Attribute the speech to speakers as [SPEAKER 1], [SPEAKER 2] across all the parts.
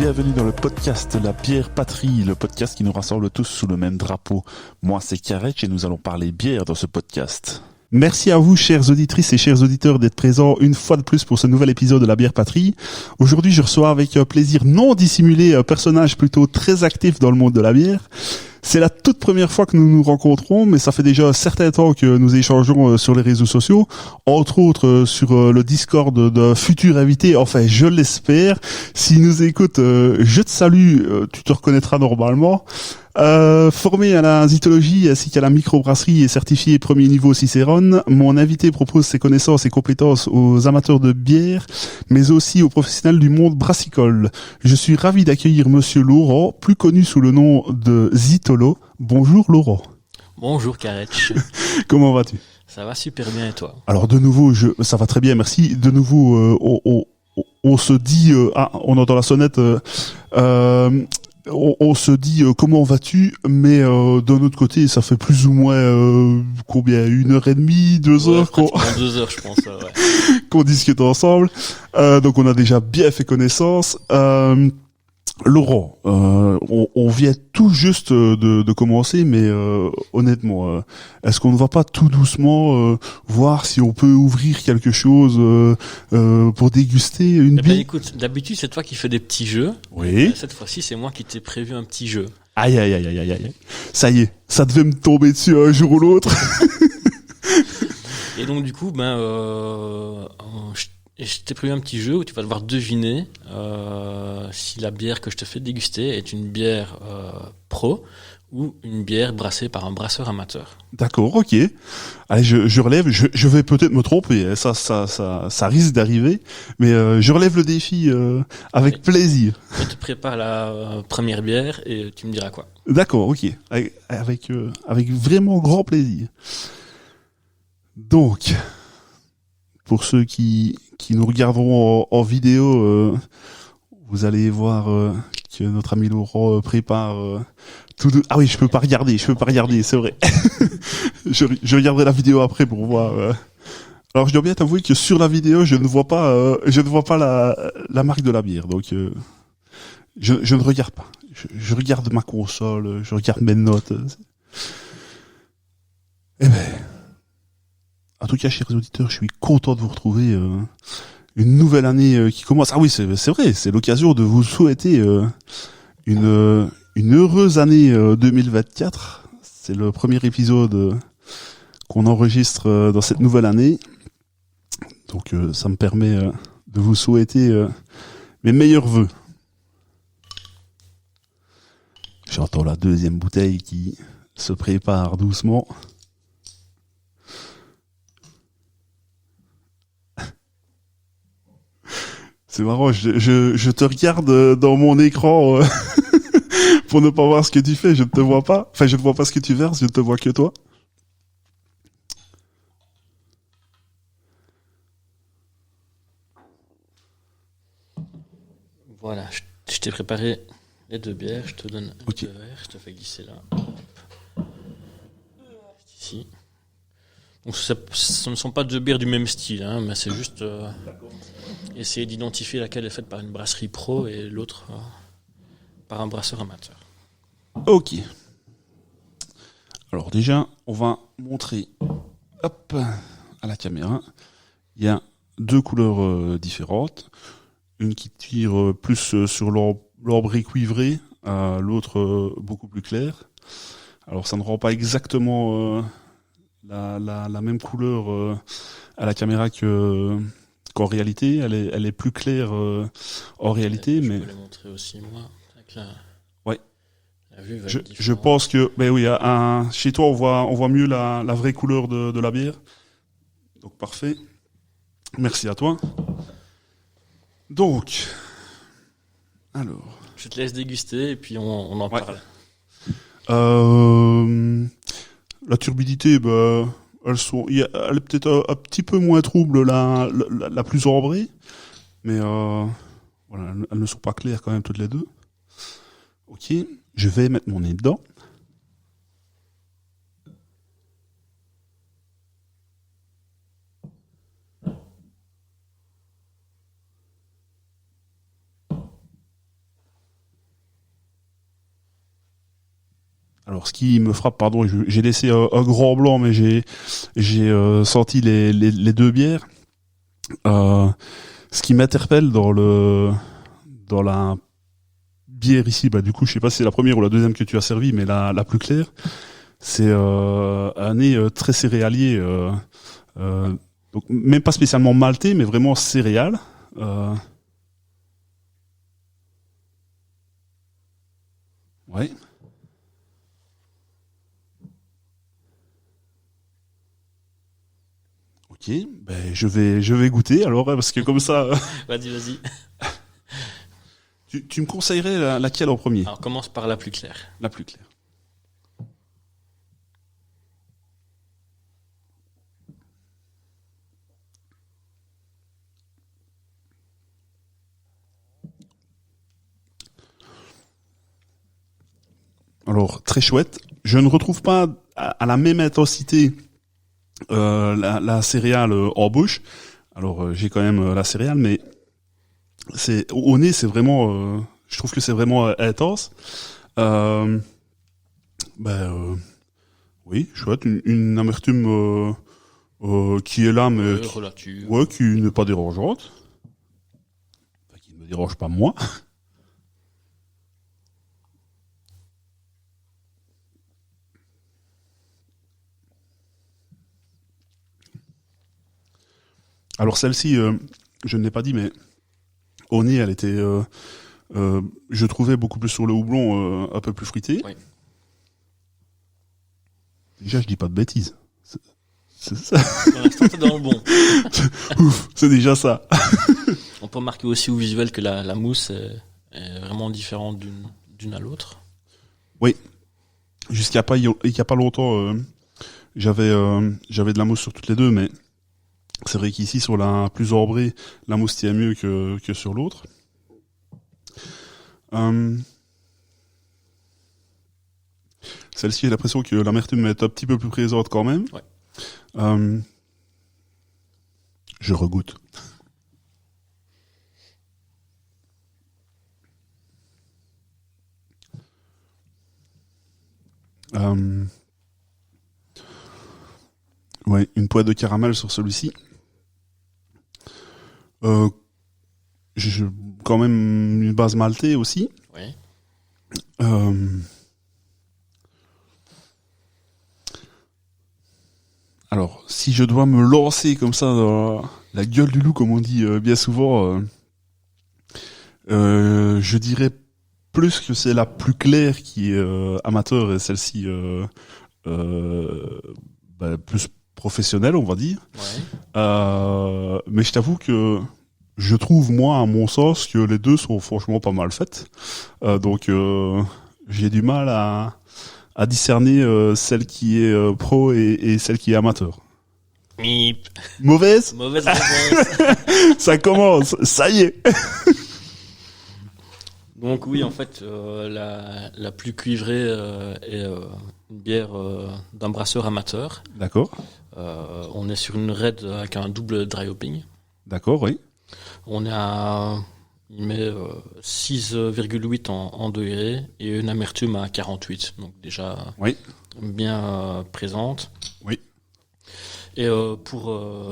[SPEAKER 1] Bienvenue dans le podcast La Bière Patrie, le podcast qui nous rassemble tous sous le même drapeau. Moi, c'est Karetch et nous allons parler bière dans ce podcast. Merci à vous, chères auditrices et chers auditeurs, d'être présents une fois de plus pour ce nouvel épisode de La Bière Patrie. Aujourd'hui, je reçois avec plaisir non dissimulé un personnage plutôt très actif dans le monde de la bière. C'est la toute première fois que nous nous rencontrons, mais ça fait déjà un certain temps que nous échangeons sur les réseaux sociaux, entre autres sur le Discord d'un futur invité, enfin je l'espère. S'il nous écoute, je te salue, tu te reconnaîtras normalement. Formé à la zytologie ainsi qu'à la microbrasserie et certifié premier niveau Cicérone, mon invité propose ses connaissances et compétences aux amateurs de bière, mais aussi aux professionnels du monde brassicole. Je suis ravi d'accueillir Monsieur Laurent, plus connu sous le nom de Zytolo. Bonjour Laurent.
[SPEAKER 2] Bonjour Karetch.
[SPEAKER 1] Comment vas-tu?
[SPEAKER 2] Ça va super bien et toi?
[SPEAKER 1] Alors de nouveau, ça va très bien, merci. De nouveau, on se dit, on entend la sonnette. On se dit comment vas-tu, mais d'un autre côté ça fait plus ou moins combien, 1h30, 2 heures
[SPEAKER 2] pratiquement 2 heures je pense ouais.
[SPEAKER 1] qu'on discute ensemble, donc on a déjà bien fait connaissance. Laurent, on vient tout juste de commencer, mais honnêtement, est-ce qu'on ne va pas tout doucement voir si on peut ouvrir quelque chose pour déguster une bière?
[SPEAKER 2] Eh bien écoute, d'habitude c'est toi qui fais des petits jeux.
[SPEAKER 1] Oui.
[SPEAKER 2] Cette fois-ci c'est moi qui t'ai prévu un petit jeu.
[SPEAKER 1] Aïe aïe aïe aïe aïe. Ça y est, ça devait me tomber dessus un jour ou l'autre.
[SPEAKER 2] Et donc du coup je t'ai prévu un petit jeu où tu vas devoir deviner si la bière que je te fais déguster est une bière pro ou une bière brassée par un brasseur amateur.
[SPEAKER 1] D'accord, ok. Allez, je relève. Je vais peut-être me tromper. Hein. Ça risque d'arriver, mais je relève le défi avec plaisir.
[SPEAKER 2] Je te prépare la première bière et tu me diras quoi.
[SPEAKER 1] D'accord, ok. Avec vraiment grand plaisir. Donc, pour ceux qui nous regarderont en vidéo, vous allez voir que notre ami Laurent prépare tout de... Ah oui, je peux pas regarder, c'est vrai. je regarderai la vidéo après pour voir. Alors je dois bien t'avouer que sur la vidéo, je ne vois pas la marque de la bière, donc je ne regarde pas. Je regarde ma console, je regarde mes notes. Eh ben, en tout cas, chers auditeurs, je suis content de vous retrouver. Une nouvelle année qui commence. Ah oui, c'est vrai, c'est l'occasion de vous souhaiter une heureuse année 2024. C'est le premier épisode qu'on enregistre dans cette nouvelle année. Donc ça me permet de vous souhaiter mes meilleurs vœux. J'entends la deuxième bouteille qui se prépare doucement. C'est marrant, je te regarde dans mon écran pour ne pas voir ce que tu fais, je ne te vois pas. Enfin, je ne vois pas ce que tu verses, je ne te vois que toi.
[SPEAKER 2] Voilà, je t'ai préparé les deux bières, je te donne
[SPEAKER 1] Ok.
[SPEAKER 2] deux verres, je te fais glisser là. Hop. Ici. Donc ce ne sont pas deux bières du même style, hein, mais c'est juste essayer d'identifier laquelle est faite par une brasserie pro et l'autre par un brasseur amateur.
[SPEAKER 1] Ok. Alors déjà, on va montrer à la caméra. Il y a deux couleurs différentes. Une qui tire plus sur l'ambré cuivré, l'autre beaucoup plus clair. Alors ça ne rend pas exactement la même couleur à la caméra qu'en réalité. Elle est plus claire en réalité,
[SPEAKER 2] Je
[SPEAKER 1] mais
[SPEAKER 2] peux les montrer aussi moi. Avec
[SPEAKER 1] ouais.
[SPEAKER 2] La vue va être
[SPEAKER 1] Je
[SPEAKER 2] différente.
[SPEAKER 1] pense que, ben oui, chez toi on voit mieux la vraie couleur de la bière. Donc parfait. Merci à toi. Donc, alors.
[SPEAKER 2] Je te laisse déguster et puis on en
[SPEAKER 1] Ouais.
[SPEAKER 2] parle.
[SPEAKER 1] La turbidité, bah, elle est peut-être un petit peu moins trouble la plus ambrée, mais voilà, elles ne sont pas claires quand même toutes les deux. Ok, je vais mettre mon nez dedans. Alors, ce qui me frappe, pardon, j'ai laissé un grand blanc, mais j'ai senti les deux bières. Ce qui m'interpelle dans la bière ici, du coup, je sais pas si c'est la première ou la deuxième que tu as servi, mais la plus claire, c'est un nez très céréalier, donc même pas spécialement maltais, mais vraiment céréales. Ouais. Ok, je vais goûter alors, parce que comme ça.
[SPEAKER 2] Vas-y.
[SPEAKER 1] Tu me conseillerais laquelle en premier?
[SPEAKER 2] Alors, commence par la plus claire.
[SPEAKER 1] La plus claire. Alors, très chouette. Je ne retrouve pas à la même intensité la céréale en bouche. Alors, j'ai quand même la céréale, mais au nez, c'est vraiment... je trouve que c'est vraiment intense. Oui, chouette. Une amertume qui est là, mais qui n'est pas dérangeante. Enfin, qui ne me dérange pas moi. Alors celle-ci, je ne l'ai pas dit, mais au nez, elle était, je trouvais beaucoup plus sur le houblon, un peu plus fruité.
[SPEAKER 2] Oui.
[SPEAKER 1] Déjà, je dis pas de bêtises. C'est ça.
[SPEAKER 2] Pour l'instant, t'es dans le bon.
[SPEAKER 1] Ouf, c'est déjà ça.
[SPEAKER 2] On peut remarquer aussi au visuel que la mousse est vraiment différente d'une à l'autre.
[SPEAKER 1] Oui. Jusqu'à il y a pas longtemps, j'avais de la mousse sur toutes les deux, mais c'est vrai qu'ici, sur la plus ambrée, la mousse tient mieux que sur l'autre. Celle-ci, j'ai l'impression que l'amertume est un petit peu plus présente quand même.
[SPEAKER 2] Ouais.
[SPEAKER 1] Je regoute. Ouais, une pointe de caramel sur celui-ci. Quand même une base maltais aussi.
[SPEAKER 2] Oui.
[SPEAKER 1] Alors, si je dois me lancer comme ça dans la gueule du loup, comme on dit bien souvent, je dirais plus que c'est la plus claire qui est amateur et celle-ci plus professionnelle, on va dire.
[SPEAKER 2] Ouais.
[SPEAKER 1] Mais je t'avoue que je trouve, moi, à mon sens, que les deux sont franchement pas mal faites. Donc, j'ai du mal à discerner celle qui est pro et celle qui est amateur.
[SPEAKER 2] Mip.
[SPEAKER 1] Mauvaise
[SPEAKER 2] réponse.
[SPEAKER 1] Ça commence, ça y est.
[SPEAKER 2] Donc oui, en fait, la plus cuivrée est une bière d'un brasseur amateur.
[SPEAKER 1] D'accord.
[SPEAKER 2] On est sur une red avec un double dry hopping.
[SPEAKER 1] D'accord, oui.
[SPEAKER 2] On est il met 6,8 en degrés et une amertume à 48. Donc déjà bien présente.
[SPEAKER 1] Oui.
[SPEAKER 2] Et pour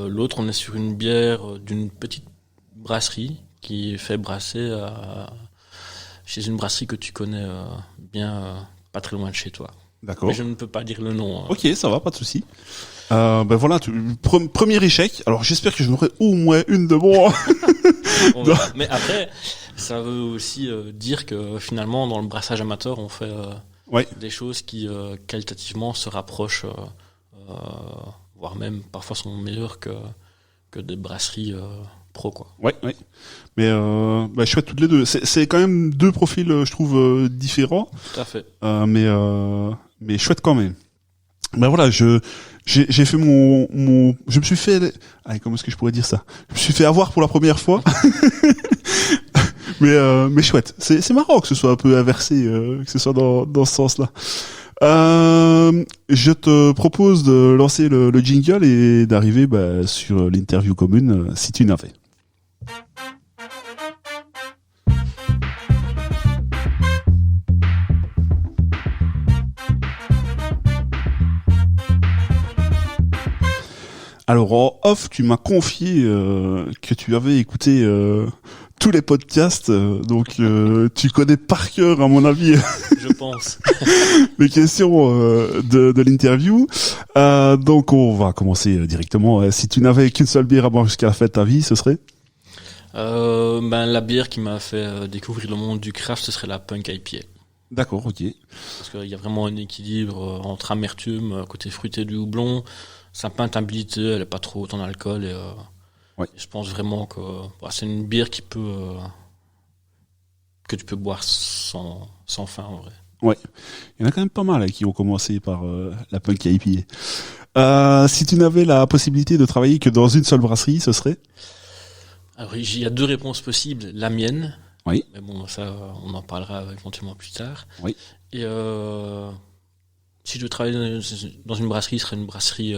[SPEAKER 2] l'autre, on est sur une bière d'une petite brasserie qui fait brasser chez une brasserie que tu connais bien, pas très loin de chez toi.
[SPEAKER 1] D'accord.
[SPEAKER 2] Mais je ne peux pas dire le nom.
[SPEAKER 1] Ok, ça va, pas de souci. Voilà, premier échec. Alors j'espère que je n'aurai au moins une de bon.
[SPEAKER 2] Mais après, ça veut aussi dire que finalement, dans le brassage amateur, on fait des choses qui qualitativement se rapprochent, voire même parfois sont meilleures que des brasseries pro, quoi.
[SPEAKER 1] Ouais. Mais chouette toutes les deux. C'est quand même deux profils, je trouve, différents.
[SPEAKER 2] Tout à fait.
[SPEAKER 1] Mais chouette quand même. Ben voilà, j'ai fait je me suis fait, comment est-ce que je pourrais dire ça? Je me suis fait avoir pour la première fois. mais chouette. C'est marrant que ce soit un peu inversé, que ce soit dans ce sens-là. Je te propose de lancer le jingle et d'arriver sur l'interview commune, si tu n'as fait. Alors en off, tu m'as confié que tu avais écouté tous les podcasts, donc tu connais par cœur, à mon avis,
[SPEAKER 2] Je pense.
[SPEAKER 1] les questions de l'interview. Donc on va commencer directement. Si tu n'avais qu'une seule bière à boire jusqu'à la fin de ta vie, ce serait?
[SPEAKER 2] La bière qui m'a fait découvrir le monde du craft, ce serait la Punk IPA.
[SPEAKER 1] D'accord, ok.
[SPEAKER 2] Parce qu'il y a vraiment un équilibre entre amertume, côté fruité du houblon, sa peintabilité, elle est pas trop haute en alcool et je pense vraiment que c'est une bière qui peut que tu peux boire sans fin en vrai.
[SPEAKER 1] Ouais, il y en a quand même pas mal qui ont commencé par la Punk IPA. Si tu n'avais la possibilité de travailler que dans une seule brasserie, ce serait?
[SPEAKER 2] Alors il y a deux réponses possibles, la mienne.
[SPEAKER 1] Oui.
[SPEAKER 2] Mais bon, ça, on en parlera éventuellement plus tard.
[SPEAKER 1] Oui.
[SPEAKER 2] Et si je devais travailler dans une brasserie, ce serait une brasserie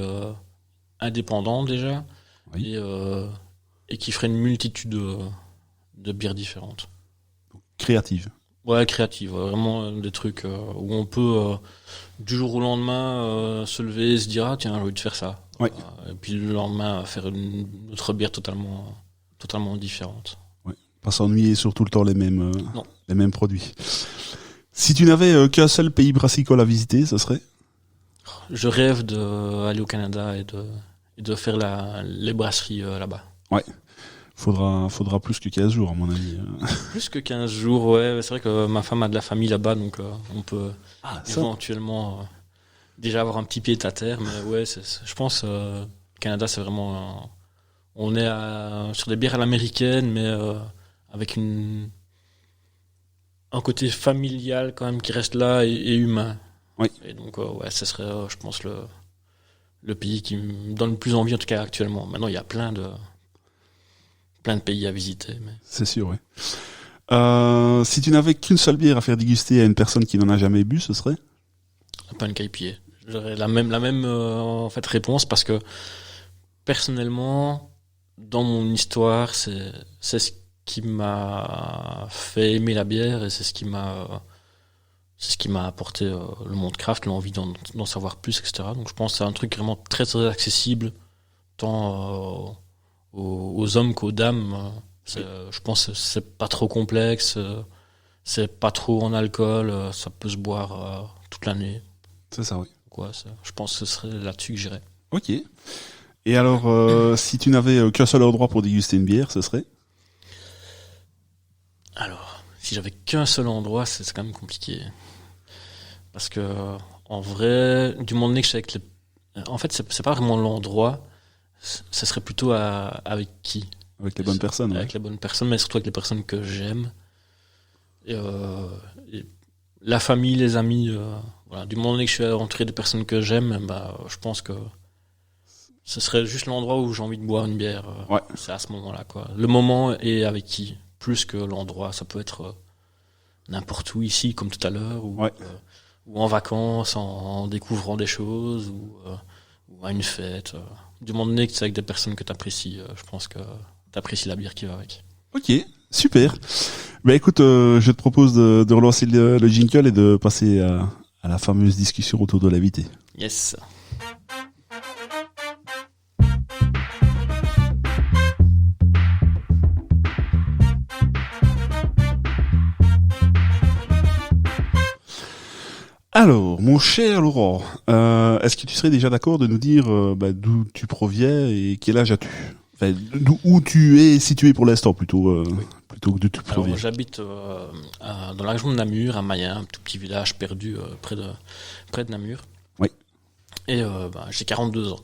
[SPEAKER 2] indépendante déjà,
[SPEAKER 1] Oui.
[SPEAKER 2] et qui ferait une multitude de bières différentes.
[SPEAKER 1] Créative.
[SPEAKER 2] Ouais, créative, vraiment des trucs où on peut du jour au lendemain se lever et se dire ah tiens j'ai envie de faire ça.
[SPEAKER 1] Oui.
[SPEAKER 2] Et puis le lendemain faire une autre bière totalement différente.
[SPEAKER 1] Pas s'ennuyer sur tout le temps les mêmes produits. Si tu n'avais qu'un seul pays brassicole à visiter, ce serait?
[SPEAKER 2] Je rêve d'aller au Canada et de faire les brasseries là-bas.
[SPEAKER 1] Ouais. Faudra plus que 15 jours, à mon avis.
[SPEAKER 2] Plus que 15 jours, ouais. C'est vrai que ma femme a de la famille là-bas, donc on peut éventuellement déjà avoir un petit pied à terre. Mais ouais, je pense le Canada, c'est vraiment... on est sur des bières à l'américaine, mais avec un côté familial quand même qui reste là et humain.
[SPEAKER 1] Oui.
[SPEAKER 2] Et donc, ce serait, je pense, le pays qui me donne le plus envie, en tout cas actuellement. Maintenant, il y a plein de pays à visiter. Mais...
[SPEAKER 1] C'est sûr, oui. Si tu n'avais qu'une seule bière à faire déguster à une personne qui n'en a jamais bu, ce serait?
[SPEAKER 2] La Punk IPA. J'aurais la même en fait, réponse parce que personnellement, dans mon histoire, c'est ce qui m'a fait aimer la bière et c'est ce qui m'a apporté le monde craft, l'envie d'en savoir plus, etc. Donc je pense que c'est un truc vraiment très très accessible tant aux hommes qu'aux dames. Je pense que c'est pas trop complexe, c'est pas trop en alcool, ça peut se boire toute l'année.
[SPEAKER 1] C'est ça, oui.
[SPEAKER 2] Je pense que ce serait là-dessus que j'irais.
[SPEAKER 1] Ok. Et alors, si tu n'avais qu'un seul endroit pour déguster une bière, ce serait?
[SPEAKER 2] Alors, si j'avais qu'un seul endroit, c'est quand même compliqué. Parce que, en vrai, du moment donné que je suis avec les... En fait, c'est pas vraiment l'endroit, ce serait plutôt avec qui?
[SPEAKER 1] Avec les bonnes personnes,
[SPEAKER 2] Avec les bonnes personnes, mais surtout avec les personnes que j'aime. Et la famille, les amis, voilà. Du moment donné que je suis entouré de personnes que j'aime, je pense que ce serait juste l'endroit où j'ai envie de boire une bière. C'est à ce moment-là, quoi. Le moment et avec qui, plus que l'endroit. Ça peut être n'importe où ici, comme tout à l'heure, ou en vacances, en découvrant des choses, ou à une fête. Du moment donné que c'est avec des personnes que tu apprécies, je pense que tu apprécies la bière qui va avec.
[SPEAKER 1] Ok, super. Écoute, je te propose de relancer le jingle et de passer à la fameuse discussion autour de l'invité.
[SPEAKER 2] Yes.
[SPEAKER 1] Alors, mon cher Laurent, est-ce que tu serais déjà d'accord de nous dire d'où tu proviens et quel âge as-tu? Enfin, où tu es situé pour l'instant, plutôt que de tu proviens.
[SPEAKER 2] Alors, j'habite dans la région de Namur, à Mayen, un tout petit village perdu près de Namur.
[SPEAKER 1] Oui.
[SPEAKER 2] Et j'ai 42 ans.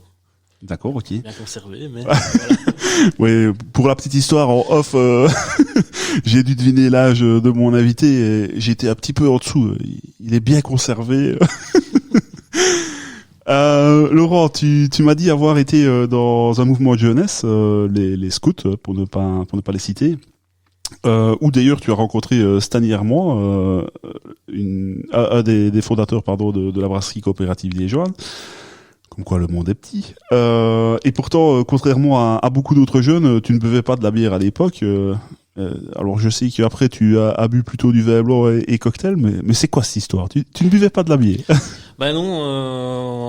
[SPEAKER 1] D'accord, ok.
[SPEAKER 2] Bien conservé, mais voilà.
[SPEAKER 1] Oui, pour la petite histoire, en off, j'ai dû deviner l'âge de mon invité et j'étais un petit peu en dessous. Il est bien conservé. Laurent, tu m'as dit avoir été dans un mouvement de jeunesse, les scouts, pour ne pas les citer. Où d'ailleurs tu as rencontré Stan Yermois, un des fondateurs de la brasserie coopérative liégeoise. Comme quoi le monde est petit. Et pourtant, contrairement à beaucoup d'autres jeunes, tu ne buvais pas de la bière à l'époque. Alors je sais qu'après tu as bu plutôt du vin blanc et cocktail, mais c'est quoi cette histoire? Tu ne buvais pas de la bière?
[SPEAKER 2] Ben non,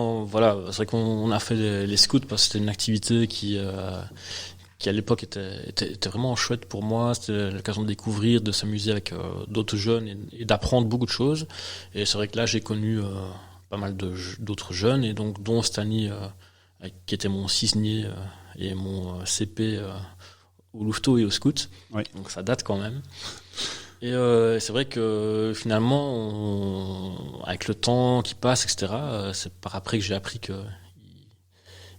[SPEAKER 2] vraiment, voilà, c'est vrai qu'on a fait les scouts parce que c'était une activité qui à l'époque était vraiment chouette pour moi. C'était l'occasion de découvrir, de s'amuser avec d'autres jeunes et d'apprendre beaucoup de choses. Et c'est vrai que là, j'ai connu pas mal d'autres jeunes, et donc dont Stani, qui était mon cisnier et mon CP au Louveteau et au scout.
[SPEAKER 1] Oui.
[SPEAKER 2] Donc ça date quand même. Et c'est vrai que finalement, avec le temps qui passe, etc., c'est par après que j'ai appris que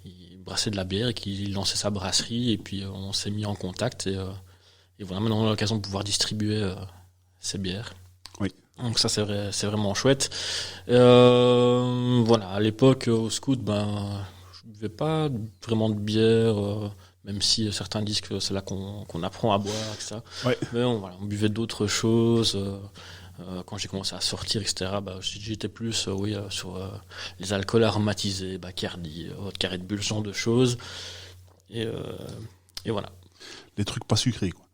[SPEAKER 2] il brassait de la bière et qu'il lançait sa brasserie, et puis on s'est mis en contact, et voilà, maintenant on a l'occasion de pouvoir distribuer ces bières.
[SPEAKER 1] Oui.
[SPEAKER 2] Donc ça, c'est vraiment chouette. Voilà, à l'époque au scout, je buvais pas vraiment de bière, même si certains disent que c'est là qu'on apprend à boire, etc.
[SPEAKER 1] Ouais.
[SPEAKER 2] Mais on buvait d'autres choses. Quand j'ai commencé à sortir, etc., j'étais plus sur les alcools aromatisés, Bacardi, vodka Red Bull, ce genre de choses. Et voilà.
[SPEAKER 1] Les trucs pas sucrés, quoi.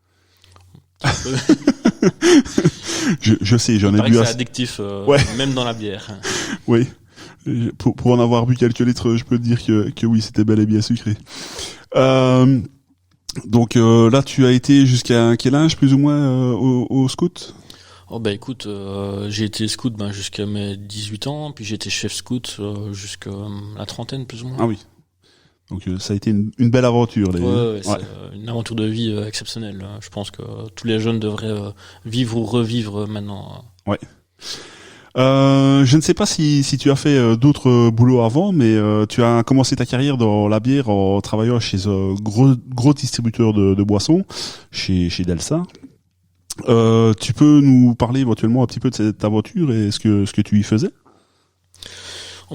[SPEAKER 2] Un peu.
[SPEAKER 1] Je sais, j'en ai
[SPEAKER 2] paraît
[SPEAKER 1] bu
[SPEAKER 2] que c'est addictif, même dans la bière.
[SPEAKER 1] Oui. Pour en avoir bu quelques litres, je peux te dire que oui, c'était bel et bien sucré. Donc là, tu as été jusqu'à quel âge, plus ou moins, au scout?
[SPEAKER 2] Oh écoute, j'ai été scout jusqu'à mes 18 ans, puis j'ai été chef scout jusqu'à la trentaine, plus ou moins.
[SPEAKER 1] Ah oui. Donc ça a été une belle aventure.
[SPEAKER 2] Ouais. C'est une aventure de vie exceptionnelle. Je pense que tous les jeunes devraient vivre ou revivre maintenant.
[SPEAKER 1] Ouais. Je ne sais pas si tu as fait d'autres boulots avant, mais tu as commencé ta carrière dans la bière en travaillant chez un gros distributeur de boissons, chez Delsa. Tu peux nous parler éventuellement un petit peu de cette aventure et ce que tu y faisais?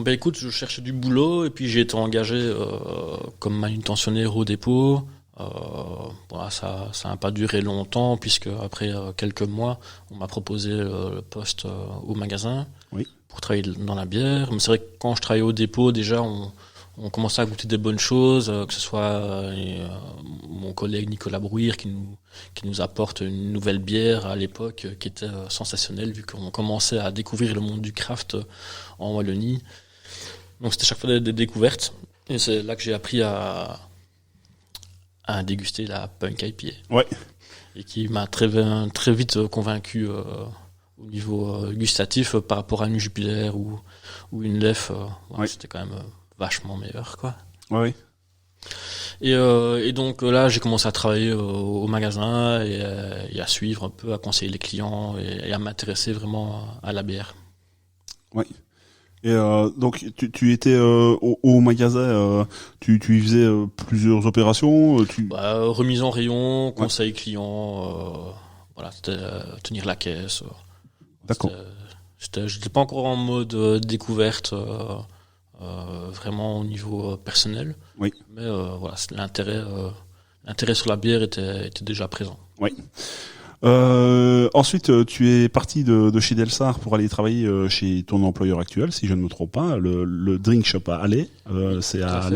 [SPEAKER 2] Écoute, je cherchais du boulot, et puis j'ai été engagé comme manutentionnaire au dépôt. Ça n'a pas duré longtemps, puisque après quelques mois, on m'a proposé le poste au magasin,
[SPEAKER 1] oui,
[SPEAKER 2] pour travailler dans la bière. Mais c'est vrai que quand je travaillais au dépôt, déjà on commençait à goûter des bonnes choses, que ce soit mon collègue Nicolas Brouillère qui nous apporte une nouvelle bière à l'époque qui était sensationnelle, vu qu'on commençait à découvrir le monde du craft en Wallonie. Donc c'était chaque fois des découvertes, et c'est là que j'ai appris à déguster la Punk IPA.
[SPEAKER 1] Ouais.
[SPEAKER 2] Et qui m'a très vite convaincu au niveau gustatif par rapport à une Jupiler ou une Lef.
[SPEAKER 1] Oui.
[SPEAKER 2] C'était quand même vachement meilleur, quoi.
[SPEAKER 1] Ouais.
[SPEAKER 2] Et donc là, j'ai commencé à travailler au magasin et à suivre un peu, à conseiller les clients et à m'intéresser vraiment à la bière.
[SPEAKER 1] Oui. Et donc tu étais au magasin, tu y faisais plusieurs opérations,
[SPEAKER 2] remise en rayon, conseil client, c'était tenir la caisse.
[SPEAKER 1] D'accord.
[SPEAKER 2] J'étais pas encore en mode découverte vraiment au niveau personnel.
[SPEAKER 1] Oui.
[SPEAKER 2] Mais l'intérêt sur la bière était déjà présent.
[SPEAKER 1] Oui. Ensuite, tu es parti de chez Delsar pour aller travailler chez ton employeur actuel, si je ne me trompe pas, le drink shop à Alais. C'est à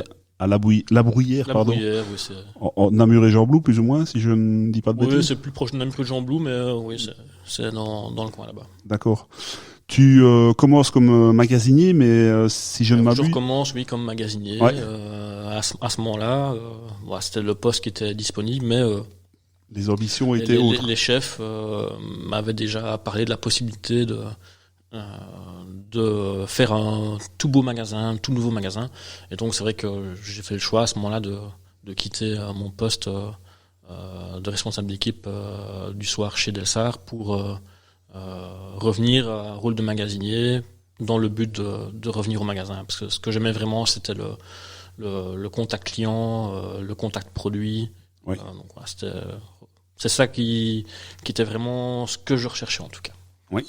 [SPEAKER 1] la Brouillère, pardon.
[SPEAKER 2] Brouillère, oui, c'est...
[SPEAKER 1] En Namur et Jean-Blou, plus ou moins, si je ne dis pas de bêtises.
[SPEAKER 2] Oui, c'est plus proche de Namur que de Jean-Blou, mais oui, c'est dans le coin là-bas.
[SPEAKER 1] D'accord. Tu commences comme magasinier, mais si je ne m'abuse...
[SPEAKER 2] Je recommence, oui, comme magasinier.
[SPEAKER 1] Ouais.
[SPEAKER 2] À ce moment-là, c'était le poste qui était disponible, mais...
[SPEAKER 1] les ambitions étaient autres.
[SPEAKER 2] Les chefs m'avaient déjà parlé de la possibilité de faire un tout beau magasin, un tout nouveau magasin. Et donc c'est vrai que j'ai fait le choix à ce moment-là de quitter mon poste de responsable d'équipe du soir chez Delsar pour revenir à un rôle de magasinier dans le but de revenir au magasin. Parce que ce que j'aimais vraiment, c'était le contact client, le contact produit.
[SPEAKER 1] Oui.
[SPEAKER 2] Donc c'est ça qui était vraiment ce que je recherchais en tout cas.
[SPEAKER 1] Oui.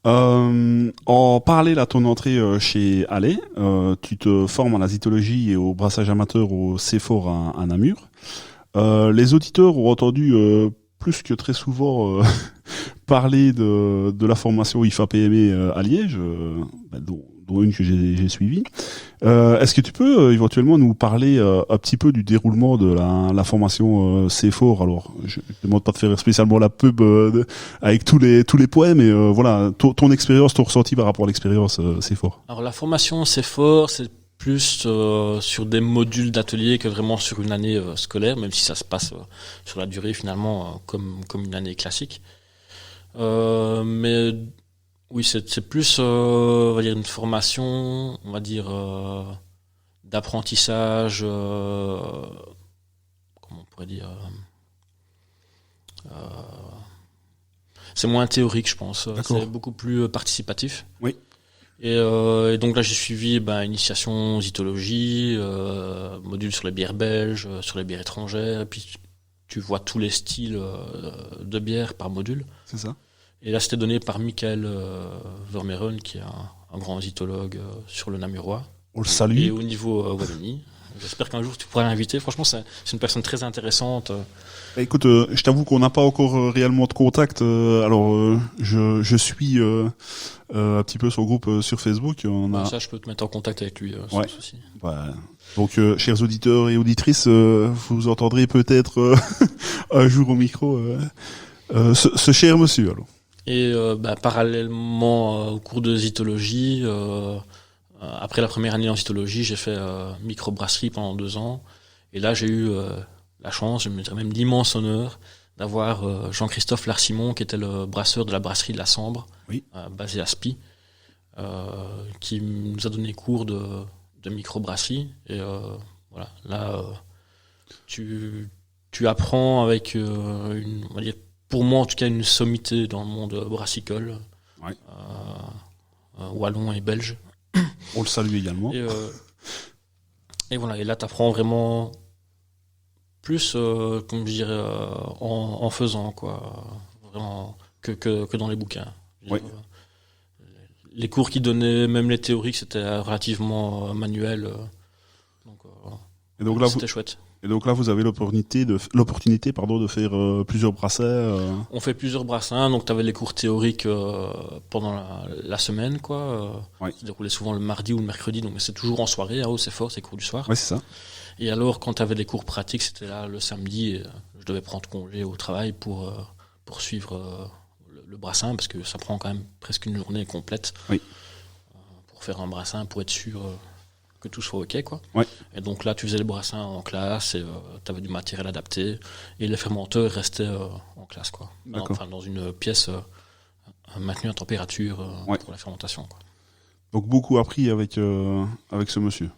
[SPEAKER 1] En parallèle à ton entrée chez Alais, tu te formes en azitologie et au brassage amateur au CEFOR à Namur. Les auditeurs ont entendu plus que très souvent parler de la formation IFA PME à Liège, dont une que j'ai suivie. Est-ce que tu peux éventuellement nous parler un petit peu du déroulement de la formation CFOR? Alors, je ne demande pas de faire spécialement la pub avec tous les poèmes, mais voilà, ton expérience, ton ressenti par rapport à l'expérience CFOR.
[SPEAKER 2] Alors la formation CFOR, c'est plus sur des modules d'atelier que vraiment sur une année scolaire, même si ça se passe sur la durée finalement comme une année classique. Mais oui, c'est plus on va dire une formation, on va dire d'apprentissage, comment on pourrait dire, c'est moins théorique, je pense.
[SPEAKER 1] D'accord.
[SPEAKER 2] C'est beaucoup plus participatif.
[SPEAKER 1] Oui.
[SPEAKER 2] Et donc là, j'ai suivi initiation zytologie, module sur les bières belges, sur les bières étrangères, et puis tu vois tous les styles de bières par module.
[SPEAKER 1] C'est ça.
[SPEAKER 2] Et là, c'était donné par Michael Vermeeren, qui est un grand zytologue sur le Namurois.
[SPEAKER 1] On le salue.
[SPEAKER 2] Et au niveau Wallonie. J'espère qu'un jour tu pourras l'inviter. Franchement, c'est une personne très intéressante.
[SPEAKER 1] Écoute, je t'avoue qu'on n'a pas encore réellement de contact. Alors, je suis un petit peu son groupe sur Facebook.
[SPEAKER 2] Ça, je peux te mettre en contact avec lui, sans souci.
[SPEAKER 1] Ouais. Donc, chers auditeurs et auditrices, vous entendrez peut-être un jour au micro ce cher monsieur. Alors.
[SPEAKER 2] Et parallèlement au cours de zytologie, après la première année en zytologie, j'ai fait microbrasserie pendant 2 ans. Et là, j'ai eu la chance, je me dirais même l'immense honneur, d'avoir Jean-Christophe Larsimon, qui était le brasseur de la brasserie de la Sambre, basé à Spie, qui nous a donné cours de microbrasserie. Et voilà, là, tu apprends avec on va dire, pour moi en tout cas, une sommité dans le monde brassicole, wallon et belge.
[SPEAKER 1] On le salue également.
[SPEAKER 2] Et voilà, et là tu apprends vraiment plus, comme je dirais, en faisant, quoi, vraiment, que dans les bouquins. Les cours qu'ils donnaient, même les théoriques, c'était relativement manuel. Donc là, c'était chouette.
[SPEAKER 1] Et donc là, vous avez l'opportunité de faire plusieurs brassins.
[SPEAKER 2] On fait plusieurs brassins, donc tu avais les cours théoriques pendant la semaine, quoi. Qui se déroulaient souvent le mardi ou le mercredi, donc c'est toujours en soirée, c'est fort, c'est cours du soir.
[SPEAKER 1] Ouais, c'est ça.
[SPEAKER 2] Et alors, quand tu avais des cours pratiques, c'était là le samedi, et je devais prendre congé au travail pour suivre le brassin, parce que ça prend quand même presque une journée complète pour faire un brassin, pour être sûr que tout soit ok, quoi. Et donc là, tu faisais le brassin en classe, et tu avais du matériel adapté, et les fermenteurs restaient en classe, quoi. Enfin, dans une pièce maintenue à température pour la fermentation, quoi.
[SPEAKER 1] Donc beaucoup appris avec ce monsieur.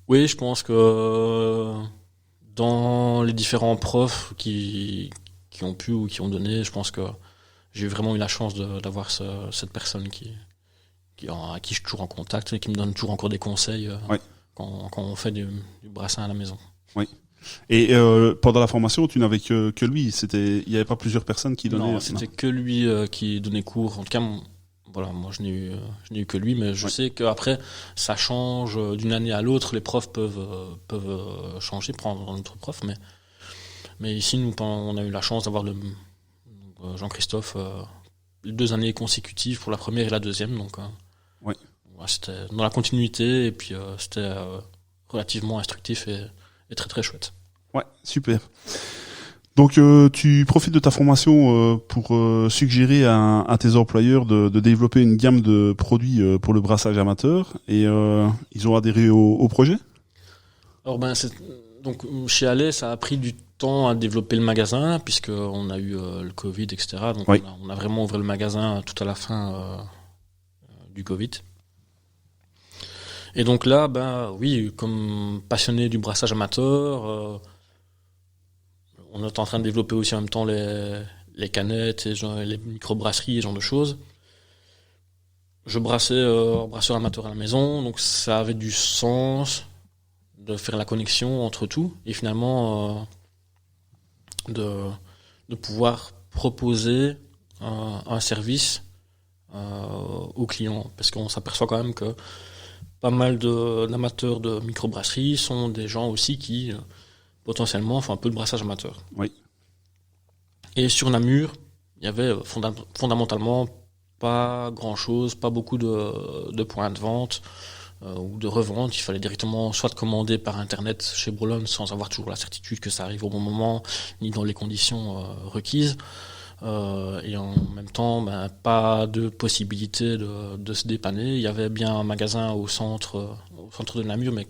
[SPEAKER 2] Oui, je pense que dans les différents profs qui ont pu ou qui ont donné, je pense que j'ai vraiment eu la chance d'avoir cette personne à qui je suis toujours en contact et qui me donne toujours encore des conseils quand on fait du brassin à la maison. Oui.
[SPEAKER 1] Et pendant la formation, tu n'avais que lui. Il n'y avait pas plusieurs personnes qui donnaient.
[SPEAKER 2] Non, c'était que lui qui donnait cours. En tout cas, moi je n'ai eu que lui, mais je sais qu'après ça change d'une année à l'autre. Les profs peuvent changer, prendre un autre prof, mais ici nous on a eu la chance d'avoir Jean-Christophe les 2 années consécutives pour la première et la deuxième, donc c'était dans la continuité, et puis c'était relativement instructif et très très chouette.
[SPEAKER 1] Ouais, super. Donc tu profites de ta formation pour suggérer à tes employeurs de développer une gamme de produits pour le brassage amateur, et ils ont adhéré au projet.
[SPEAKER 2] Alors donc chez Allais, ça a pris du temps à développer le magasin, puisqu'on a eu le Covid, etc. Donc on a vraiment ouvert le magasin tout à la fin du Covid. Et donc là, comme passionné du brassage amateur, on est en train de développer aussi en même temps les canettes, et les microbrasseries, et ce genre de choses. Je brassais brasseur amateur à la maison, donc ça avait du sens de faire la connexion entre tout, et finalement de pouvoir proposer un service aux clients, parce qu'on s'aperçoit quand même que pas mal d'amateurs de microbrasserie sont des gens aussi qui potentiellement font un peu de brassage amateur.
[SPEAKER 1] Oui.
[SPEAKER 2] Et sur Namur, il y avait fondamentalement pas grand-chose, pas beaucoup de points de vente ou de revente. Il fallait directement soit commander par Internet chez Brolon sans avoir toujours la certitude que ça arrive au bon moment, ni dans les conditions requises. Et en même temps, pas de possibilité de se dépanner. Il y avait bien un magasin au centre de Namur, mais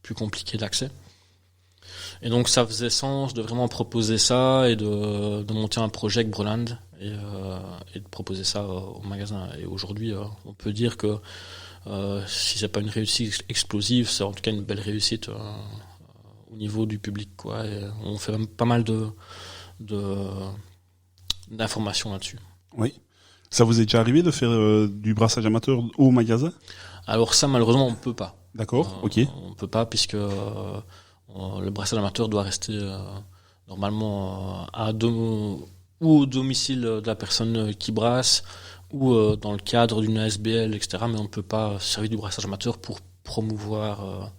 [SPEAKER 2] plus compliqué d'accès. Et donc ça faisait sens de vraiment proposer ça et de monter un projet avec Broland et de proposer ça au magasin. Et aujourd'hui, on peut dire que si c'est pas une réussite explosive, c'est en tout cas une belle réussite au niveau du public, quoi. Et on fait pas mal d'informations là-dessus.
[SPEAKER 1] Oui. Ça vous est déjà arrivé de faire du brassage amateur au magasin?
[SPEAKER 2] Alors ça, malheureusement, on peut pas.
[SPEAKER 1] D'accord, ok.
[SPEAKER 2] On peut pas puisque le brassage amateur doit rester normalement ou au domicile de la personne qui brasse ou dans le cadre d'une ASBL, etc. Mais on ne peut pas servir du brassage amateur pour promouvoir,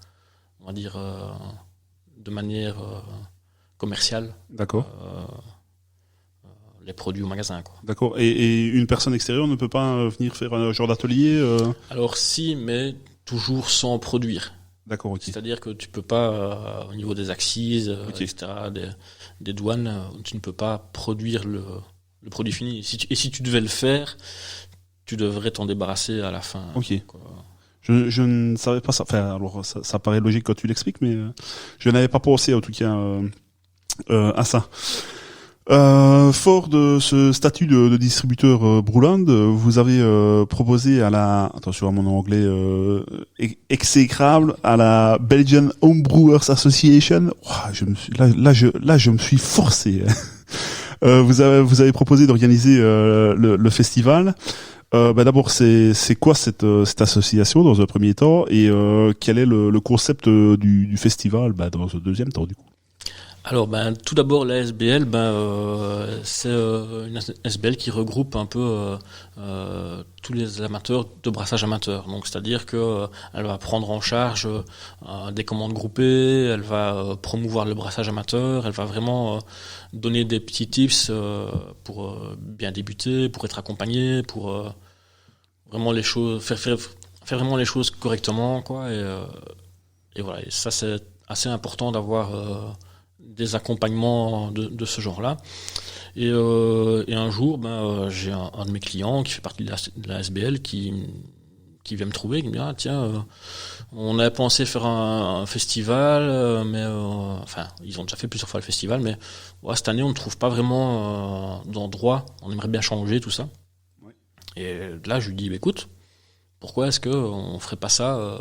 [SPEAKER 2] on va dire, de manière commerciale.
[SPEAKER 1] D'accord.
[SPEAKER 2] Les produits au magasin, quoi.
[SPEAKER 1] D'accord. Et une personne extérieure ne peut pas venir faire un genre d'atelier
[SPEAKER 2] Alors si, mais toujours sans produire.
[SPEAKER 1] D'accord, ok.
[SPEAKER 2] C'est-à-dire que tu peux pas, au niveau des accises,
[SPEAKER 1] Okay.
[SPEAKER 2] etc., des douanes, tu ne peux pas produire le produit fini. Et si tu devais le faire, tu devrais t'en débarrasser à la fin.
[SPEAKER 1] Ok.
[SPEAKER 2] Quoi.
[SPEAKER 1] Je ne savais pas ça. Enfin, alors ça paraît logique quand tu l'expliques, mais je n'avais pas pensé en tout cas à ça. Fort de ce statut de distributeur Brolland, vous avez proposé à la, attention à mon anglais exécrable, à la Belgian Homebrewers Association. Ouah, je me suis forcé. Vous avez proposé d'organiser le festival. D'abord, c'est quoi cette association dans un premier temps, et quel est le concept du festival dans un deuxième temps du coup?
[SPEAKER 2] Alors, tout d'abord, la SBL, c'est une SBL qui regroupe un peu tous les amateurs de brassage amateur. Donc, c'est-à-dire que elle va prendre en charge des commandes groupées, elle va promouvoir le brassage amateur, elle va vraiment donner des petits tips pour bien débuter, pour être accompagné, pour vraiment les choses faire vraiment les choses correctement, quoi. Et voilà. Et ça, c'est assez important d'avoir des accompagnements de ce genre-là. Et un jour, j'ai un de mes clients qui fait partie de la SBL qui vient me trouver, qui me dit tiens, on avait pensé faire un festival, mais enfin ils ont déjà fait plusieurs fois le festival, mais cette année on ne trouve pas vraiment d'endroit, on aimerait bien changer tout ça. Oui. Et là je lui dis écoute, pourquoi est-ce que on ferait pas ça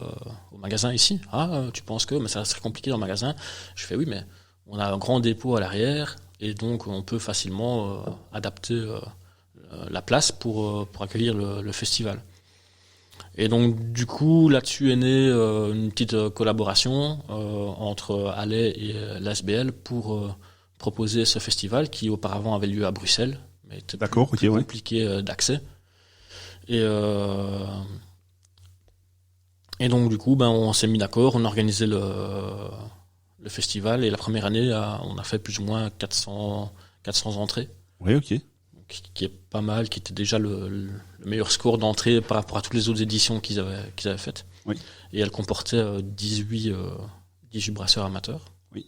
[SPEAKER 2] au magasin ici? Tu penses que mais ça serait compliqué dans le magasin? Je fais oui, mais on a un grand dépôt à l'arrière et donc on peut facilement adapter la place pour accueillir le festival. Et donc du coup là-dessus est née une petite collaboration entre Allais et l'ASBL pour proposer ce festival qui auparavant avait lieu à Bruxelles, mais était plus compliqué d'accès. Et donc du coup on s'est mis d'accord, on a organisé le festival, et la première année, on a fait plus ou moins 400 entrées.
[SPEAKER 1] Oui, ok.
[SPEAKER 2] Qui est pas mal, qui était déjà le meilleur score d'entrée par rapport à toutes les autres éditions qu'ils avaient faites.
[SPEAKER 1] Oui.
[SPEAKER 2] Et elle comportait 18 brasseurs amateurs.
[SPEAKER 1] Oui.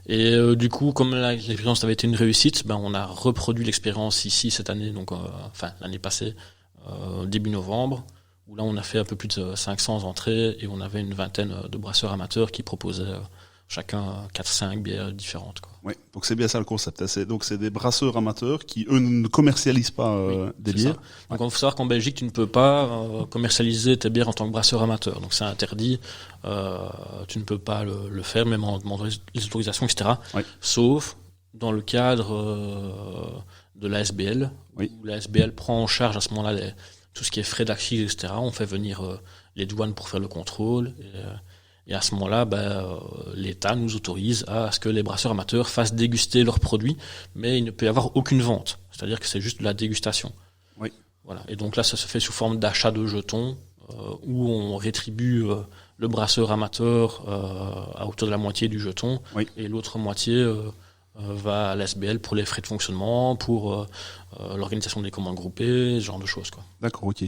[SPEAKER 2] Et du coup, comme l'expérience avait été une réussite, on a reproduit l'expérience ici cette année, donc l'année passée, début novembre, où là on a fait un peu plus de 500 entrées et on avait une vingtaine de brasseurs amateurs qui proposaient chacun 4-5 bières différentes, quoi.
[SPEAKER 1] Oui, donc c'est bien ça le concept. Donc c'est des brasseurs amateurs qui, eux, ne commercialisent pas des bières.
[SPEAKER 2] Ça. Donc il faut savoir qu'en Belgique, tu ne peux pas commercialiser tes bières en tant que brasseur amateur. Donc c'est interdit. Tu ne peux pas le faire, même en demandant les autorisations, etc. Oui. Sauf dans le cadre de l'ASBL, oui. Où l'ASBL prend en charge à ce moment-là tout ce qui est frais d'accise, etc. On fait venir les douanes pour faire le contrôle. Et à ce moment-là, l'État nous autorise à ce que les brasseurs amateurs fassent déguster leurs produits, mais il ne peut y avoir aucune vente. C'est-à-dire que c'est juste de la dégustation.
[SPEAKER 1] Oui.
[SPEAKER 2] Voilà. Et donc là, ça se fait sous forme d'achat de jetons, où on rétribue le brasseur amateur à hauteur de la moitié du jeton, oui. Et l'autre moitié va à l'ASBL pour les frais de fonctionnement, pour l'organisation des commandes groupées, ce genre de choses, quoi.
[SPEAKER 1] D'accord, ok.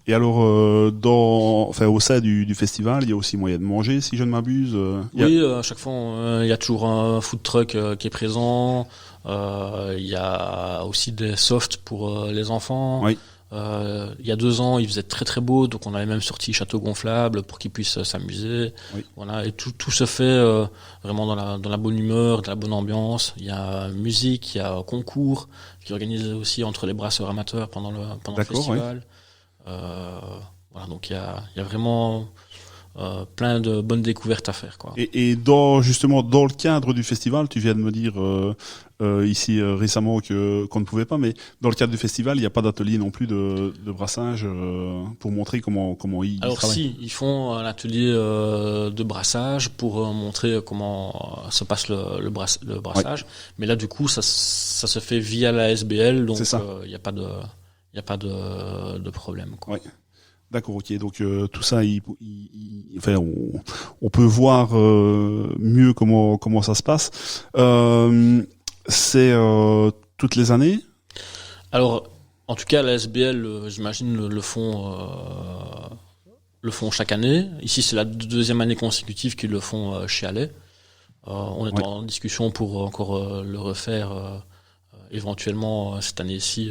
[SPEAKER 1] Et alors, au sein du festival, il y a aussi moyen de manger, si je ne m'abuse.
[SPEAKER 2] Oui, à chaque fois, il y a toujours un food truck qui est présent. Il y a aussi des softs pour les enfants.
[SPEAKER 1] Oui.
[SPEAKER 2] Il y a 2 ans, il faisait très très beau, donc on avait même sorti château gonflable pour qu'ils puissent s'amuser.
[SPEAKER 1] Oui.
[SPEAKER 2] Voilà, et tout se fait vraiment dans la bonne humeur, dans la bonne ambiance. Il y a musique, il y a concours qui est organisé aussi entre les brasseurs amateurs pendant le festival. Voilà, donc il y a vraiment plein de bonnes découvertes à faire, quoi.
[SPEAKER 1] Et justement dans le cadre du festival, tu viens de me dire ici récemment qu'on ne pouvait pas, mais dans le cadre du festival, il n'y a pas d'atelier non plus de brassage pour montrer comment ils
[SPEAKER 2] Alors
[SPEAKER 1] travaillent.
[SPEAKER 2] si, ils font un atelier de brassage pour montrer comment se passe le brassage, mais là du coup ça se fait via la SBL, donc il n'y a pas de problème, quoi.
[SPEAKER 1] Ouais. D'accord, ok. Donc tout ça, on peut voir mieux comment ça se passe. C'est toutes les années.
[SPEAKER 2] Alors, en tout cas, la SBL, j'imagine, le font chaque année. Ici, c'est la 2e année consécutive qu'ils le font chez Allais. On est en discussion pour encore le refaire éventuellement cette année-ci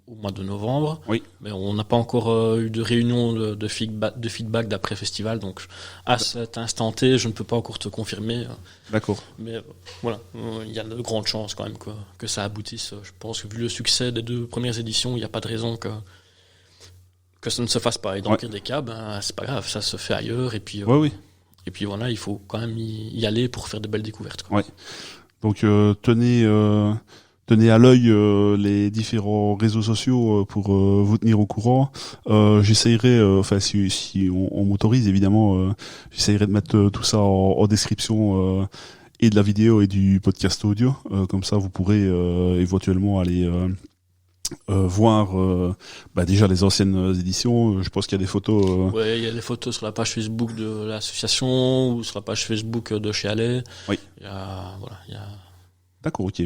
[SPEAKER 2] au mois de novembre.
[SPEAKER 1] Oui.
[SPEAKER 2] Mais on n'a pas encore eu de réunion de feedback d'après-festival, donc à cet instant T, je ne peux pas encore te confirmer.
[SPEAKER 1] D'accord.
[SPEAKER 2] Mais voilà, il y a de grandes chances quand même que ça aboutisse. Je pense que vu le succès des 2 premières éditions, il n'y a pas de raison que ça ne se fasse pas. Et dans le pire des cas, c'est pas grave, ça se fait ailleurs. Et puis, et puis voilà, il faut quand même y aller pour faire de belles découvertes, quoi.
[SPEAKER 1] Ouais. Donc tenez à l'œil les différents réseaux sociaux pour vous tenir au courant. J'essayerai, si on m'autorise évidemment, j'essayerai de mettre tout ça en description et de la vidéo et du podcast audio. Comme ça, vous pourrez éventuellement aller voir déjà les anciennes éditions. Je pense qu'il y a des photos.
[SPEAKER 2] Ouais, il y a des photos sur la page Facebook de l'association ou sur la page Facebook de chez Allais.
[SPEAKER 1] Oui.
[SPEAKER 2] Il y a
[SPEAKER 1] D'accord, ok,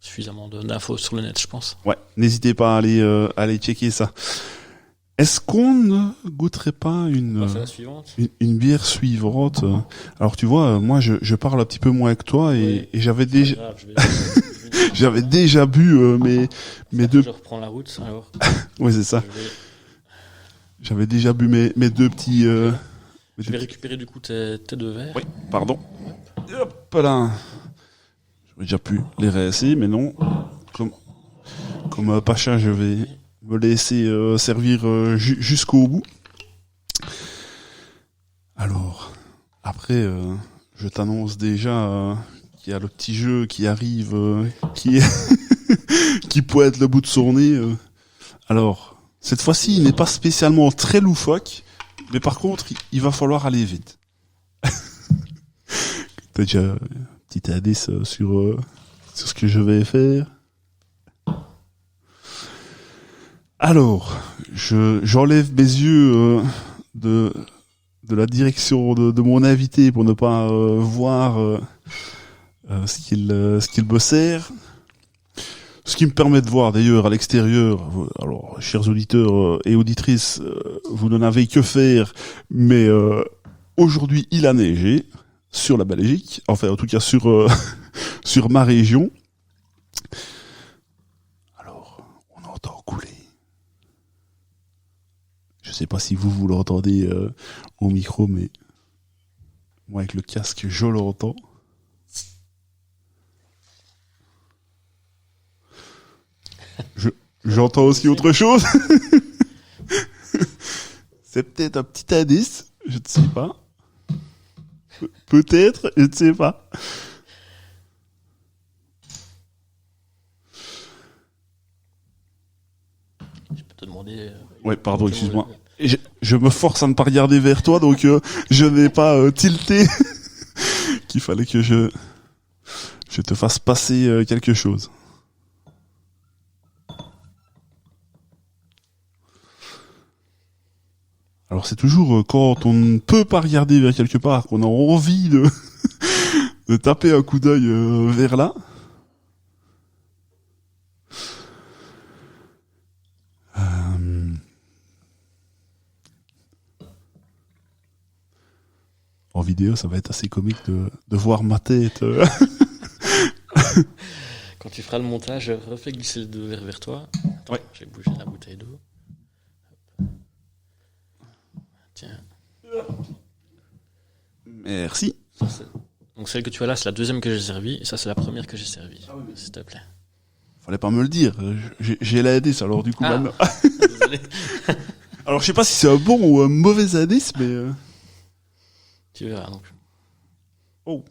[SPEAKER 2] suffisamment d'infos sur le net, je pense.
[SPEAKER 1] Ouais, n'hésitez pas à aller checker ça. Est-ce qu'on ne goûterait pas une bière suivante? Alors tu vois, moi je parle un petit peu moins que toi et j'avais déjà j'avais déjà bu mes 2.
[SPEAKER 2] Je reprends la route alors.
[SPEAKER 1] Oui, c'est ça. J'avais déjà bu mes 2 petits.
[SPEAKER 2] Je vais récupérer du coup tes 2 verres.
[SPEAKER 1] Oui, pardon. Hop là. J'aurais déjà pu les réessayer, mais non. Comme Pacha, je vais me laisser servir jusqu'au bout. Alors, après, je t'annonce déjà qu'il y a le petit jeu qui arrive, qui pointe le bout de son nez. Alors, cette fois-ci, il n'est pas spécialement très loufoque, mais par contre, il va falloir aller vite. T'as déjà petit indice sur ce que je vais faire. Alors, j'enlève mes yeux de la direction de mon invité pour ne pas voir ce qu'il me sert. Ce qui me permet de voir d'ailleurs à l'extérieur. Alors, chers auditeurs et auditrices, vous n'en avez que faire, mais aujourd'hui il a neigé sur la Belgique, enfin en tout cas sur ma région. Alors, on entend couler. Je sais pas si vous l'entendez au micro, mais moi avec le casque je l'entends. J'entends aussi autre chose. C'est peut-être un petit indice, je ne sais pas. Peut-être, je ne sais pas.
[SPEAKER 2] Je peux te demander.
[SPEAKER 1] Ouais, pardon, excuse-moi. Je me force à ne pas regarder vers toi, donc je n'ai pas tilté qu'il fallait que je te fasse passer quelque chose. Alors c'est toujours quand on ne peut pas regarder vers quelque part qu'on a envie de de taper un coup d'œil vers là. En vidéo, ça va être assez comique de voir ma tête.
[SPEAKER 2] Quand tu feras le montage, refais glisser le verre vers toi. Attends,
[SPEAKER 1] Ouais.
[SPEAKER 2] j'ai bougé la bouteille d'eau. Hop. Tiens.
[SPEAKER 1] Merci.
[SPEAKER 2] Donc celle que tu as là, c'est la deuxième que j'ai servie, et ça, c'est la première que j'ai servie. S'il te plaît.
[SPEAKER 1] Fallait pas me le dire. J'ai la indice, alors du coup,
[SPEAKER 2] Ah.
[SPEAKER 1] maintenant.
[SPEAKER 2] Désolé.
[SPEAKER 1] Alors, je sais pas si c'est un bon ou un mauvais indice, mais...
[SPEAKER 2] Tu verras donc.
[SPEAKER 1] Oh.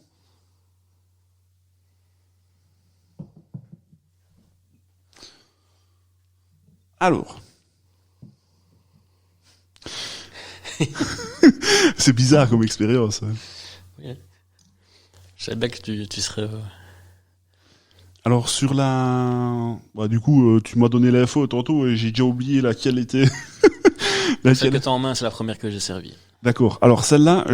[SPEAKER 1] Alors. C'est bizarre comme expérience. Hein.
[SPEAKER 2] Oui. Je savais bien que tu serais.
[SPEAKER 1] Alors, sur la... Bah, du coup, tu m'as donné l'info tantôt et j'ai déjà oublié laquelle était...
[SPEAKER 2] Celle que t'as en main, c'est la première que j'ai servie.
[SPEAKER 1] D'accord. Alors, celle-là,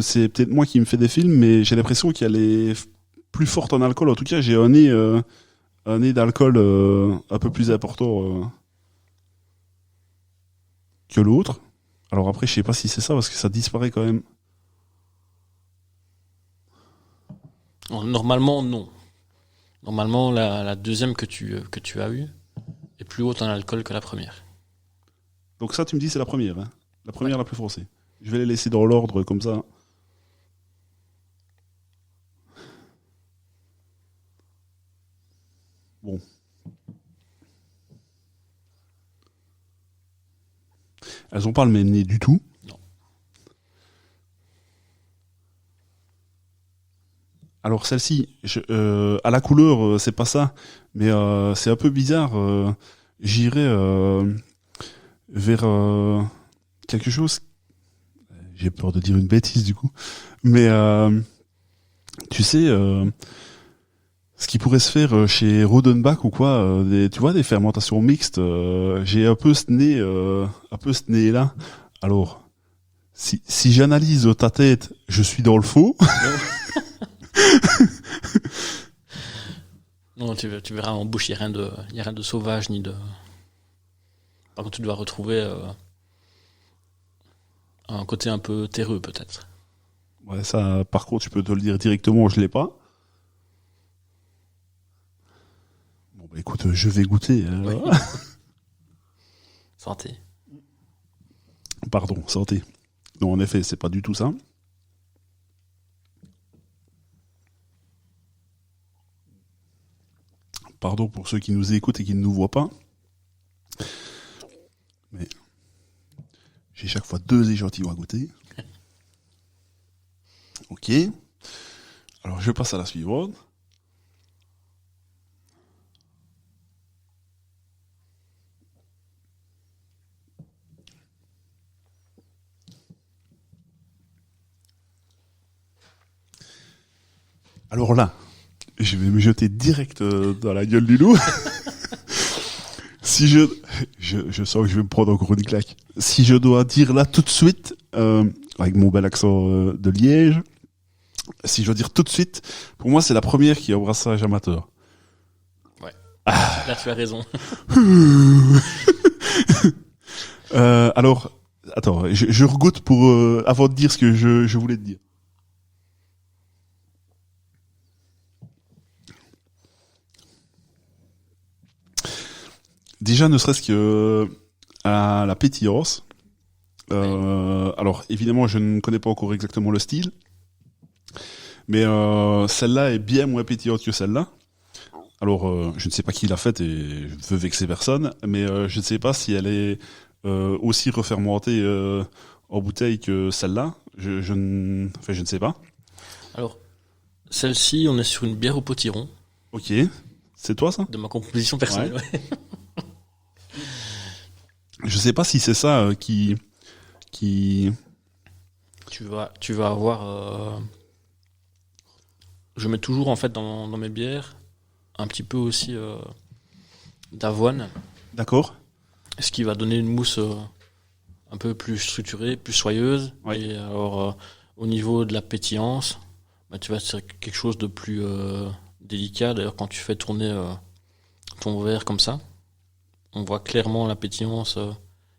[SPEAKER 1] c'est peut-être moi qui me fais des films, mais j'ai l'impression qu'elle est plus forte en alcool. En tout cas, j'ai un nez d'alcool un peu plus important que l'autre. Alors après, je sais pas si c'est ça, parce que ça disparaît quand même.
[SPEAKER 2] Normalement, non. Normalement, la deuxième que tu as eue est plus haute en alcool que la première.
[SPEAKER 1] Donc ça, tu me dis, c'est la première. Hein. La première, la plus foncée. Je vais les laisser dans l'ordre, comme ça. Bon. Elles ont pas le même nez du tout.
[SPEAKER 2] Non.
[SPEAKER 1] Alors celle-ci, à la couleur, c'est pas ça, mais c'est un peu bizarre. J'irais vers quelque chose. J'ai peur de dire une bêtise du coup, mais tu sais, ce qui pourrait se faire chez Rodenbach ou quoi, tu vois, des fermentations mixtes. J'ai un peu ce nez là. Alors, si j'analyse ta tête, je suis dans le faux.
[SPEAKER 2] Non, tu verras en bouche, il n'y a rien de sauvage ni de. Par contre, tu dois retrouver un côté un peu terreux, peut-être.
[SPEAKER 1] Ouais, ça, par contre, tu peux te le dire directement, je l'ai pas. Bon, bah écoute, je vais goûter. Hein.
[SPEAKER 2] Oui. Santé.
[SPEAKER 1] Pardon, santé. Non, en effet, c'est pas du tout ça. Pardon pour ceux qui nous écoutent et qui ne nous voient pas. Mais j'ai chaque fois 2 échantillons à goûter. Ok. Alors, je passe à la suivante. Alors là, je vais me jeter direct dans la gueule du loup. Si je sens que je vais me prendre encore une claque. Si je dois dire là tout de suite, avec mon bel accent de Liège, si je dois dire tout de suite, pour moi c'est la première qui est au brassage amateur.
[SPEAKER 2] Ouais.
[SPEAKER 1] Ah.
[SPEAKER 2] Là, tu as raison.
[SPEAKER 1] Alors, attends, je regoute pour avant de dire ce que je voulais te dire. Déjà, ne serait-ce que à la pétillance. Alors, évidemment, je ne connais pas encore exactement le style, mais celle-là est bien moins pétillante que celle-là. Alors, je ne sais pas qui l'a faite et je veux vexer personne, mais je ne sais pas si elle est aussi refermentée en bouteille que celle-là. Je ne sais pas.
[SPEAKER 2] Alors, celle-ci, on est sur une bière au potiron.
[SPEAKER 1] Ok, c'est toi ça?
[SPEAKER 2] De ma composition personnelle, ouais.
[SPEAKER 1] Je sais pas si c'est ça qui.
[SPEAKER 2] Tu vas avoir. Je mets toujours en fait dans mes bières un petit peu aussi d'avoine,
[SPEAKER 1] D'accord.
[SPEAKER 2] ce qui va donner une mousse un peu plus structurée, plus soyeuse.
[SPEAKER 1] Ouais.
[SPEAKER 2] Et alors au niveau de la pétillance, tu vas sur quelque chose de plus délicat. D'ailleurs, quand tu fais tourner ton verre comme ça, on voit clairement la pétillance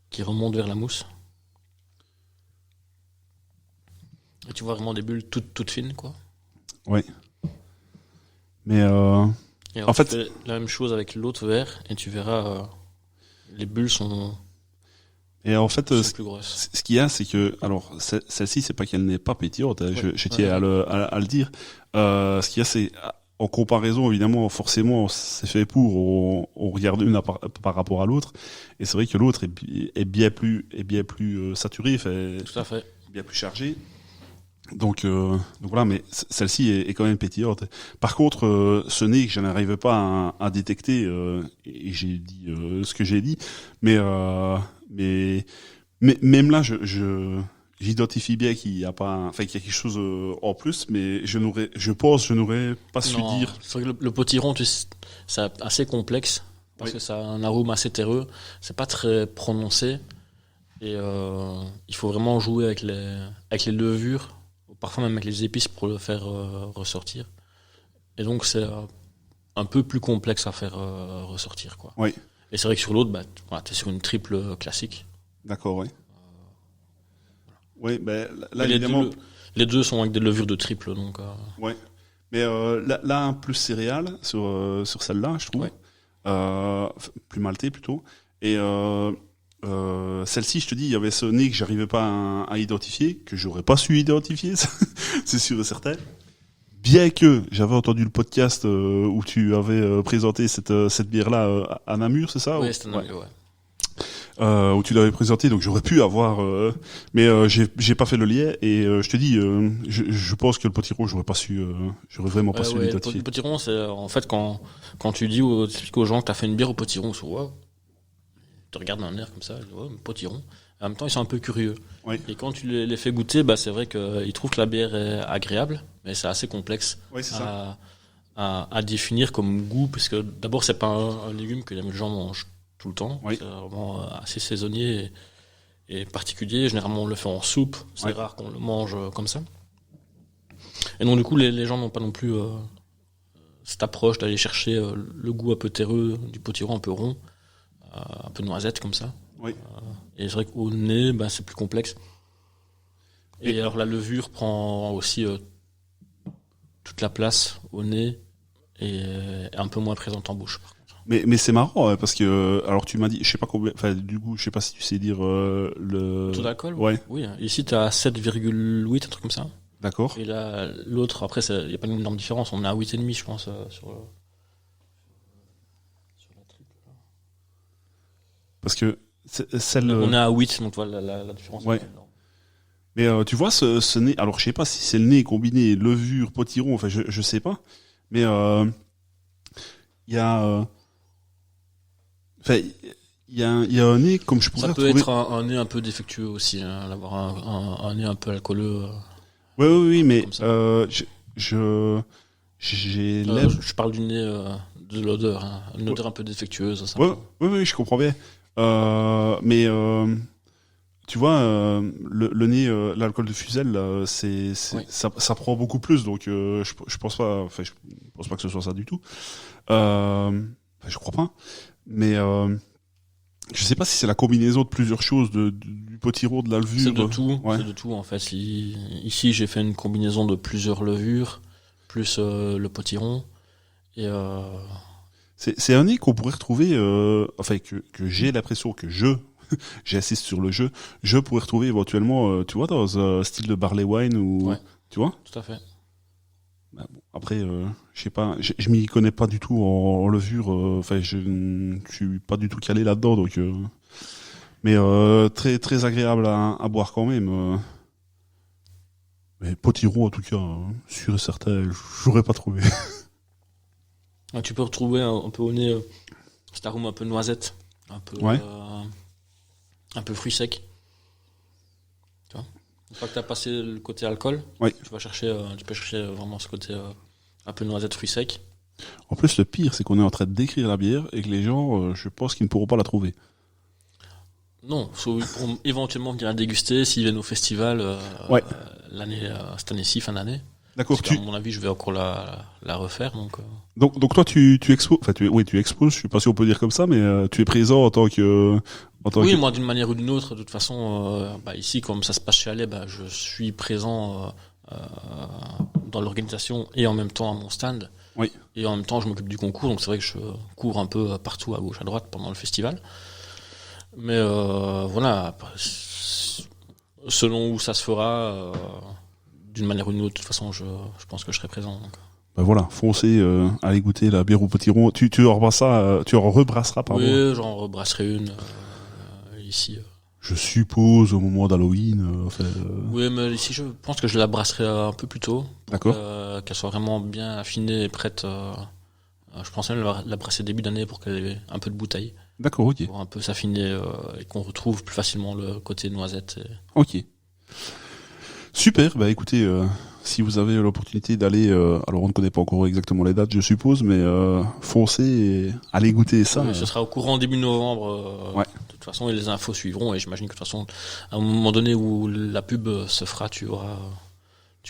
[SPEAKER 2] qui remonte vers la mousse. Et tu vois vraiment des bulles toutes fines, quoi.
[SPEAKER 1] Oui. Mais
[SPEAKER 2] Et alors,
[SPEAKER 1] en
[SPEAKER 2] tu
[SPEAKER 1] fait,
[SPEAKER 2] fais la même chose avec l'autre verre et tu verras les bulles sont plus grosses.
[SPEAKER 1] ce qu'il y a, c'est que, alors, celle-ci, c'est pas qu'elle n'est pas pétillante, hein, je tiens à le dire. Ce qu'il y a, c'est, en comparaison, évidemment, forcément, c'est fait pour, on regarde une par rapport à l'autre, et c'est vrai que l'autre est bien plus saturée,
[SPEAKER 2] Tout à fait.
[SPEAKER 1] bien plus chargée. Donc voilà, mais celle-ci est quand même pétillante. Par contre, ce nez que je n'arrivais pas à détecter, et j'ai dit ce que j'ai dit, mais même là, j'identifie bien qu'il y a pas, enfin qu'il y a quelque chose en plus, mais je n'aurais pas su
[SPEAKER 2] Non,
[SPEAKER 1] dire.
[SPEAKER 2] c'est vrai que le potiron, c'est assez complexe parce que ça a un arôme assez terreux. C'est pas très prononcé et il faut vraiment jouer avec les levures, parfois même avec les épices pour le faire ressortir. Et donc c'est un peu plus complexe à faire ressortir, quoi.
[SPEAKER 1] Oui.
[SPEAKER 2] Et c'est vrai que sur l'autre, t'es sur une triple classique.
[SPEAKER 1] D'accord, oui. Oui, ben là
[SPEAKER 2] Et
[SPEAKER 1] évidemment.
[SPEAKER 2] Les deux sont avec des levures de triple, donc.
[SPEAKER 1] Ouais. Mais là, un plus céréales sur celle-là, je trouve.
[SPEAKER 2] Ouais.
[SPEAKER 1] Plus maltais plutôt. Et celle-ci, je te dis, il y avait ce nez que j'arrivais pas à identifier, que j'aurais pas su identifier, c'est sûr et certain. Bien que j'avais entendu le podcast où tu avais présenté cette bière-là à Namur, c'est ça?
[SPEAKER 2] Oui, c'était Namur, ouais.
[SPEAKER 1] Où tu l'avais présenté, donc j'aurais pu avoir, mais j'ai pas fait le lien et je te dis, je pense que le potiron, j'aurais vraiment pas su l'identifier.
[SPEAKER 2] Le potiron, c'est en fait quand tu dis t'expliques aux gens que t'as fait une bière au potiron, ils sont wow, ils te regardent d'un air comme ça, ils disent, ouais, potiron. En même temps, ils sont un peu curieux.
[SPEAKER 1] Oui.
[SPEAKER 2] Et quand tu les fais goûter, c'est vrai qu'ils trouvent que la bière est agréable, mais c'est assez complexe
[SPEAKER 1] Oui, c'est ça.
[SPEAKER 2] à définir comme goût, parce que d'abord, c'est pas un légume que les gens mangent tout le temps.
[SPEAKER 1] Oui.
[SPEAKER 2] C'est vraiment assez saisonnier et particulier. Généralement, on le fait en soupe. C'est rare qu'on le mange comme ça. Et donc, du coup, les gens n'ont pas non plus cette approche d'aller chercher le goût un peu terreux du potiron, un peu rond, un peu noisette comme ça.
[SPEAKER 1] Oui.
[SPEAKER 2] Et c'est vrai qu'au nez, c'est plus complexe. Et alors, la levure prend aussi toute la place au nez et est un peu moins présente en bouche.
[SPEAKER 1] Mais c'est marrant parce que alors tu m'as dit, je sais pas combien, enfin du coup, je sais pas si tu sais dire le
[SPEAKER 2] taux d'alcool.
[SPEAKER 1] Ouais.
[SPEAKER 2] Oui, ici tu as 7,8, un truc comme ça.
[SPEAKER 1] D'accord.
[SPEAKER 2] Et là l'autre, après il y a pas une énorme différence, on est à 8,5 je pense sur la triple.
[SPEAKER 1] Parce que celle
[SPEAKER 2] On est à 8, donc voilà la différence.
[SPEAKER 1] Ouais. Mais tu vois ce nez, alors je sais pas si c'est le nez combiné levure, potiron, enfin je sais pas, mais il y a enfin il y a un nez comme je pourrais
[SPEAKER 2] ça peut
[SPEAKER 1] retrouver.
[SPEAKER 2] être un nez un peu défectueux aussi, hein, d'avoir un nez un peu alcooleux.
[SPEAKER 1] Oui, mais
[SPEAKER 2] comme ça.
[SPEAKER 1] j'ai
[SPEAKER 2] je parle du nez de l'odeur, hein, une odeur un peu défectueuse. Ça.
[SPEAKER 1] Oui, je comprends bien. Mais tu vois, le nez, l'alcool de Fuzel, ça prend beaucoup plus, donc je pense pas, enfin je pense pas que ce soit ça du tout. Je crois pas. Mais je sais pas si c'est la combinaison de plusieurs choses, du potiron, de la levure.
[SPEAKER 2] C'est de tout.
[SPEAKER 1] Ouais.
[SPEAKER 2] C'est de tout en fait. Ici, j'ai fait une combinaison de plusieurs levures, plus le potiron. Et
[SPEAKER 1] c'est un nez qu'on pourrait retrouver, enfin que j'ai l'impression que j'insiste sur le jeu, je pourrais retrouver éventuellement, tu vois, dans un style de barley wine ou, tu vois.
[SPEAKER 2] Tout à fait.
[SPEAKER 1] Bon, après, je sais pas, je m'y connais pas du tout en levure. Enfin, je suis pas du tout calé là-dedans, donc. Mais très très agréable à boire quand même. Mais potiron en tout cas, sûr et certain, j'aurais pas trouvé.
[SPEAKER 2] Tu peux retrouver un peu au nez cet arôme un peu noisette, un peu fruit sec. Tu vois. Une fois que tu as passé le côté alcool, tu peux chercher vraiment ce côté un peu noisette, fruit sec.
[SPEAKER 1] En plus, le pire, c'est qu'on est en train de décrire la bière et que les gens, je pense qu'ils ne pourront pas la trouver.
[SPEAKER 2] Non, ils pourront éventuellement venir la déguster s'ils viennent au festival cette année-ci, fin d'année.
[SPEAKER 1] D'accord.
[SPEAKER 2] À mon avis, je vais encore la refaire.
[SPEAKER 1] Donc toi, tu exposes, enfin, tu exposes, je sais pas si on peut dire comme ça, mais tu es présent en tant que...
[SPEAKER 2] Oui, moi, d'une manière ou d'une autre, de toute façon, ici, comme ça se passe chez Allais, je suis présent dans l'organisation et en même temps à mon stand.
[SPEAKER 1] Oui.
[SPEAKER 2] Et en même temps, je m'occupe du concours, donc c'est vrai que je cours un peu partout, à gauche, à droite, pendant le festival. Mais voilà, selon où ça se fera, d'une manière ou d'une autre, de toute façon, je pense que je serai présent. Donc.
[SPEAKER 1] Ben voilà, foncez, allez goûter la bière au potiron. Tu en rebrasseras, pardon.
[SPEAKER 2] Oui, j'en rebrasserai une ici.
[SPEAKER 1] Je suppose au moment d'Halloween.
[SPEAKER 2] Oui, mais ici, je pense que je la brasserai un peu plus tôt.
[SPEAKER 1] D'accord.
[SPEAKER 2] Qu'elle soit vraiment bien affinée et prête. Je pense même la brasser début d'année pour qu'elle ait un peu de bouteille.
[SPEAKER 1] D'accord, ok.
[SPEAKER 2] Pour un peu s'affiner et qu'on retrouve plus facilement le côté noisette.
[SPEAKER 1] Ok. Super, bah écoutez, si vous avez l'opportunité d'aller, alors on ne connaît pas encore exactement les dates, je suppose, mais foncez et allez goûter ça.
[SPEAKER 2] Oui, ce sera au courant début novembre.
[SPEAKER 1] Ouais.
[SPEAKER 2] De toute façon, et les infos suivront, et j'imagine que de toute façon, à un moment donné où la pub se fera, tu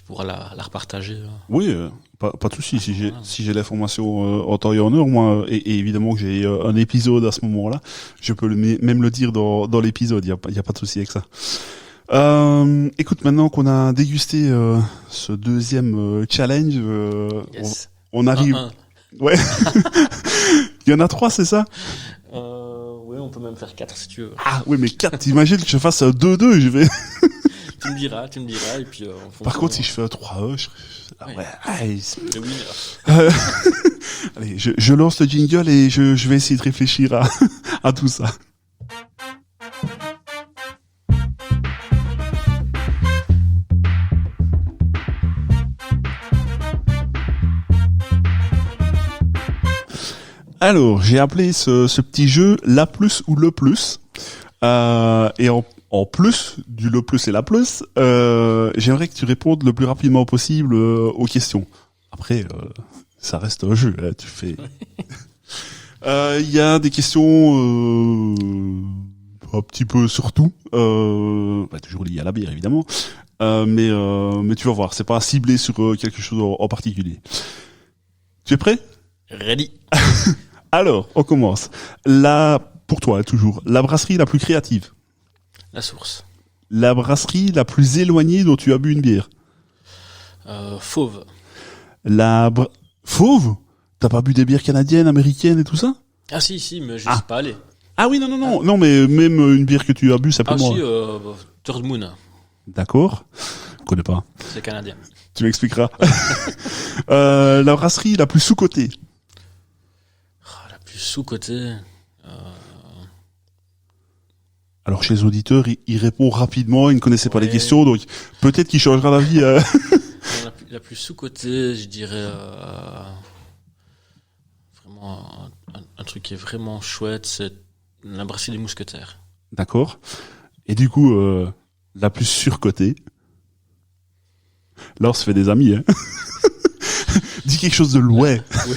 [SPEAKER 2] pourras la repartager.
[SPEAKER 1] Oui, pas de souci. Si j'ai l'information en temps et en heure, moi, et évidemment que j'ai un épisode à ce moment-là, je peux même le dire dans l'épisode. Il y a pas de souci avec ça. Écoute, maintenant qu'on a dégusté ce deuxième challenge,
[SPEAKER 2] Yes.
[SPEAKER 1] on arrive. Ouais. Il y en a 3, c'est ça?
[SPEAKER 2] Oui, on peut même faire 4 si tu veux.
[SPEAKER 1] Ah oui, mais 4, t'imagines que je fasse un 2-2, je vais...
[SPEAKER 2] Tu me diras, et puis...
[SPEAKER 1] Par contre, si je fais un 3-E,
[SPEAKER 2] le winner.
[SPEAKER 1] Allez, je lance le jingle et je vais essayer de réfléchir à tout ça. Alors, j'ai appelé ce petit jeu la plus ou le plus. Et en plus du le plus et la plus, j'aimerais que tu répondes le plus rapidement possible aux questions. Après, ça reste un jeu, là, tu fais... Il y a des questions un petit peu sur tout, toujours liées à la bière évidemment, mais tu vas voir, c'est pas ciblé sur quelque chose en particulier. Tu es prêt?
[SPEAKER 2] Ready.
[SPEAKER 1] Alors, on commence. Pour toi, toujours, la brasserie la plus créative.
[SPEAKER 2] La source.
[SPEAKER 1] La brasserie la plus éloignée dont tu as bu une bière.
[SPEAKER 2] Fauve.
[SPEAKER 1] Fauve? T'as pas bu des bières canadiennes, américaines et tout ça?
[SPEAKER 2] Ah si, mais je ne suis pas allé.
[SPEAKER 1] Ah oui, non, mais même une bière que tu as bu simplement.
[SPEAKER 2] Ah si, Third Moon.
[SPEAKER 1] D'accord. Je connais pas.
[SPEAKER 2] C'est canadien.
[SPEAKER 1] Tu m'expliqueras. La brasserie la plus sous-cotée.
[SPEAKER 2] La plus sous-cotée.
[SPEAKER 1] Alors chez les auditeurs, il répond rapidement, il ne connaissait pas les questions, donc peut-être qu'il changera d'avis.
[SPEAKER 2] La plus sous-cotée, je dirais vraiment un truc qui est vraiment chouette, c'est la brasserie des Mousquetaires.
[SPEAKER 1] D'accord. Et du coup, la plus surcotée. Là, on se fait des amis, hein. Dis quelque chose de loin.
[SPEAKER 2] Oui.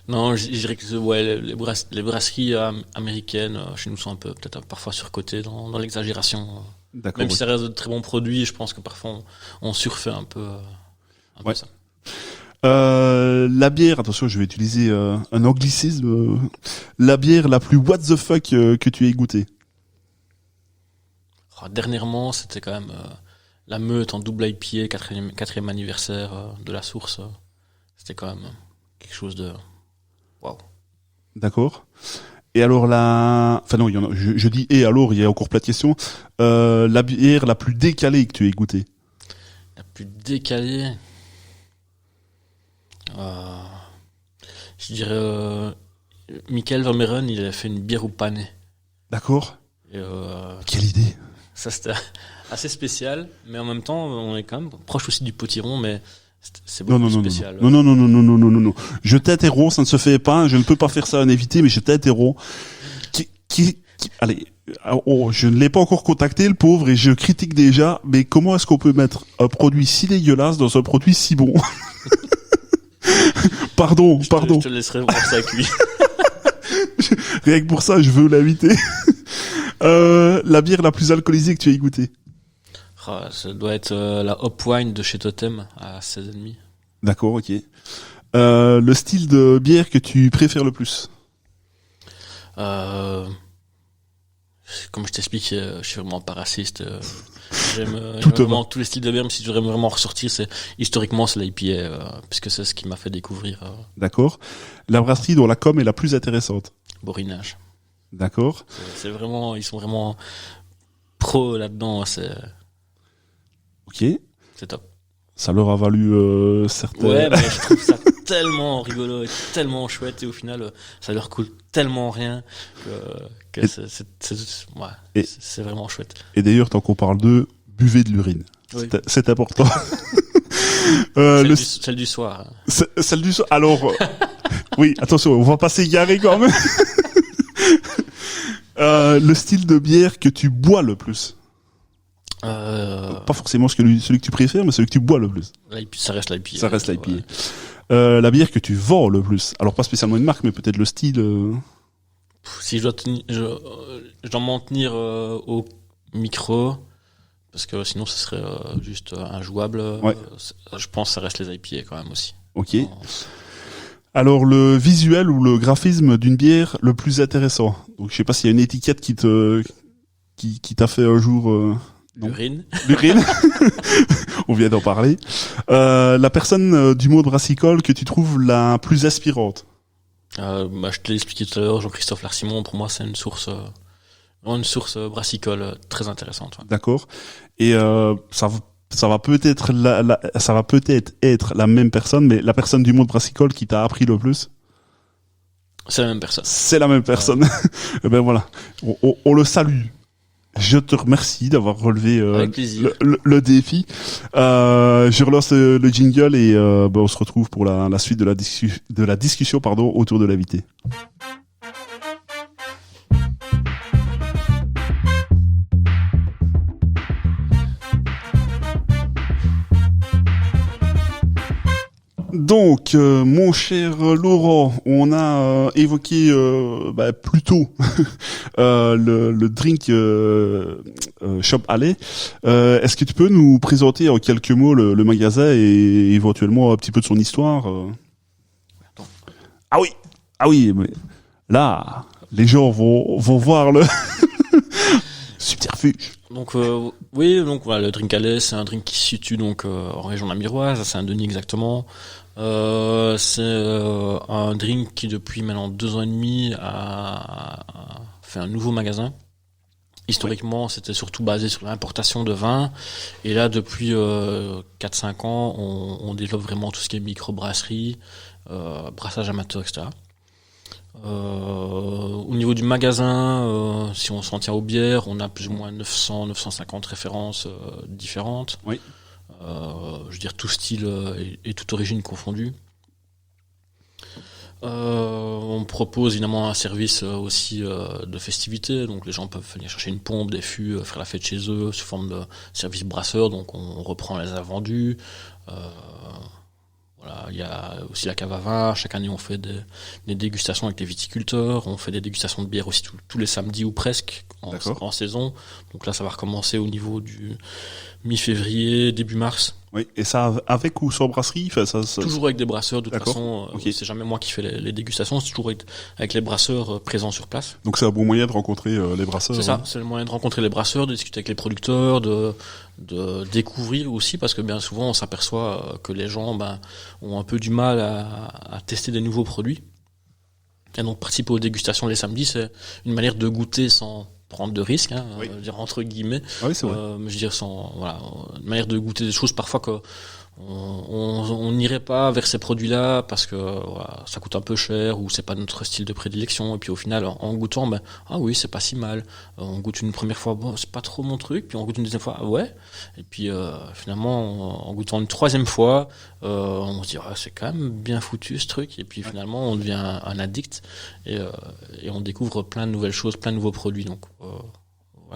[SPEAKER 2] Non, je dirais que les brasseries américaines chez nous sont un peu peut-être parfois surcotées dans l'exagération.
[SPEAKER 1] D'accord.
[SPEAKER 2] Même si ça reste de très bons produits, je pense que parfois on surfait un peu ça.
[SPEAKER 1] La bière, attention, je vais utiliser un anglicisme. La bière la plus what the fuck que tu aies goûtée.
[SPEAKER 2] Dernièrement, c'était quand même la Meute en double IPA, quatrième anniversaire de la source. C'était quand même quelque chose de... Waouh.
[SPEAKER 1] D'accord. Et alors enfin non, je dis et alors, il y a encore plein de questions. La bière la plus décalée que tu aies goûtée.
[SPEAKER 2] La plus décalée... je dirais... Michael Vermeeren, il a fait une bière au panais.
[SPEAKER 1] D'accord.
[SPEAKER 2] Et,
[SPEAKER 1] quelle idée.
[SPEAKER 2] Ça, c'était assez spécial, mais en même temps, on est quand même proche aussi du potiron, mais c'est beaucoup plus spécial.
[SPEAKER 1] Non. Je t'interromps, ça ne se fait pas, je ne peux pas faire ça à un invité, mais je t'interromps. Allez, je ne l'ai pas encore contacté, le pauvre, et je critique déjà, mais comment est-ce qu'on peut mettre un produit si dégueulasse dans un produit si bon? Pardon.
[SPEAKER 2] Je te laisserai voir ça avec lui.
[SPEAKER 1] Rien que pour ça, je veux l'inviter. La bière la plus alcoolisée que tu aies goûtée.
[SPEAKER 2] Ça doit être la Hop Wine de chez Totem à 16,5.
[SPEAKER 1] D'accord, ok. Le style de bière que tu préfères le plus?
[SPEAKER 2] Comme je t'explique, je suis vraiment pas raciste. J'aime
[SPEAKER 1] Tout
[SPEAKER 2] vraiment tous les styles de bière, mais si je devrais vraiment ressortir, historiquement c'est l'IPA, puisque c'est ce qui m'a fait découvrir
[SPEAKER 1] D'accord. La brasserie dont la com est la plus intéressante?
[SPEAKER 2] Borinage.
[SPEAKER 1] D'accord.
[SPEAKER 2] C'est vraiment, ils sont vraiment pro là-dedans.
[SPEAKER 1] Ok.
[SPEAKER 2] C'est top.
[SPEAKER 1] Ça leur a valu certaines...
[SPEAKER 2] Ouais, mais je trouve ça tellement rigolo et tellement chouette, et au final, ça leur coûte tellement rien que c'est vraiment chouette.
[SPEAKER 1] Et d'ailleurs, tant qu'on parle d'eux, buvez de l'urine.
[SPEAKER 2] Oui.
[SPEAKER 1] C'est important.
[SPEAKER 2] Celle du soir.
[SPEAKER 1] Celle du soir. Alors, oui, attention, on va pas s'égarer quand même. Le style de bière que tu bois le plus? Pas forcément celui que tu préfères, mais celui que tu bois le plus.
[SPEAKER 2] Ça reste l'IPA.
[SPEAKER 1] Ça reste l'IPA.
[SPEAKER 2] Ouais.
[SPEAKER 1] La bière que tu vends le plus. Alors pas spécialement une marque, mais peut-être le style.
[SPEAKER 2] Si je dois m'en tenir au micro, parce que sinon ce serait juste injouable.
[SPEAKER 1] Ouais.
[SPEAKER 2] Je pense que ça reste les IPA quand même aussi.
[SPEAKER 1] Ok. Alors le visuel ou le graphisme d'une bière le plus intéressant. Donc je sais pas s'il y a une étiquette qui t'a fait un jour.
[SPEAKER 2] L'urine.
[SPEAKER 1] L'urine. On vient d'en parler. La personne du monde brassicole que tu trouves la plus inspirante?
[SPEAKER 2] Je te l'ai expliqué tout à l'heure, Jean-Christophe Larsimon, pour moi c'est une source brassicole très intéressante. Ouais.
[SPEAKER 1] D'accord. Et ça va peut-être être la même personne, mais la personne du monde brassicole qui t'a appris le plus?
[SPEAKER 2] C'est la même personne.
[SPEAKER 1] C'est la même personne. Et ben voilà, on le salue. Je te remercie d'avoir relevé le défi. Je relance le jingle et on se retrouve pour la suite de la discussion autour de l'invité. Donc, mon cher Laurent, on a évoqué plus tôt le drink Shop Alley. Est-ce que tu peux nous présenter en quelques mots le magasin et éventuellement un petit peu de son histoire? Ah oui, mais là, les gens vont voir le subterfuge.
[SPEAKER 2] Donc voilà, le Drink Alley, c'est un drink qui se situe donc en région namuroise, à Saint-Denis exactement. C'est un drink qui depuis maintenant 2 ans et demi a fait un nouveau magasin. Historiquement, c'était surtout basé sur l'importation de vin, et là depuis 4-5 ans, on développe vraiment tout ce qui est microbrasserie, brassage amateur, etc. Au niveau du magasin, si on s'en tient aux bières, on a plus ou moins 900-950 références différentes.
[SPEAKER 1] Oui.
[SPEAKER 2] Je veux dire tout style et toute origine confondue. On propose évidemment un service aussi de festivité, donc les gens peuvent venir chercher une pompe, des fûts, faire la fête chez eux sous forme de service brasseur, donc on reprend les invendus. Voilà, il y a aussi la cave à vin. Chaque année, on fait des dégustations avec les viticulteurs. On fait des dégustations de bière aussi tous les samedis ou presque en saison. Donc là, ça va recommencer au niveau du mi-février, début mars.
[SPEAKER 1] Oui, et ça avec ou sans brasserie? Ça...
[SPEAKER 2] Toujours avec des brasseurs, de toute façon.
[SPEAKER 1] Okay.
[SPEAKER 2] C'est jamais moi qui fais les dégustations, c'est toujours avec les brasseurs présents sur place.
[SPEAKER 1] Donc c'est un bon moyen de rencontrer les brasseurs.
[SPEAKER 2] C'est ça, c'est le moyen de rencontrer les brasseurs, de discuter avec les producteurs, de découvrir aussi, parce que bien souvent on s'aperçoit que les gens ont un peu du mal à tester des nouveaux produits. Et donc participer aux dégustations les samedis, c'est une manière de goûter sans prendre de risques,
[SPEAKER 1] oui.
[SPEAKER 2] Dire entre guillemets.
[SPEAKER 1] Oui, c'est vrai.
[SPEAKER 2] Je veux dire une manière de goûter des choses parfois que on n'irait pas vers ces produits-là parce que ça coûte un peu cher ou c'est pas notre style de prédilection, et puis au final en goûtant ah oui, c'est pas si mal. On goûte une première fois, bon, c'est pas trop mon truc, puis on goûte une deuxième fois, ah ouais, et puis finalement en goûtant une troisième fois, on se dit c'est quand même bien foutu ce truc, et puis finalement on devient un addict et on découvre plein de nouvelles choses, plein de nouveaux produits. Donc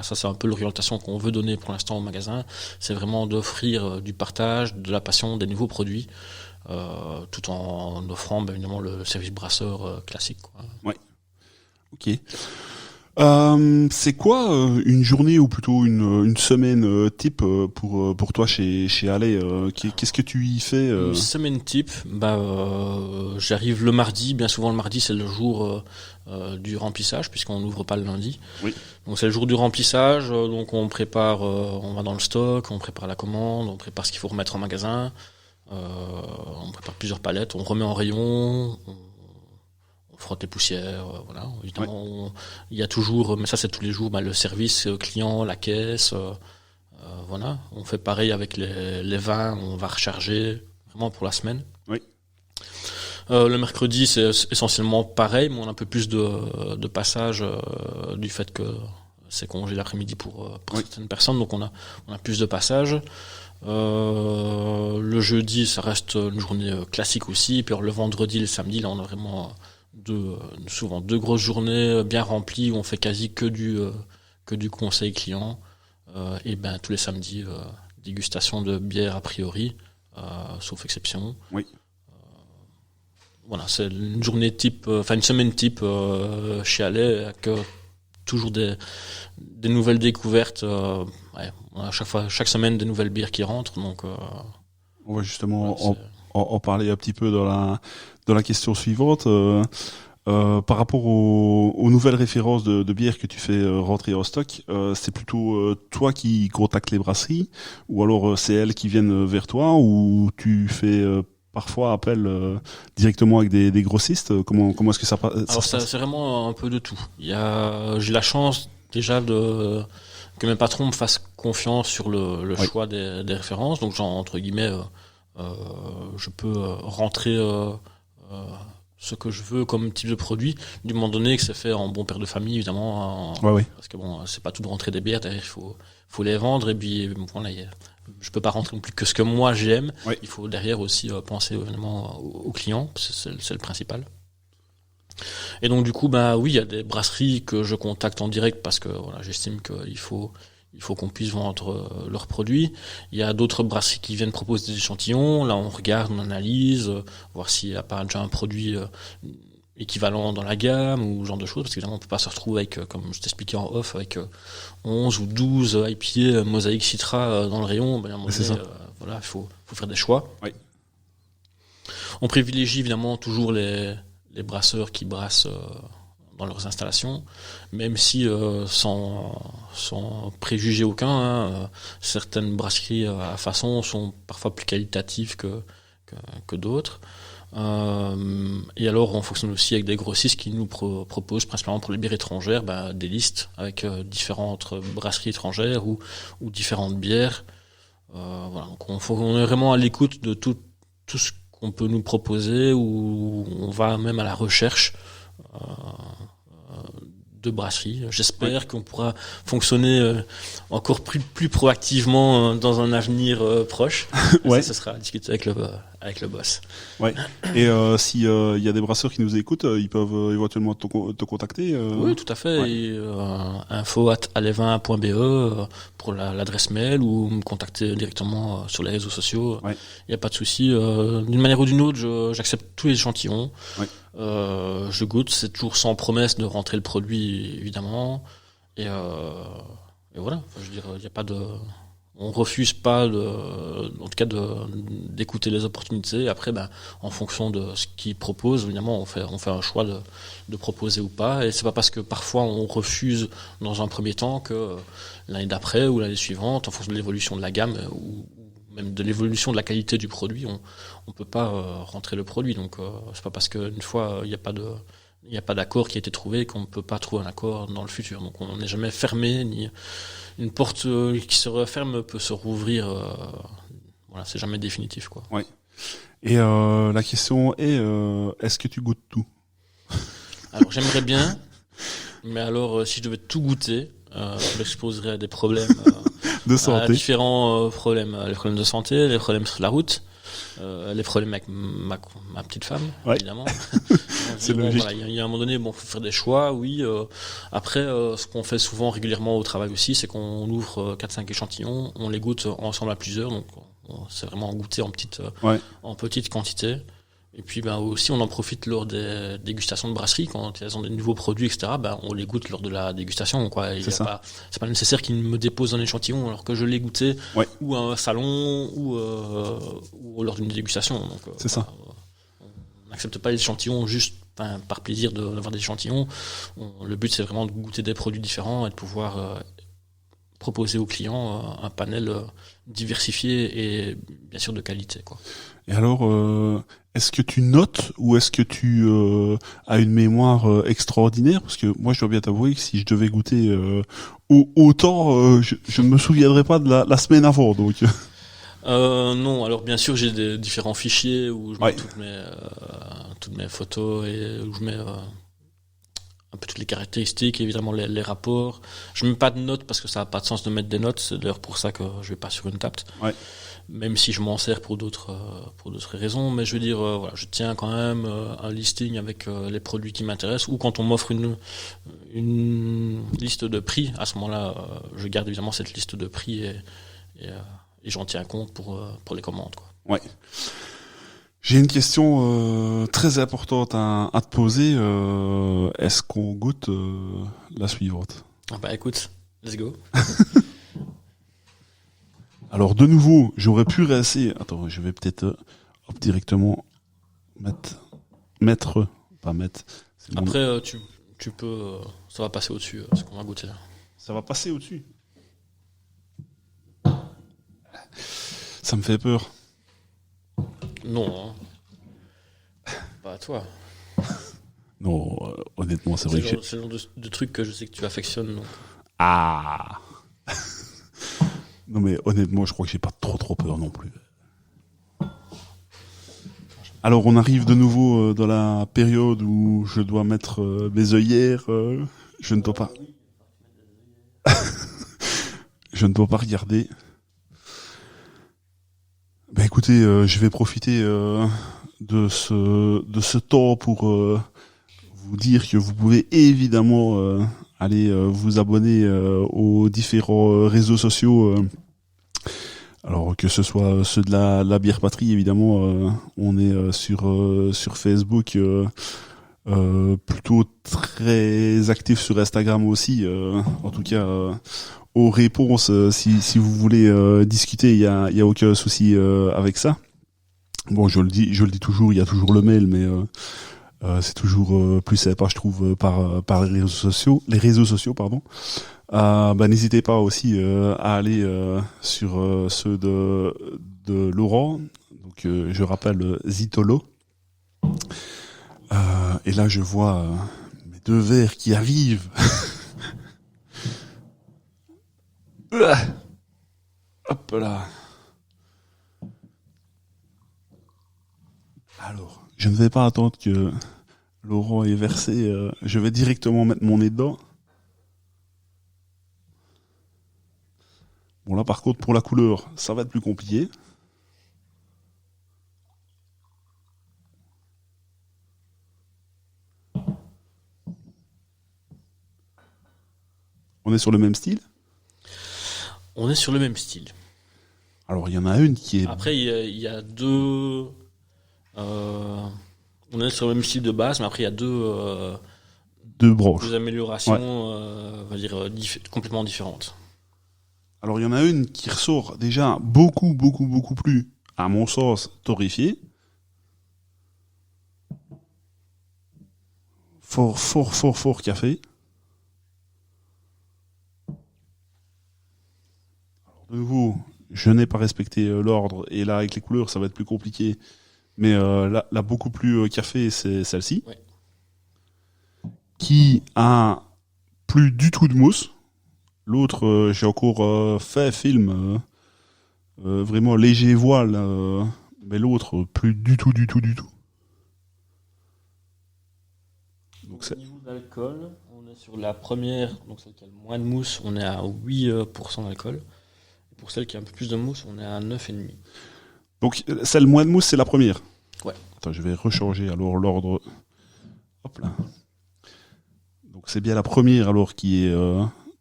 [SPEAKER 2] ça, c'est un peu l'orientation qu'on veut donner pour l'instant au magasin. C'est vraiment d'offrir du partage, de la passion, des nouveaux produits, tout en offrant évidemment le service brasseur classique. Quoi.
[SPEAKER 1] Ouais. Ok. C'est quoi une journée ou plutôt une semaine type pour toi chez Allais qu'est-ce que tu y fais
[SPEAKER 2] Une semaine type, j'arrive le mardi. Bien souvent le mardi c'est le jour du remplissage puisqu'on n'ouvre pas le lundi.
[SPEAKER 1] Oui.
[SPEAKER 2] Donc c'est le jour du remplissage. Donc on prépare, on va dans le stock, on prépare la commande, on prépare ce qu'il faut remettre en magasin. On prépare plusieurs palettes, on remet en rayon. On frotte les poussières, voilà. Évidemment, il y a toujours, mais ça c'est tous les jours, le service client, la caisse, voilà. On fait pareil avec les vins, on va recharger vraiment pour la semaine.
[SPEAKER 1] Oui.
[SPEAKER 2] Le mercredi c'est essentiellement pareil, mais on a un peu plus de passage du fait que c'est congé l'après-midi pour certaines personnes, donc on a plus de passages. Le jeudi ça reste une journée classique aussi, puis alors, le vendredi, le samedi, là on a vraiment souvent deux grosses journées bien remplies où on fait quasi que du conseil client et tous les samedis dégustation de bière a priori sauf exception.
[SPEAKER 1] Oui.
[SPEAKER 2] Voilà, c'est une journée type, une semaine type chez Allais avec toujours des nouvelles découvertes. On a chaque semaine des nouvelles bières qui rentrent, donc
[SPEAKER 1] on va justement en parler un petit peu dans la question suivante. Par rapport aux nouvelles références de bières que tu fais rentrer en stock, c'est plutôt toi qui contactes les brasseries, ou alors c'est elles qui viennent vers toi, ou tu fais parfois appel directement avec des grossistes. Comment est-ce que ça se passe?
[SPEAKER 2] C'est vraiment un peu de tout. J'ai la chance déjà que mes patrons me fassent confiance sur le choix des références, donc genre entre guillemets je peux rentrer ce que je veux comme type de produit, du moment donné que c'est fait en bon père de famille, évidemment. Parce que c'est pas tout de rentrer des bières, derrière il faut les vendre, et puis voilà, je peux pas rentrer non plus que ce que moi j'aime. Oui. Il faut derrière aussi penser évidemment aux clients, c'est le principal. Et donc du coup, oui, il y a des brasseries que je contacte en direct parce que voilà, j'estime qu'il faut qu'on puisse vendre leurs produits. Il y a d'autres brasseries qui viennent proposer des échantillons. Là, on regarde, on analyse, voir s'il n'y a pas déjà un produit équivalent dans la gamme ou ce genre de choses. Parce qu'évidemment, on peut pas se retrouver avec, comme je t'expliquais en off, avec 11 ou 12 IPA Mosaïque Citra dans le rayon. Voilà, il faut faire des choix.
[SPEAKER 1] Oui.
[SPEAKER 2] On privilégie évidemment toujours les brasseurs qui brassent dans leurs installations, même si sans préjugé aucun, certaines brasseries à façon sont parfois plus qualitatives que d'autres. Et alors on fonctionne aussi avec des grossistes qui nous proposent principalement pour les bières étrangères des listes avec différentes brasseries étrangères ou différentes bières. Voilà, donc on est vraiment à l'écoute de tout ce qu'on peut nous proposer, ou on va même à la recherche de brasserie. J'espère qu'on pourra fonctionner encore plus proactivement dans un avenir proche. Ça sera à discuter avec le boss.
[SPEAKER 1] Ouais. Et si il y a des brasseurs qui nous écoutent, ils peuvent éventuellement te contacter.
[SPEAKER 2] Oui, tout à fait. Ouais. info@allevin.be pour l'adresse mail, ou me contacter directement sur les réseaux sociaux. Il n'y a pas de souci. D'une manière ou d'une autre, j'accepte tous les échantillons. Ouais. Je goûte, c'est toujours sans promesse de rentrer le produit, évidemment. Et voilà. Enfin, je veux dire, il n'y a pas de... On refuse pas en tout cas d'écouter les opportunités. Après, en fonction de ce qu'ils proposent, évidemment, on fait un choix de proposer ou pas. Et c'est pas parce que parfois on refuse dans un premier temps que l'année d'après ou l'année suivante, en fonction de l'évolution de la gamme ou même de l'évolution de la qualité du produit, on peut pas rentrer le produit. Donc c'est pas parce qu'une fois il n'y a pas d'accord qui a été trouvé qu'on ne peut pas trouver un accord dans le futur. Donc on n'est jamais fermé, ni une porte qui se referme peut se rouvrir. Voilà, c'est jamais définitif, quoi.
[SPEAKER 1] Ouais. Et la question est, est-ce que tu goûtes tout?
[SPEAKER 2] Alors j'aimerais bien, mais alors si je devais tout goûter, je m'exposerais à des problèmes
[SPEAKER 1] de santé,
[SPEAKER 2] à différents problèmes, les problèmes de santé, les problèmes sur la route. Les problèmes avec ma petite femme, évidemment.
[SPEAKER 1] C'est logique.
[SPEAKER 2] Voilà, il y a un moment donné, faut faire des choix, oui. Après, ce qu'on fait souvent régulièrement au travail aussi, c'est qu'on ouvre 4-5 échantillons, on les goûte ensemble à plusieurs, donc c'est vraiment goûter en petite quantité. Et puis aussi on en profite lors des dégustations de brasserie quand ils ont des nouveaux produits, etc. On les goûte lors de la dégustation, quoi. C'est pas nécessaire qu'ils me déposent un échantillon alors que je l'ai goûté ou à un salon ou lors d'une dégustation. Donc,
[SPEAKER 1] c'est ça.
[SPEAKER 2] On n'accepte pas les échantillons juste par plaisir d'avoir des échantillons. Le but c'est vraiment de goûter des produits différents et de pouvoir proposer aux clients un panel diversifié et bien sûr de qualité, quoi.
[SPEAKER 1] Et alors, est-ce que tu notes ou est-ce que tu as une mémoire extraordinaire? Parce que moi, je dois bien t'avouer que si je devais goûter autant, je ne me souviendrais pas de la semaine avant. Donc.
[SPEAKER 2] Non, alors bien sûr, j'ai des différents fichiers où je mets toutes mes photos et où je mets un peu toutes les caractéristiques, évidemment les rapports. Je mets pas de notes parce que ça n'a pas de sens de mettre des notes. C'est d'ailleurs pour ça que je vais pas sur une table. Ouais. Même si je m'en sers pour d'autres raisons, mais je veux dire, je tiens quand même un listing avec les produits qui m'intéressent, ou quand on m'offre une liste de prix, à ce moment-là, je garde évidemment cette liste de prix et j'en tiens compte pour les commandes, quoi.
[SPEAKER 1] Ouais. J'ai une question très importante à te poser. Est-ce qu'on goûte la suivante?
[SPEAKER 2] Écoute, let's go.
[SPEAKER 1] Alors de nouveau, j'aurais pu rester. Attends, je vais peut-être directement mettre.
[SPEAKER 2] Après, tu peux. Ça va passer au-dessus, ce qu'on va goûter là.
[SPEAKER 1] Ça va passer au-dessus. Ça me fait peur.
[SPEAKER 2] Non. Pas à toi.
[SPEAKER 1] Non, honnêtement, c'est vrai que
[SPEAKER 2] c'est le genre de truc que je sais que tu affectionnes. Donc.
[SPEAKER 1] Ah. Non mais honnêtement, je crois que j'ai pas trop peur non plus. Alors on arrive de nouveau dans la période où je dois mettre mes œillères. Je ne dois pas. Je ne dois pas regarder. Écoutez, je vais profiter de ce temps pour vous dire que vous pouvez évidemment aller vous abonner aux différents réseaux sociaux. Alors que ce soit ceux de la bière patrie, évidemment, on est sur Facebook, plutôt très actif sur Instagram aussi. En tout cas, aux réponses, si vous voulez discuter, il y a aucun souci avec ça. Bon, je le dis toujours, il y a toujours le mail, mais c'est toujours plus sympa, je trouve, par les réseaux sociaux, pardon. N'hésitez pas aussi à aller sur ceux de Laurent. Donc je rappelle Zitolo. Et là je vois mes deux verres qui arrivent. Hop là. Alors, je ne vais pas attendre que Laurent ait versé. Je vais directement mettre mon nez dedans. Bon là par contre pour la couleur, ça va être plus compliqué. On est sur le même style?
[SPEAKER 2] On est sur le même style.
[SPEAKER 1] Alors il y en a une qui est...
[SPEAKER 2] Après il y a deux... on est sur le même style de base, mais après il y a deux
[SPEAKER 1] branches.
[SPEAKER 2] Deux améliorations, on va dire, complètement différentes.
[SPEAKER 1] Alors il y en a une qui ressort déjà beaucoup plus, à mon sens, torréfiée. Fort café. Alors, de nouveau, je n'ai pas respecté l'ordre, et là avec les couleurs ça va être plus compliqué. Mais la beaucoup plus café, c'est celle-ci. Ouais. Qui a plus du tout de mousse. L'autre, j'ai encore fait film, vraiment léger voile, mais l'autre, plus du tout.
[SPEAKER 2] Donc, au niveau d'alcool, on est sur la première, donc celle qui a le moins de mousse, on est à 8% d'alcool. Et pour celle qui a un peu plus de mousse, on est à 9,5%.
[SPEAKER 1] Donc celle moins de mousse, c'est la première.
[SPEAKER 2] Ouais.
[SPEAKER 1] Attends, je vais rechanger alors l'ordre. Hop là. Donc c'est bien la première alors qui est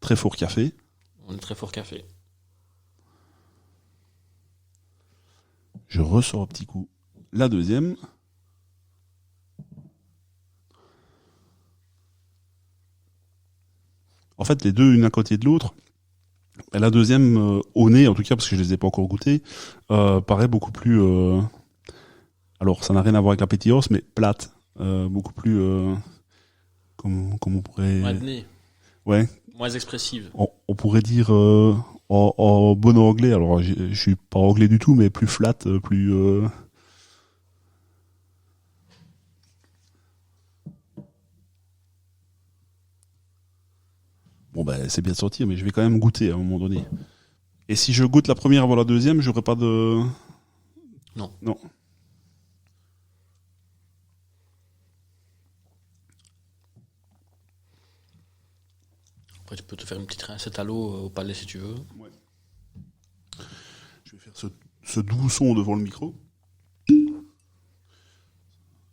[SPEAKER 1] très fort café.
[SPEAKER 2] On est très fort café.
[SPEAKER 1] Je ressors un petit coup la deuxième. En fait, les deux, une à côté de l'autre. Et la deuxième, au nez, en tout cas, parce que je les ai pas encore goûtées, paraît beaucoup plus... alors, ça n'a rien à voir avec la pétillance, mais plate. Beaucoup plus... comment on pourrait...
[SPEAKER 2] Moins de nez,
[SPEAKER 1] Ouais.
[SPEAKER 2] moins expressive.
[SPEAKER 1] On pourrait dire en bon anglais, alors je suis pas anglais du tout, mais plus flat, plus... Bon ben c'est bien de sortir, mais je vais quand même goûter à un moment donné. Et si je goûte la première avant la deuxième, j'aurai pas de...
[SPEAKER 2] Non.
[SPEAKER 1] Non.
[SPEAKER 2] Après, tu peux te faire une petite rincette à l'eau au palais si tu veux.
[SPEAKER 1] Ouais. Je vais faire ce doux son devant le micro.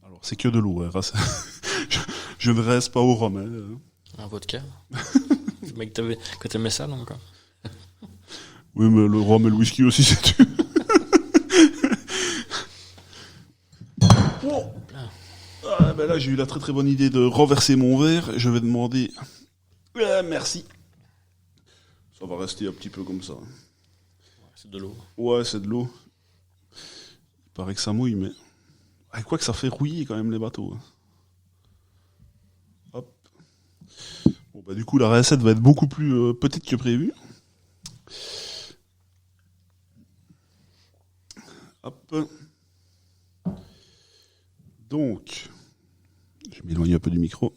[SPEAKER 1] Alors c'est que de l'eau, hein, je ne reste pas au rhum. Hein.
[SPEAKER 2] Un vodka. Le mec que t'aimais ça, donc.
[SPEAKER 1] Oui, mais le rhum et le whisky aussi, c'est tu. Oh. Ah, ben là, j'ai eu la très très bonne idée de renverser mon verre. Je vais demander... merci. Ça va rester un petit peu comme ça.
[SPEAKER 2] C'est de l'eau.
[SPEAKER 1] Ouais, c'est de l'eau. Il paraît que ça mouille, mais... Ah, quoi que ça fait rouiller quand même les bateaux. Hop. Bon, bah du coup, la recette va être beaucoup plus petite que prévu. Hop. Donc, je m'éloigne un peu du micro.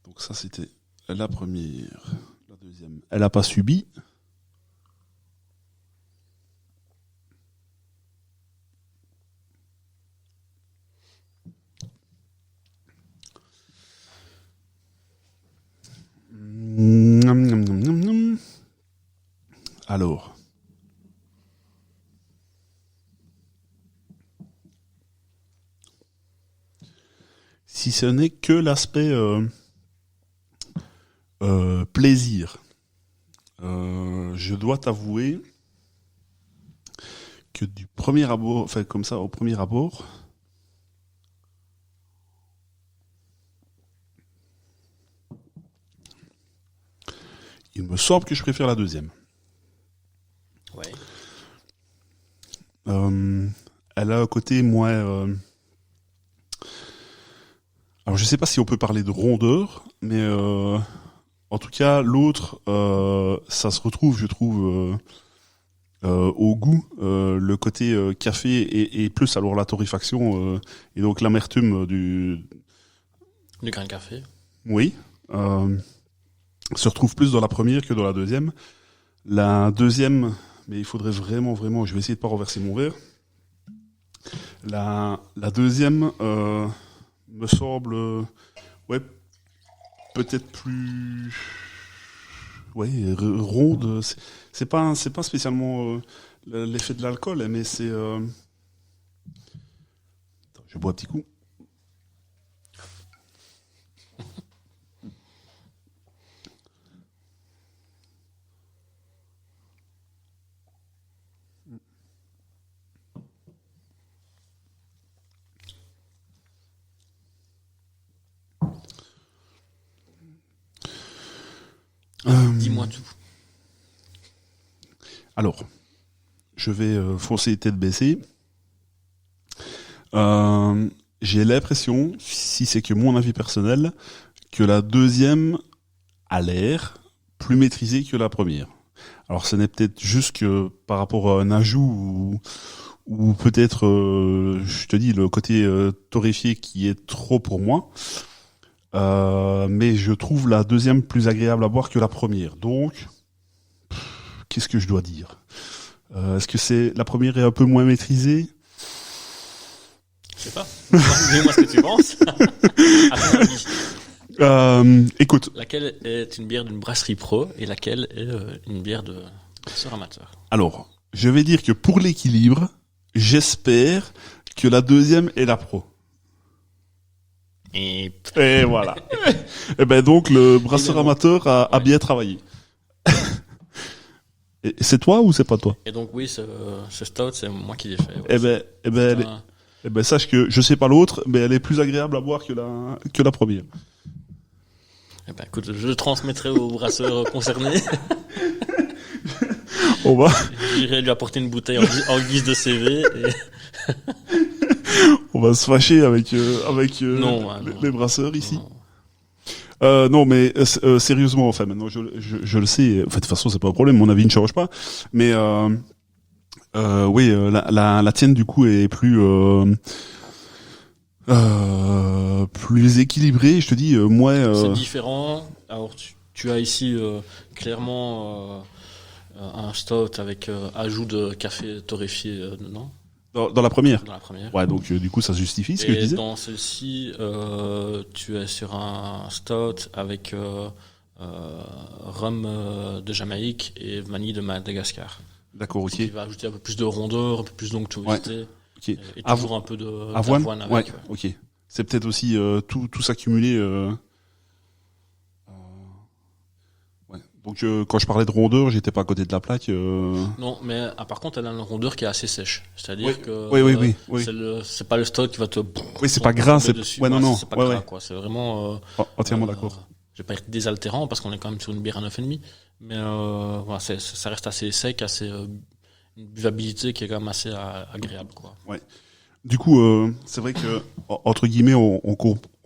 [SPEAKER 1] Donc ça, c'était la première. La deuxième, elle n'a pas subi. Alors. Si ce n'est que l'aspect plaisir, je dois t'avouer que du premier abord, enfin comme ça, au premier abord, il me semble que je préfère la deuxième.
[SPEAKER 2] Ouais.
[SPEAKER 1] Elle a un côté moins... Alors je sais pas si on peut parler de rondeur, mais en tout cas l'autre, ça se retrouve, je trouve, au goût, le côté café et plus alors la torréfaction et donc l'amertume du
[SPEAKER 2] grain de café.
[SPEAKER 1] Oui, se retrouve plus dans la première que dans la deuxième. La deuxième, mais il faudrait vraiment, je vais essayer de pas renverser mon verre. La deuxième me semble, ouais, peut-être plus, ouais, ronde. C'est pas spécialement l'effet de l'alcool, mais c'est. Attends, je bois un petit coup.
[SPEAKER 2] Dis-moi tout.
[SPEAKER 1] Alors, je vais foncer tête baissée. J'ai l'impression, si c'est que mon avis personnel, que la deuxième a l'air plus maîtrisée que la première. Alors, ce n'est peut-être juste que par rapport à un ajout ou peut-être, je te dis, le côté torréfié qui est trop pour moi. Mais je trouve la deuxième plus agréable à boire que la première. Donc, qu'est-ce que je dois dire ? Est-ce que c'est la première est un peu moins maîtrisée ?
[SPEAKER 2] Je sais pas. Dis-moi ce que tu penses. À ton avis.
[SPEAKER 1] Écoute.
[SPEAKER 2] Laquelle est une bière d'une brasserie pro et laquelle est une bière de brasseur amateur ?
[SPEAKER 1] Alors, je vais dire que pour l'équilibre, j'espère que la deuxième est la pro.
[SPEAKER 2] Et
[SPEAKER 1] voilà. Et ben donc le brasseur amateur a bien travaillé. Et c'est toi ou c'est pas toi ?
[SPEAKER 2] Et donc oui, ce stout, c'est moi qui l'ai fait. Ouais.
[SPEAKER 1] Eh ben sache que je sais pas l'autre, mais elle est plus agréable à boire que la première.
[SPEAKER 2] Eh ben, écoute, je le transmettrai aux brasseurs concernés.
[SPEAKER 1] On va,
[SPEAKER 2] J'irai lui apporter une bouteille en guise de CV. Et...
[SPEAKER 1] on va se fâcher avec
[SPEAKER 2] Non,
[SPEAKER 1] les brasseurs ici.
[SPEAKER 2] Non.
[SPEAKER 1] Non, mais sérieusement, enfin maintenant je le sais. En fait, de toute façon, c'est pas un problème. Mon avis ne change pas. Mais oui, la tienne du coup est plus équilibrée. Je te dis, moi.
[SPEAKER 2] C'est différent. Alors, tu as ici clairement un stout avec ajout de café torréfié dedans,
[SPEAKER 1] Dans la première.
[SPEAKER 2] dans la première.
[SPEAKER 1] Ouais, donc du coup, ça justifie ce que je
[SPEAKER 2] Et
[SPEAKER 1] disais.
[SPEAKER 2] dans celle-ci, tu es sur un stout avec rhum de Jamaïque et vanille de Madagascar.
[SPEAKER 1] D'accord, ok.
[SPEAKER 2] Qui va ajouter un peu plus de rondeur, un peu plus d'onctuosité.
[SPEAKER 1] Ok.
[SPEAKER 2] Et toujours un peu
[SPEAKER 1] Avoine.
[SPEAKER 2] d'avoine avec.
[SPEAKER 1] Ouais. Ok. C'est peut-être aussi tout s'accumuler. Ouais. Donc quand je parlais de rondeur, j'étais pas à côté de la plaque.
[SPEAKER 2] Non, mais par contre, elle a une rondeur qui est assez sèche. C'est-à-dire
[SPEAKER 1] Oui.
[SPEAKER 2] que
[SPEAKER 1] Oui.
[SPEAKER 2] c'est pas le stock qui va te.
[SPEAKER 1] Oui, c'est pas gras, c'est.
[SPEAKER 2] dessus.
[SPEAKER 1] Ouais, non.
[SPEAKER 2] C'est pas
[SPEAKER 1] Ouais,
[SPEAKER 2] gras,
[SPEAKER 1] ouais.
[SPEAKER 2] quoi. C'est vraiment.
[SPEAKER 1] Entièrement d'accord.
[SPEAKER 2] Je vais pas être désaltérant parce qu'on est quand même sur une bière à 9,5. Mais voilà, ça reste assez sec, assez. Une buvabilité qui est quand même assez agréable, quoi.
[SPEAKER 1] Du coup, c'est vrai que entre guillemets, on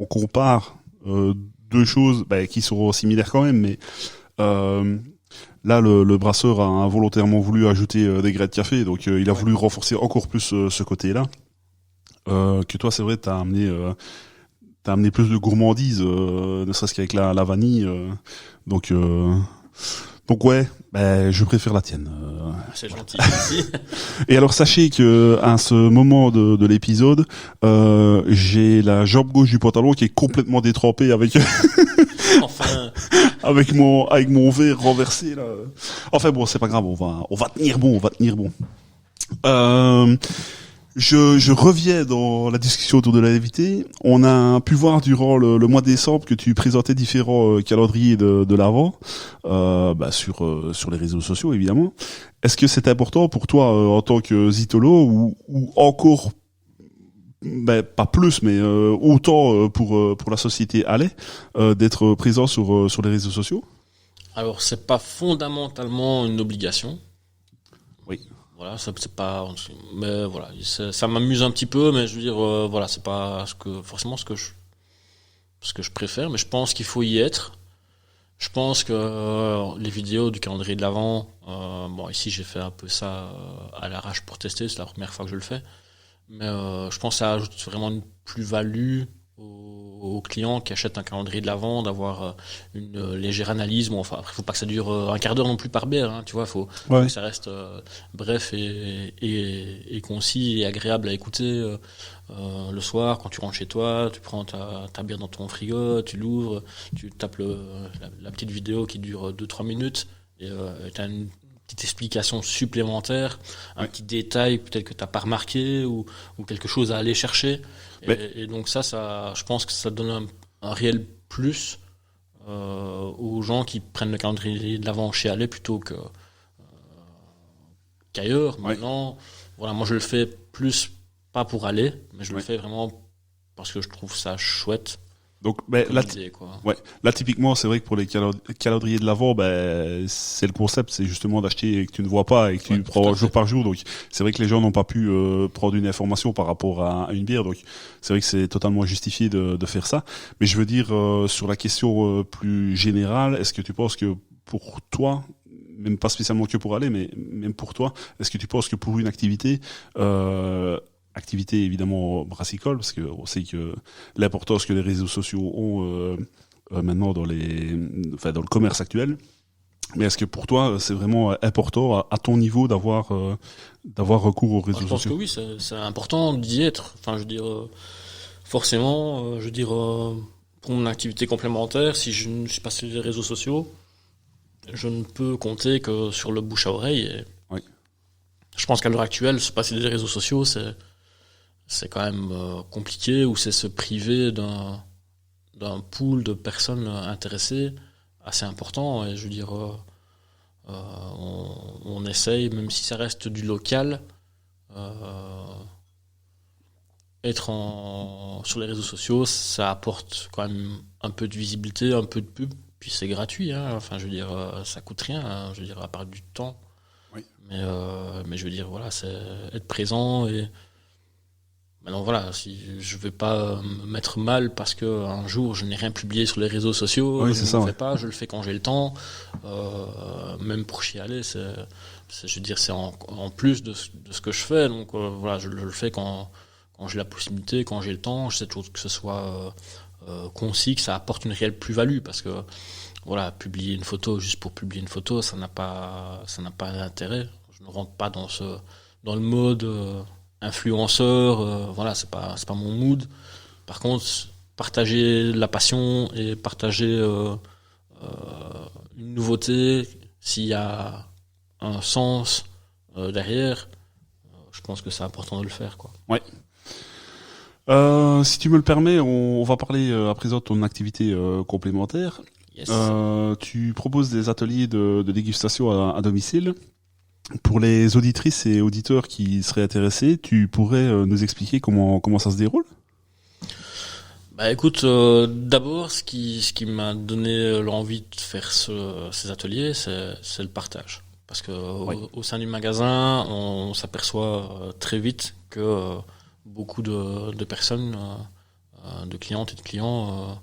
[SPEAKER 1] compare deux choses qui sont similaires quand même, mais là, le brasseur a volontairement voulu ajouter des grains de café, donc il a voulu renforcer encore plus ce côté-là. Que toi, c'est vrai, t'as amené plus de gourmandise, ne serait-ce qu'avec la vanille. Donc ouais, je préfère la tienne.
[SPEAKER 2] C'est gentil. Merci.
[SPEAKER 1] Et alors sachez que à ce moment de l'épisode, j'ai la jambe gauche du pantalon qui est complètement détrempée avec
[SPEAKER 2] Enfin,
[SPEAKER 1] avec mon verre renversé là. Enfin bon, c'est pas grave, on va tenir bon. Je reviens dans la discussion autour de la levité. On a pu voir durant le mois de décembre que tu présentais différents calendriers de l'Avent sur les réseaux sociaux évidemment. Est-ce que c'est important pour toi en tant que zytolo ou encore pas plus mais autant pour la société Allais d'être présent sur les réseaux sociaux?
[SPEAKER 2] alors c'est pas fondamentalement une obligation.
[SPEAKER 1] Oui.
[SPEAKER 2] Voilà, ça c'est pas. Mais voilà, ça m'amuse un petit peu, mais je veux dire, voilà, c'est pas forcément ce que je préfère, mais je pense qu'il faut y être. Je pense que les vidéos du calendrier de l'Avent, bon ici j'ai fait un peu ça à l'arrache pour tester, c'est la première fois que je le fais, mais je pense que ça ajoute vraiment une plus-value aux clients qui achètent un calendrier de l'Avent, d'avoir une légère analyse. Bon, enfin après faut pas que ça dure un quart d'heure non plus par bière, hein, tu vois, faut que ça reste bref et concis et agréable à écouter. Le soir, quand tu rentres chez toi, tu prends ta bière dans ton frigo, tu l'ouvres, tu tapes la petite vidéo qui dure 2-3 minutes et tu as une petite explication supplémentaire, un petit détail peut-être que tu n'as pas remarqué ou quelque chose à aller chercher. Et donc ça, je pense que ça donne un réel plus aux gens qui prennent le calendrier de l'Avent chez Allais plutôt qu'ailleurs. Maintenant, voilà, moi je le fais plus pas pour aller, mais je le fais vraiment parce que je trouve ça chouette.
[SPEAKER 1] Donc, là, typiquement, c'est vrai que pour les calendriers de l'Avent, c'est le concept, c'est justement d'acheter et que tu ne vois pas et que tu prends jour par jour. Donc, c'est vrai que les gens n'ont pas pu prendre une information par rapport à une bière. Donc, c'est vrai que c'est totalement justifié de faire ça. Mais je veux dire, sur la question plus générale, est-ce que tu penses que pour toi, même pas spécialement que pour aller, mais même pour toi, est-ce que tu penses que pour une activité évidemment brassicole, parce que on sait que l'importance que les réseaux sociaux ont maintenant dans le commerce actuel. Mais est-ce que pour toi c'est vraiment important à ton niveau d'avoir recours aux réseaux sociaux?
[SPEAKER 2] Je pense que oui, c'est important d'y être. Enfin, je veux dire, forcément, pour mon activité complémentaire, si je ne suis pas sur les réseaux sociaux, je ne peux compter que sur le bouche à oreille. Et je pense qu'à l'heure actuelle, se passer des réseaux sociaux, c'est quand même compliqué, ou c'est se priver d'un pool de personnes intéressées assez important. Et je veux dire, on essaye, même si ça reste du local, être sur les réseaux sociaux, ça apporte quand même un peu de visibilité, un peu de pub, puis c'est gratuit, hein. Enfin, je veux dire, ça coûte rien, hein. Je veux dire, à part du temps.
[SPEAKER 1] Oui.
[SPEAKER 2] Mais je veux dire, voilà, c'est être présent et maintenant voilà, si je vais pas me mettre mal parce que un jour je n'ai rien publié sur les réseaux sociaux,
[SPEAKER 1] Oui,
[SPEAKER 2] je
[SPEAKER 1] c'est
[SPEAKER 2] ne
[SPEAKER 1] ça,
[SPEAKER 2] le
[SPEAKER 1] ouais.
[SPEAKER 2] fais pas, je le fais quand j'ai le temps. Même pour chialer, je veux dire, c'est en plus de ce que je fais. Donc voilà, je le fais quand j'ai la possibilité, quand j'ai le temps. J'essaie toujours que ce soit concis, que ça apporte une réelle plus-value, parce que voilà, publier une photo juste pour publier une photo, ça n'a pas d'intérêt. Je ne rentre pas dans le mode influenceur. Voilà, c'est pas mon mood. Par contre, partager la passion et partager euh, une nouveauté, s'il y a un sens derrière, je pense que c'est important de le faire, quoi.
[SPEAKER 1] Ouais. Si tu me le permets, on va parler à présent de ton activité complémentaire.
[SPEAKER 2] Yes.
[SPEAKER 1] Tu proposes des ateliers de dégustation à domicile. Pour les auditrices et auditeurs qui seraient intéressés, tu pourrais nous expliquer comment ça se déroule?
[SPEAKER 2] Bah écoute, d'abord, ce qui m'a donné l'envie de faire ces ateliers, c'est le partage. Parce que
[SPEAKER 1] Oui.
[SPEAKER 2] au sein du magasin, on s'aperçoit très vite que beaucoup de personnes, de clientes et de clients,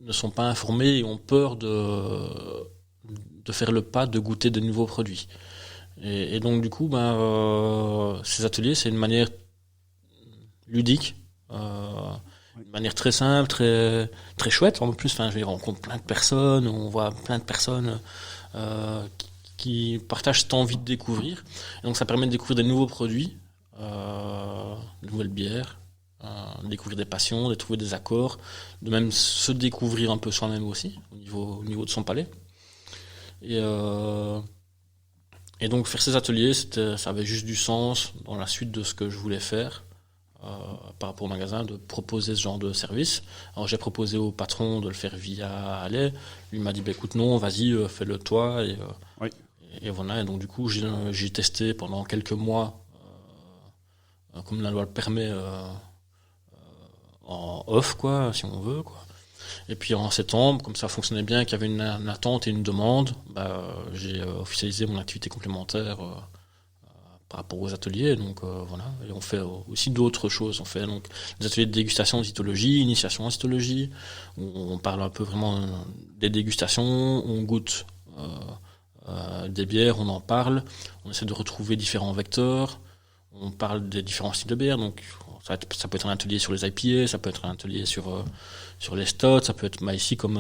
[SPEAKER 2] ne sont pas informés et ont peur de faire le pas de goûter de nouveaux produits. Et donc du coup, ces ateliers, c'est une manière ludique, une manière très simple, très très chouette. En plus, enfin, je rencontre plein de personnes, on voit plein de personnes qui partagent cette envie de découvrir. Et donc ça permet de découvrir des nouveaux produits, de nouvelles bières, découvrir des passions, de trouver des accords, de même se découvrir un peu soi-même aussi, au niveau de son palais. Et donc faire ces ateliers, ça avait juste du sens dans la suite de ce que je voulais faire par rapport au magasin, de proposer ce genre de service. Alors j'ai proposé au patron de le faire via Allais. Lui m'a dit, écoute, non, vas-y, fais-le toi.
[SPEAKER 1] Oui.
[SPEAKER 2] Et voilà, et donc du coup, j'ai testé pendant quelques mois, comme la loi le permet, en off, quoi, si on veut, quoi. Et puis en septembre, comme ça fonctionnait bien, qu'il y avait une attente et une demande, j'ai officialisé mon activité complémentaire par rapport aux ateliers. Donc voilà, et on fait aussi d'autres choses. On fait donc des ateliers de dégustation en cytologie, initiation en cytologie, où on parle un peu vraiment des dégustations, on goûte des bières, on en parle, on essaie de retrouver différents vecteurs, on parle des différents styles de bières. Donc ça peut être un atelier sur les IPA, ça peut être un atelier sur les stouts, ça peut être ici comme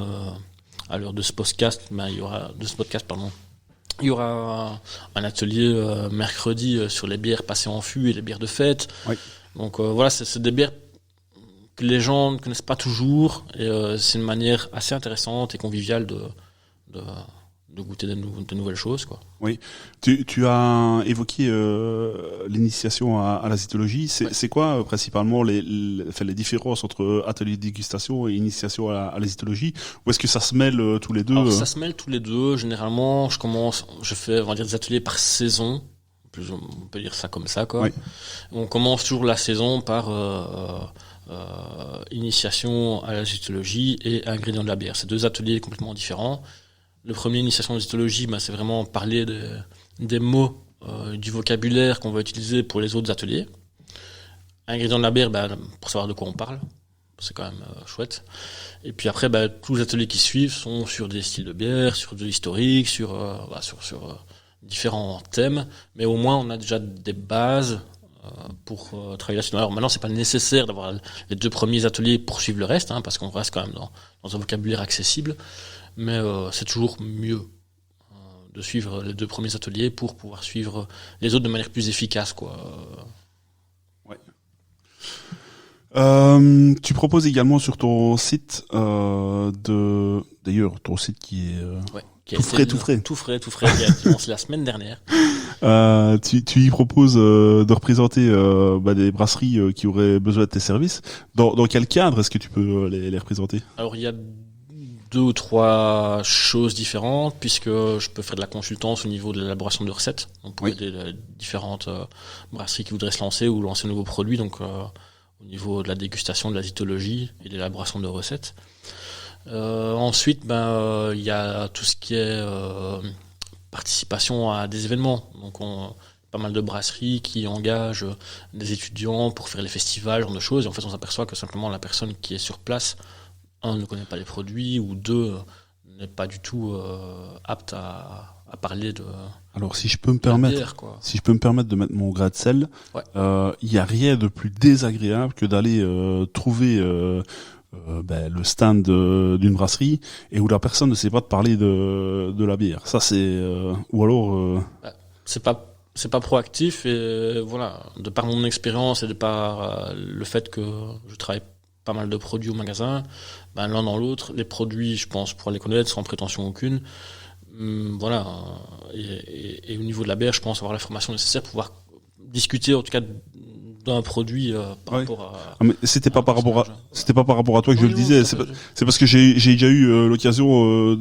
[SPEAKER 2] à l'heure de ce podcast, il y aura il y aura un atelier mercredi sur les bières passées en fût et les bières de fête.
[SPEAKER 1] Oui.
[SPEAKER 2] Donc voilà, c'est des bières que les gens ne connaissent pas toujours, et c'est une manière assez intéressante et conviviale de goûter de nouvelles choses, quoi.
[SPEAKER 1] Oui. Tu as évoqué l'initiation à la cytologie. C'est quoi principalement les différences entre atelier de dégustation et initiation à la cytologie? Ou est-ce que ça se mêle tous les deux?
[SPEAKER 2] Alors ça se mêle tous les deux. Généralement, je fais, on va dire, des ateliers par saison. On peut dire ça comme ça, quoi.
[SPEAKER 1] Oui.
[SPEAKER 2] On commence toujours la saison par initiation à la cytologie et ingrédients de la bière. C'est deux ateliers complètement différents. Le premier, initiation à la cytologie, c'est vraiment parler des mots, du vocabulaire qu'on va utiliser pour les autres ateliers. Ingrédients de la bière, pour savoir de quoi on parle. C'est quand même chouette. Et puis après, tous les ateliers qui suivent sont sur des styles de bière, sur de l'historique, sur différents thèmes. Mais au moins, on a déjà des bases pour travailler là-dessus. Alors maintenant, c'est pas nécessaire d'avoir les deux premiers ateliers pour suivre le reste, hein, parce qu'on reste quand même dans un vocabulaire accessible. Mais c'est toujours mieux de suivre les deux premiers ateliers pour pouvoir suivre les autres de manière plus efficace, quoi.
[SPEAKER 1] Ouais. Tu proposes également sur ton site d'ailleurs ton site qui est tout frais,
[SPEAKER 2] qui a été lancé la semaine dernière.
[SPEAKER 1] Tu y proposes de représenter des brasseries qui auraient besoin de tes services. Dans quel cadre est-ce que tu peux les représenter?
[SPEAKER 2] Alors il y a 2 ou 3 choses différentes, puisque je peux faire de la consultance au niveau de l'élaboration de recettes. On peut aider les différentes brasseries qui voudraient se lancer ou lancer de nouveaux produits. Donc au niveau de la dégustation, de la zytologie et de l'élaboration de recettes. Ensuite, il y a tout ce qui est participation à des événements. Donc, pas mal de brasseries qui engagent des étudiants pour faire les festivals, ce genre de choses. Et en fait, on s'aperçoit que simplement la personne qui est sur place, un, ne connaît pas les produits, ou deux, n'est pas du tout apte à parler de.
[SPEAKER 1] Alors, si je peux me permettre,
[SPEAKER 2] bière, quoi.
[SPEAKER 1] si je peux me permettre de mettre mon grain de sel, il y a rien de plus désagréable que d'aller trouver le stand d'une brasserie et où la personne ne sait pas te parler de la bière. Ça, c'est ou alors.
[SPEAKER 2] C'est pas proactif et voilà, de par mon expérience et de par le fait que je travaille pas mal de produits au magasin, l'un dans l'autre, les produits, je pense, pour les connaître sans prétention aucune, voilà, et au niveau de la bière, je pense avoir la formation nécessaire pour pouvoir discuter en tout cas d'un produit par rapport à.
[SPEAKER 1] Ah, mais c'était pas par rapport à toi que je le disais, c'est parce que j'ai déjà eu l'occasion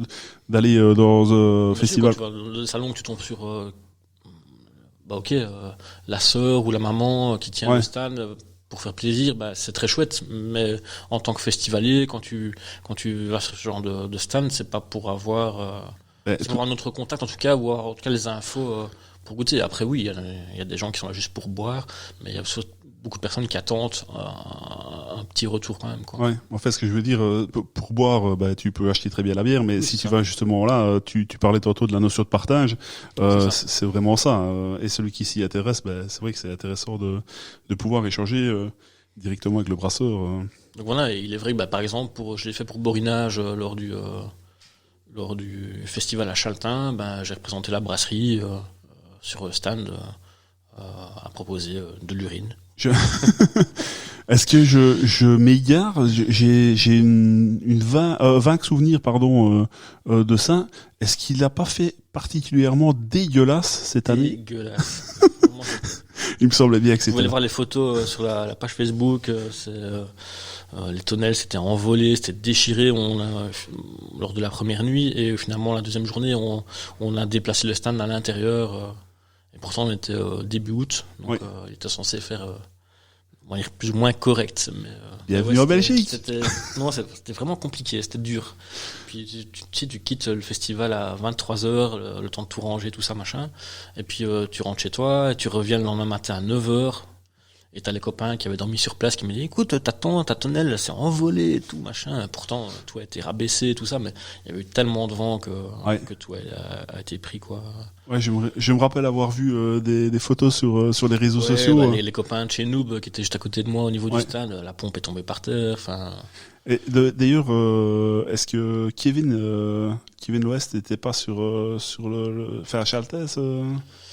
[SPEAKER 1] d'aller dans un festival.
[SPEAKER 2] Quand tu vas dans le salon, que tu tombes sur la sœur ou la maman qui tient le stand pour faire plaisir, c'est très chouette, mais en tant que festivalier, quand tu vas sur ce genre de stand, c'est pas pour avoir c'est pour avoir un autre contact en tout cas, ou en tout cas les infos pour goûter. Après oui, il y a des gens qui sont là juste pour boire, mais il y a aussi beaucoup de personnes qui attendent un petit retour quand même, quoi.
[SPEAKER 1] Ouais, en fait, ce que je veux dire, pour boire, tu peux acheter très bien la bière, mais oui, si tu vas justement là, tu parlais tantôt de la notion de partage, c'est vraiment ça. Et celui qui s'y intéresse, c'est vrai que c'est intéressant de pouvoir échanger directement avec le brasseur.
[SPEAKER 2] Donc voilà, et il est vrai que par exemple, je l'ai fait pour Borinage lors du festival à Chaltin, j'ai représenté la brasserie sur le stand à proposer de l'urine.
[SPEAKER 1] Est-ce que je m'égare? J'ai une vague souvenir, de ça. Est-ce qu'il n'a pas fait particulièrement dégueulasse cette année?
[SPEAKER 2] Dégueulasse.
[SPEAKER 1] Il me semblait bien que c'était.
[SPEAKER 2] Vous allez voir les photos sur la page Facebook. Les tonnelles s'étaient envolées, c'était déchiré. Lors de la première nuit, et finalement la deuxième journée, on a déplacé le stand à l'intérieur. Et pourtant, on était début août, donc il était censé faire plus ou moins correct. Mais,
[SPEAKER 1] bienvenue en Belgique.
[SPEAKER 2] C'était vraiment compliqué, c'était dur. Puis tu quittes le festival à 23h, le temps de tout ranger, tout ça, machin. Et puis tu rentres chez toi, et tu reviens le lendemain matin à 9h. Et t'as les copains qui avaient dormi sur place qui me disaient, écoute, ta tonnelle s'est envolée et tout, machin. Pourtant, tout a été rabaissé et tout ça, mais il y avait eu tellement de vent que tout a été pris, quoi.
[SPEAKER 1] Ouais, je me rappelle avoir vu des photos sur les réseaux sociaux.
[SPEAKER 2] Les copains de chez Noob qui étaient juste à côté de moi au niveau du stade, la pompe est tombée par terre, enfin.
[SPEAKER 1] Et d'ailleurs, est-ce que Kevin L'Ouest n'était pas sur à Chaltès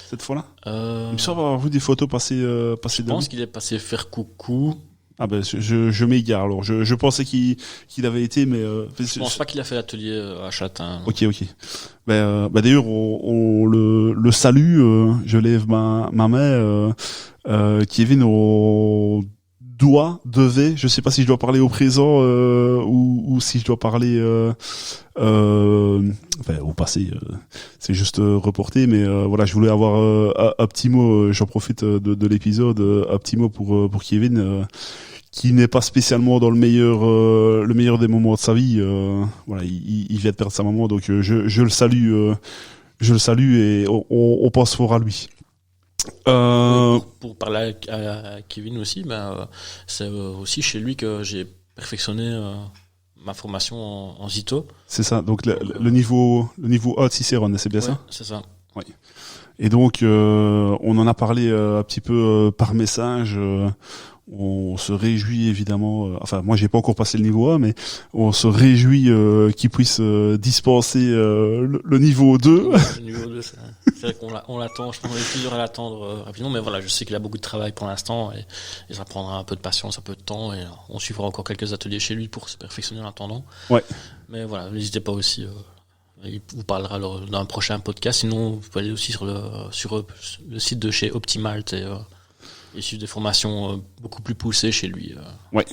[SPEAKER 1] cette fois-là? Il me semble avoir vu des photos passer.
[SPEAKER 2] Je pense qu'il est passé faire coucou.
[SPEAKER 1] Ah je m'égare alors. Je pensais qu'il avait été, mais
[SPEAKER 2] je pense pas qu'il a fait l'atelier à Châtain.
[SPEAKER 1] Ok. D'ailleurs, on le salue. Je lève ma main. Kevin devait, je sais pas si je dois parler au présent ou si je dois parler au passé, c'est juste reporté, mais voilà, je voulais avoir un petit mot, j'en profite de l'épisode, un petit mot pour Kevin qui n'est pas spécialement dans le meilleur des moments de sa vie, voilà, il vient de perdre sa maman, donc je le salue et on pense fort à lui.
[SPEAKER 2] Pour parler à Kevin aussi, c'est aussi chez lui que j'ai perfectionné ma formation en Zito.
[SPEAKER 1] C'est ça, donc le niveau A de Cicérone, c'est bien ça?
[SPEAKER 2] C'est ça.
[SPEAKER 1] Oui. Et donc on en a parlé un petit peu par message. On se réjouit évidemment, moi j'ai pas encore passé le niveau 1, mais on se réjouit qu'il puisse dispenser le niveau 2.
[SPEAKER 2] Le niveau 2, c'est vrai qu'on l'attend, je pense qu'on est plusieurs à l'attendre rapidement, mais voilà, je sais qu'il a beaucoup de travail pour l'instant et ça prendra un peu de patience, un peu de temps, et on suivra encore quelques ateliers chez lui pour se perfectionner en attendant.
[SPEAKER 1] Ouais.
[SPEAKER 2] Mais voilà, n'hésitez pas aussi, il vous parlera d'un prochain podcast, sinon vous pouvez aller aussi sur le site de chez Optimalt et suivre des formations beaucoup plus poussées chez lui.
[SPEAKER 1] Ouais.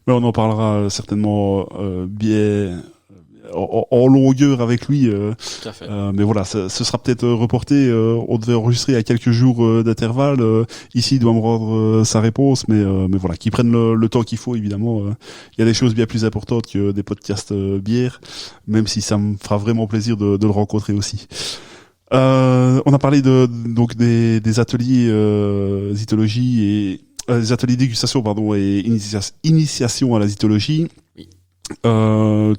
[SPEAKER 1] Mais on en parlera certainement bien en longueur avec lui.
[SPEAKER 2] Tout à fait.
[SPEAKER 1] Mais voilà, ce sera peut-être reporté. On devait enregistrer à quelques jours d'intervalle. Ici, il doit me rendre sa réponse, mais voilà, qu'ils prennent le temps qu'il faut. Évidemment, il y a des choses bien plus importantes que des podcasts bière, même si ça me fera vraiment plaisir de le rencontrer aussi. On a parlé donc des ateliers zytologie et des ateliers dégustation et initiation à la zytologie.
[SPEAKER 2] Oui.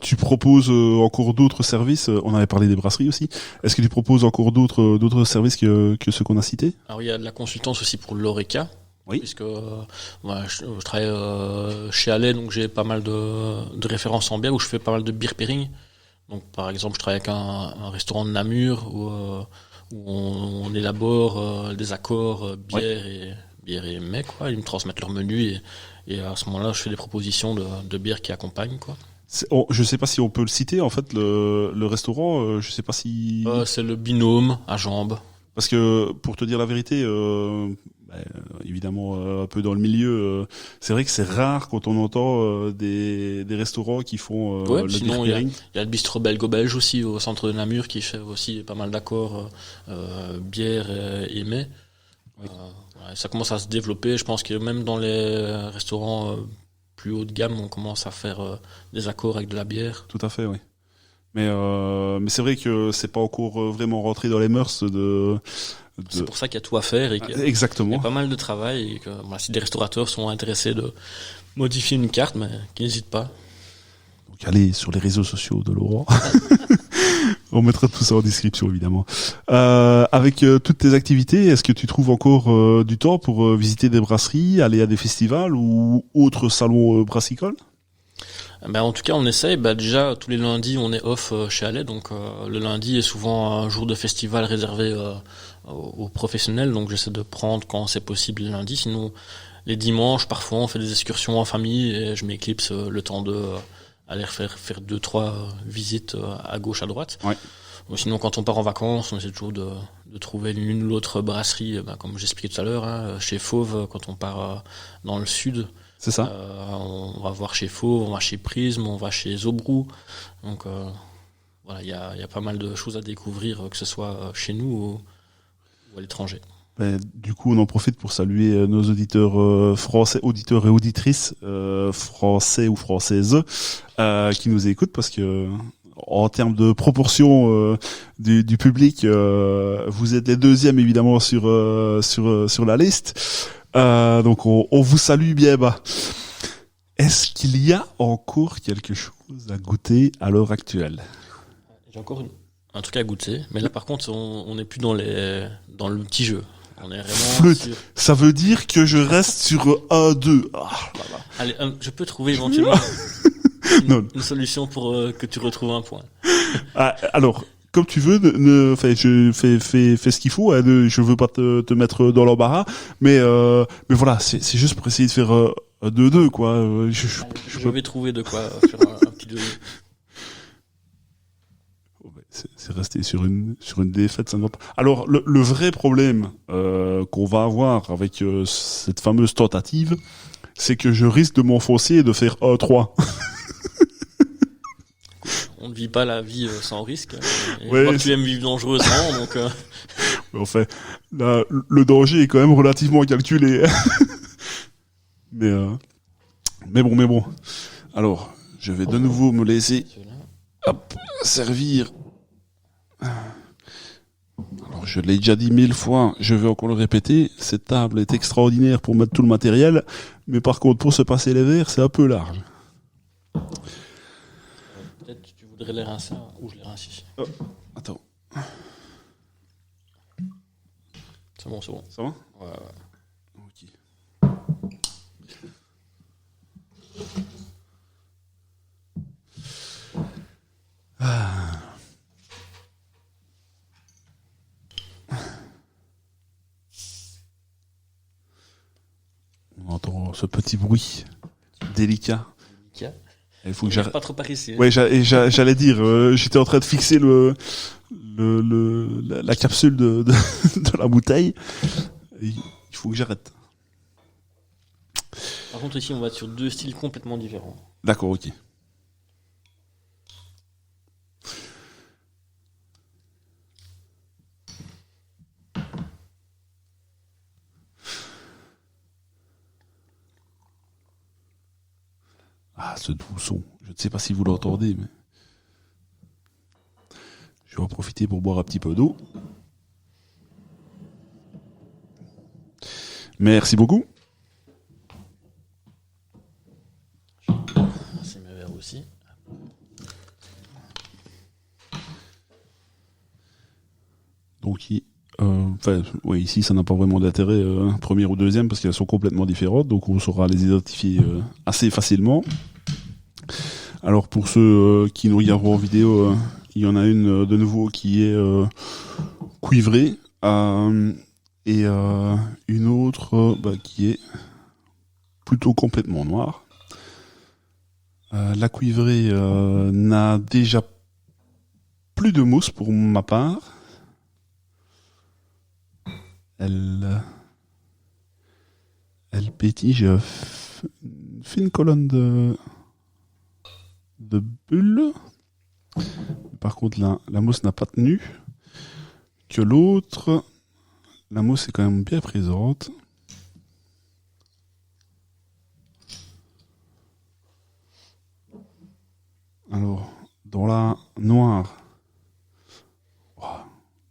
[SPEAKER 1] Tu proposes encore d'autres services. On avait parlé des brasseries aussi. Est-ce que tu proposes encore d'autres services que ceux qu'on a cités?
[SPEAKER 2] Alors il y a de la consultance aussi pour l'Oreca.
[SPEAKER 1] Oui.
[SPEAKER 2] Puisque je travaille chez Allais, donc j'ai pas mal de références en bière où je fais pas mal de beer pairing. Donc par exemple, je travaille avec un restaurant de Namur où on élabore des accords bière et mets, quoi. Ils me transmettent leur menu et à ce moment-là, je fais des propositions de bières qui accompagnent, quoi.
[SPEAKER 1] Je sais pas si on peut le citer en fait le restaurant. Je sais pas si
[SPEAKER 2] C'est le Binôme à Jambes.
[SPEAKER 1] parce que pour te dire la vérité, évidemment un peu dans le milieu, c'est vrai que c'est rare quand on entend des restaurants qui font le
[SPEAKER 2] sinon
[SPEAKER 1] beer
[SPEAKER 2] il
[SPEAKER 1] pairing.
[SPEAKER 2] y a le bistrot belgo-belge aussi au centre de Namur qui fait aussi pas mal d'accords bière et mets.
[SPEAKER 1] Oui.
[SPEAKER 2] Ça commence à se développer. Je pense que même dans les restaurants plus haut de gamme, on commence à faire des accords avec de la bière.
[SPEAKER 1] Tout à fait, oui. Mais c'est vrai que c'est pas encore vraiment rentré dans les mœurs
[SPEAKER 2] C'est pour ça qu'il y a tout à faire et qu'il y a
[SPEAKER 1] Exactement.
[SPEAKER 2] pas mal de travail. Et que, si des restaurateurs sont intéressés de modifier une carte, mais qu'ils n'hésitent pas.
[SPEAKER 1] Donc allez sur les réseaux sociaux de Laurent. On mettra tout ça en description évidemment. Avec toutes tes activités, est-ce que tu trouves encore du temps pour visiter des brasseries, aller à des festivals ou autres salons brassicoles?
[SPEAKER 2] En tout cas, on essaye. Déjà, tous les lundis, on est off chez Allais. Donc, le lundi est souvent un jour de festival réservé aux professionnels. Donc, j'essaie de prendre quand c'est possible les lundis. Sinon, les dimanches, parfois, on fait des excursions en famille et je m'éclipse le temps de aller faire 2-3 visites à gauche, à droite.
[SPEAKER 1] Ouais.
[SPEAKER 2] Sinon, quand on part en vacances, on essaie toujours de trouver l'une ou l'autre brasserie, comme j'expliquais tout à l'heure, chez Fauve, quand on part dans le sud.
[SPEAKER 1] C'est ça.
[SPEAKER 2] On va voir chez Fauve, on va chez Prisme, on va chez Zobrou. Donc voilà, il y a pas mal de choses à découvrir, que ce soit chez nous ou à l'étranger.
[SPEAKER 1] Du coup, on en profite pour saluer nos auditeurs français, auditeurs et auditrices français ou françaises qui nous écoutent parce que en termes de proportion du public, vous êtes les deuxièmes évidemment sur la liste. Donc on vous salue bien bas. Est-ce qu'il y a encore quelque chose à goûter à l'heure actuelle?
[SPEAKER 2] J'ai encore un truc à goûter, mais là par contre on n'est plus dans le petit jeu. On est vraiment
[SPEAKER 1] Flûte. Ça veut dire que je reste sur 1-2. Ah, voilà.
[SPEAKER 2] Allez, je peux trouver éventuellement une solution pour que tu retrouves un point.
[SPEAKER 1] Alors, comme tu veux, je fais ce qu'il faut. Hein, je veux pas te mettre dans l'embarras, mais voilà, c'est juste pour essayer de faire 2-2 quoi.
[SPEAKER 2] Je vais trouver de quoi faire un petit 2-2.
[SPEAKER 1] C'est resté sur une défaite, ça ne va pas. Alors le vrai problème qu'on va avoir avec cette fameuse tentative, c'est que je risque de m'enfoncer et de faire 1-3.
[SPEAKER 2] On ne vit pas la vie sans risque.
[SPEAKER 1] Ouais,
[SPEAKER 2] je vois que tu aimes vivre dangereusement, donc.
[SPEAKER 1] Enfin, là, le danger est quand même relativement calculé. mais bon. Alors, je vais de nouveau me laisser servir. Alors, je l'ai déjà dit 1000 fois, je vais encore le répéter, cette table est extraordinaire pour mettre tout le matériel, mais par contre, pour se passer les verres, c'est un peu large.
[SPEAKER 2] Peut-être que tu voudrais les rincer, ou je les rince ici.
[SPEAKER 1] Oh, attends.
[SPEAKER 2] C'est bon.
[SPEAKER 1] Ça va?
[SPEAKER 2] Ouais.
[SPEAKER 1] Ok. On entend ce petit bruit délicat. Il faut que j'arrête.
[SPEAKER 2] Pas trop par ici.
[SPEAKER 1] Ouais, j'allais dire, j'étais en train de fixer la capsule de la bouteille. Et il faut que j'arrête.
[SPEAKER 2] Par contre, ici, on va être sur deux styles complètement différents.
[SPEAKER 1] D'accord, ok. ce doux son. Je ne sais pas si vous l'entendez, mais je vais en profiter pour boire un petit peu d'eau. Merci beaucoup.
[SPEAKER 2] C'est mes verres aussi.
[SPEAKER 1] Donc, ici, ça n'a pas vraiment d'intérêt, première ou deuxième, parce qu'elles sont complètement différentes, donc on saura les identifier assez facilement. Alors, pour ceux qui nous regarderont en vidéo, il y en a une de nouveau qui est cuivrée, et une autre qui est plutôt complètement noire. La cuivrée n'a déjà plus de mousse pour ma part. Elle pétille, j'ai une fine colonne de bulles. Par contre, la mousse n'a pas tenu. Que l'autre, la mousse est quand même bien présente. Alors, dans la noire,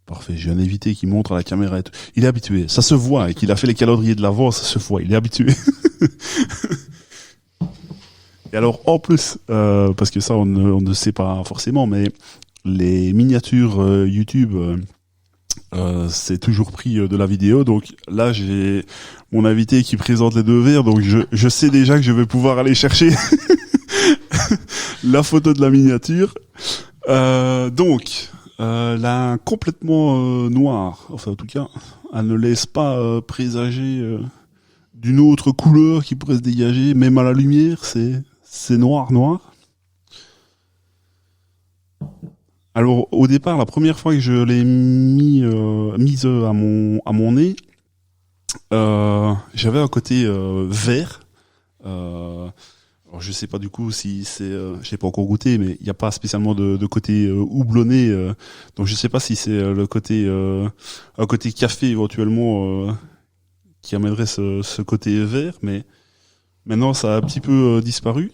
[SPEAKER 1] parfait, j'ai un invité qui montre à la caméra. Il est habitué, ça se voit, et qu'il a fait les calendriers de l'avant, ça se voit, il est habitué. Et alors, en plus, parce que ça, on ne sait pas forcément, mais les miniatures YouTube, c'est toujours pris de la vidéo. Donc là, j'ai mon invité qui présente les deux verres, donc je sais déjà que je vais pouvoir aller chercher la photo de la miniature. Donc, la complètement noire, enfin en tout cas, elle ne laisse pas présager d'une autre couleur qui pourrait se dégager, même à la lumière, c'est noir. Alors au départ, la première fois que je l'ai mise à mon nez, j'avais un côté vert. Alors je sais pas du coup si c'est, j'ai pas encore goûté, mais il n'y a pas spécialement de côté houblonné, donc je sais pas si c'est le côté un côté café éventuellement qui amènerait ce côté vert, mais maintenant ça a un petit peu disparu.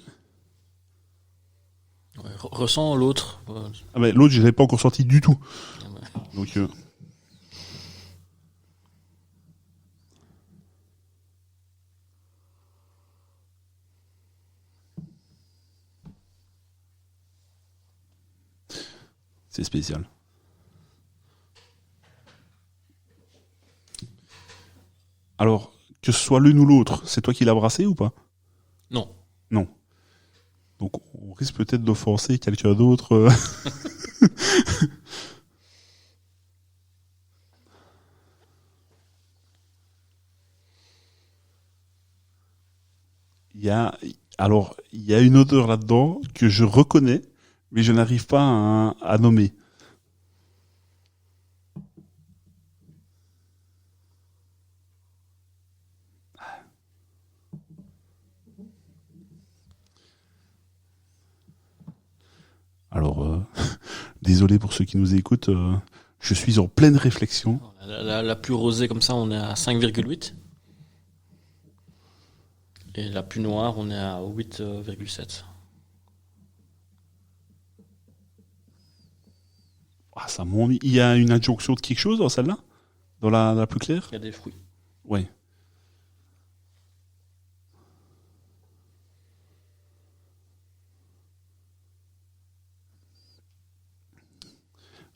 [SPEAKER 2] Ouais, ressens l'autre.
[SPEAKER 1] Ah mais l'autre je l'ai pas encore sorti du tout. Donc c'est spécial. Alors, que ce soit l'une ou l'autre, c'est toi qui l'as brassé ou pas?
[SPEAKER 2] Non.
[SPEAKER 1] Non. Donc on risque peut-être d'offenser quelqu'un d'autre. Il y a une odeur là-dedans que je reconnais, mais je n'arrive pas à nommer. Alors, désolé pour ceux qui nous écoutent, je suis en pleine réflexion.
[SPEAKER 2] La plus rosée comme ça, on est à 5,8. Et la plus noire, on est à 8,7.
[SPEAKER 1] Ah, ça m'ennuie. Il y a une adjonction de quelque chose dans celle-là? Dans la plus claire?
[SPEAKER 2] Il y a des fruits.
[SPEAKER 1] Ouais.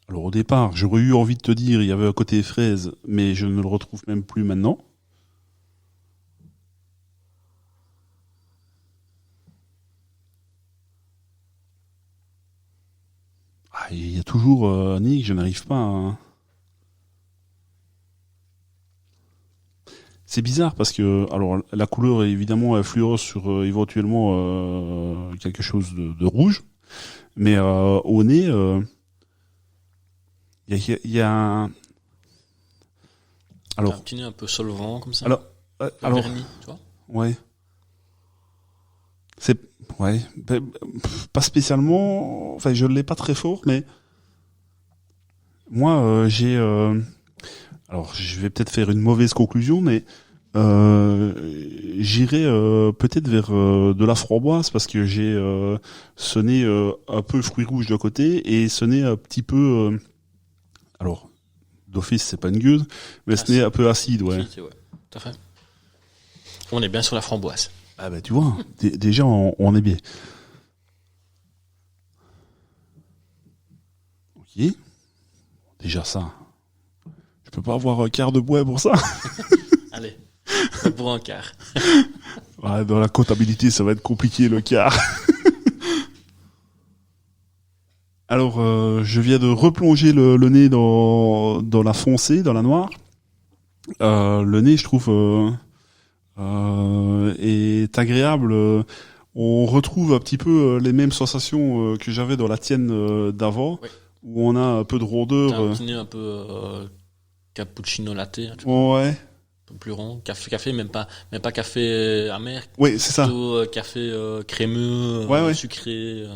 [SPEAKER 1] Alors au départ, j'aurais eu envie de te dire il y avait un côté fraise, mais je ne le retrouve même plus maintenant. Ah, il y a toujours Nick, je n'arrive pas à... C'est bizarre parce que alors la couleur évidemment influence sur éventuellement quelque chose de rouge, mais au nez, il y a un...
[SPEAKER 2] Alors, un petit nez un peu solvant comme ça.
[SPEAKER 1] Alors
[SPEAKER 2] vernis, tu vois.
[SPEAKER 1] Ouais. C'est ouais, pas spécialement. Enfin, je l'ai pas très fort, mais moi j'ai. Alors, je vais peut-être faire une mauvaise conclusion, mais j'irai peut-être vers de la framboise parce que j'ai ce nez un peu fruits rouges d'un côté et ce nez un petit peu alors d'office c'est pas une gueuse mais ce nez un peu acide, ouais.
[SPEAKER 2] Si, ouais, tout à fait. On est bien sur la framboise.
[SPEAKER 1] Ah bah tu vois, déjà on est bien. Ok. Déjà ça. Je peux pas avoir un quart de bois pour ça.
[SPEAKER 2] Allez, pour un quart.
[SPEAKER 1] Ouais, dans la comptabilité, ça va être compliqué le quart. Alors, je viens de replonger le nez dans la foncée, dans la noire. Le nez, je trouve, est agréable. On retrouve un petit peu les mêmes sensations que j'avais dans la tienne d'avant,
[SPEAKER 2] oui.
[SPEAKER 1] Où on a un peu de rondeur.
[SPEAKER 2] T'as un petit nez un peu cappuccino latte, tu vois,
[SPEAKER 1] Ouais.
[SPEAKER 2] un peu plus rond. Café, même pas café amer.
[SPEAKER 1] Oui, c'est ça.
[SPEAKER 2] Plutôt café crémeux,
[SPEAKER 1] Ouais.
[SPEAKER 2] sucré.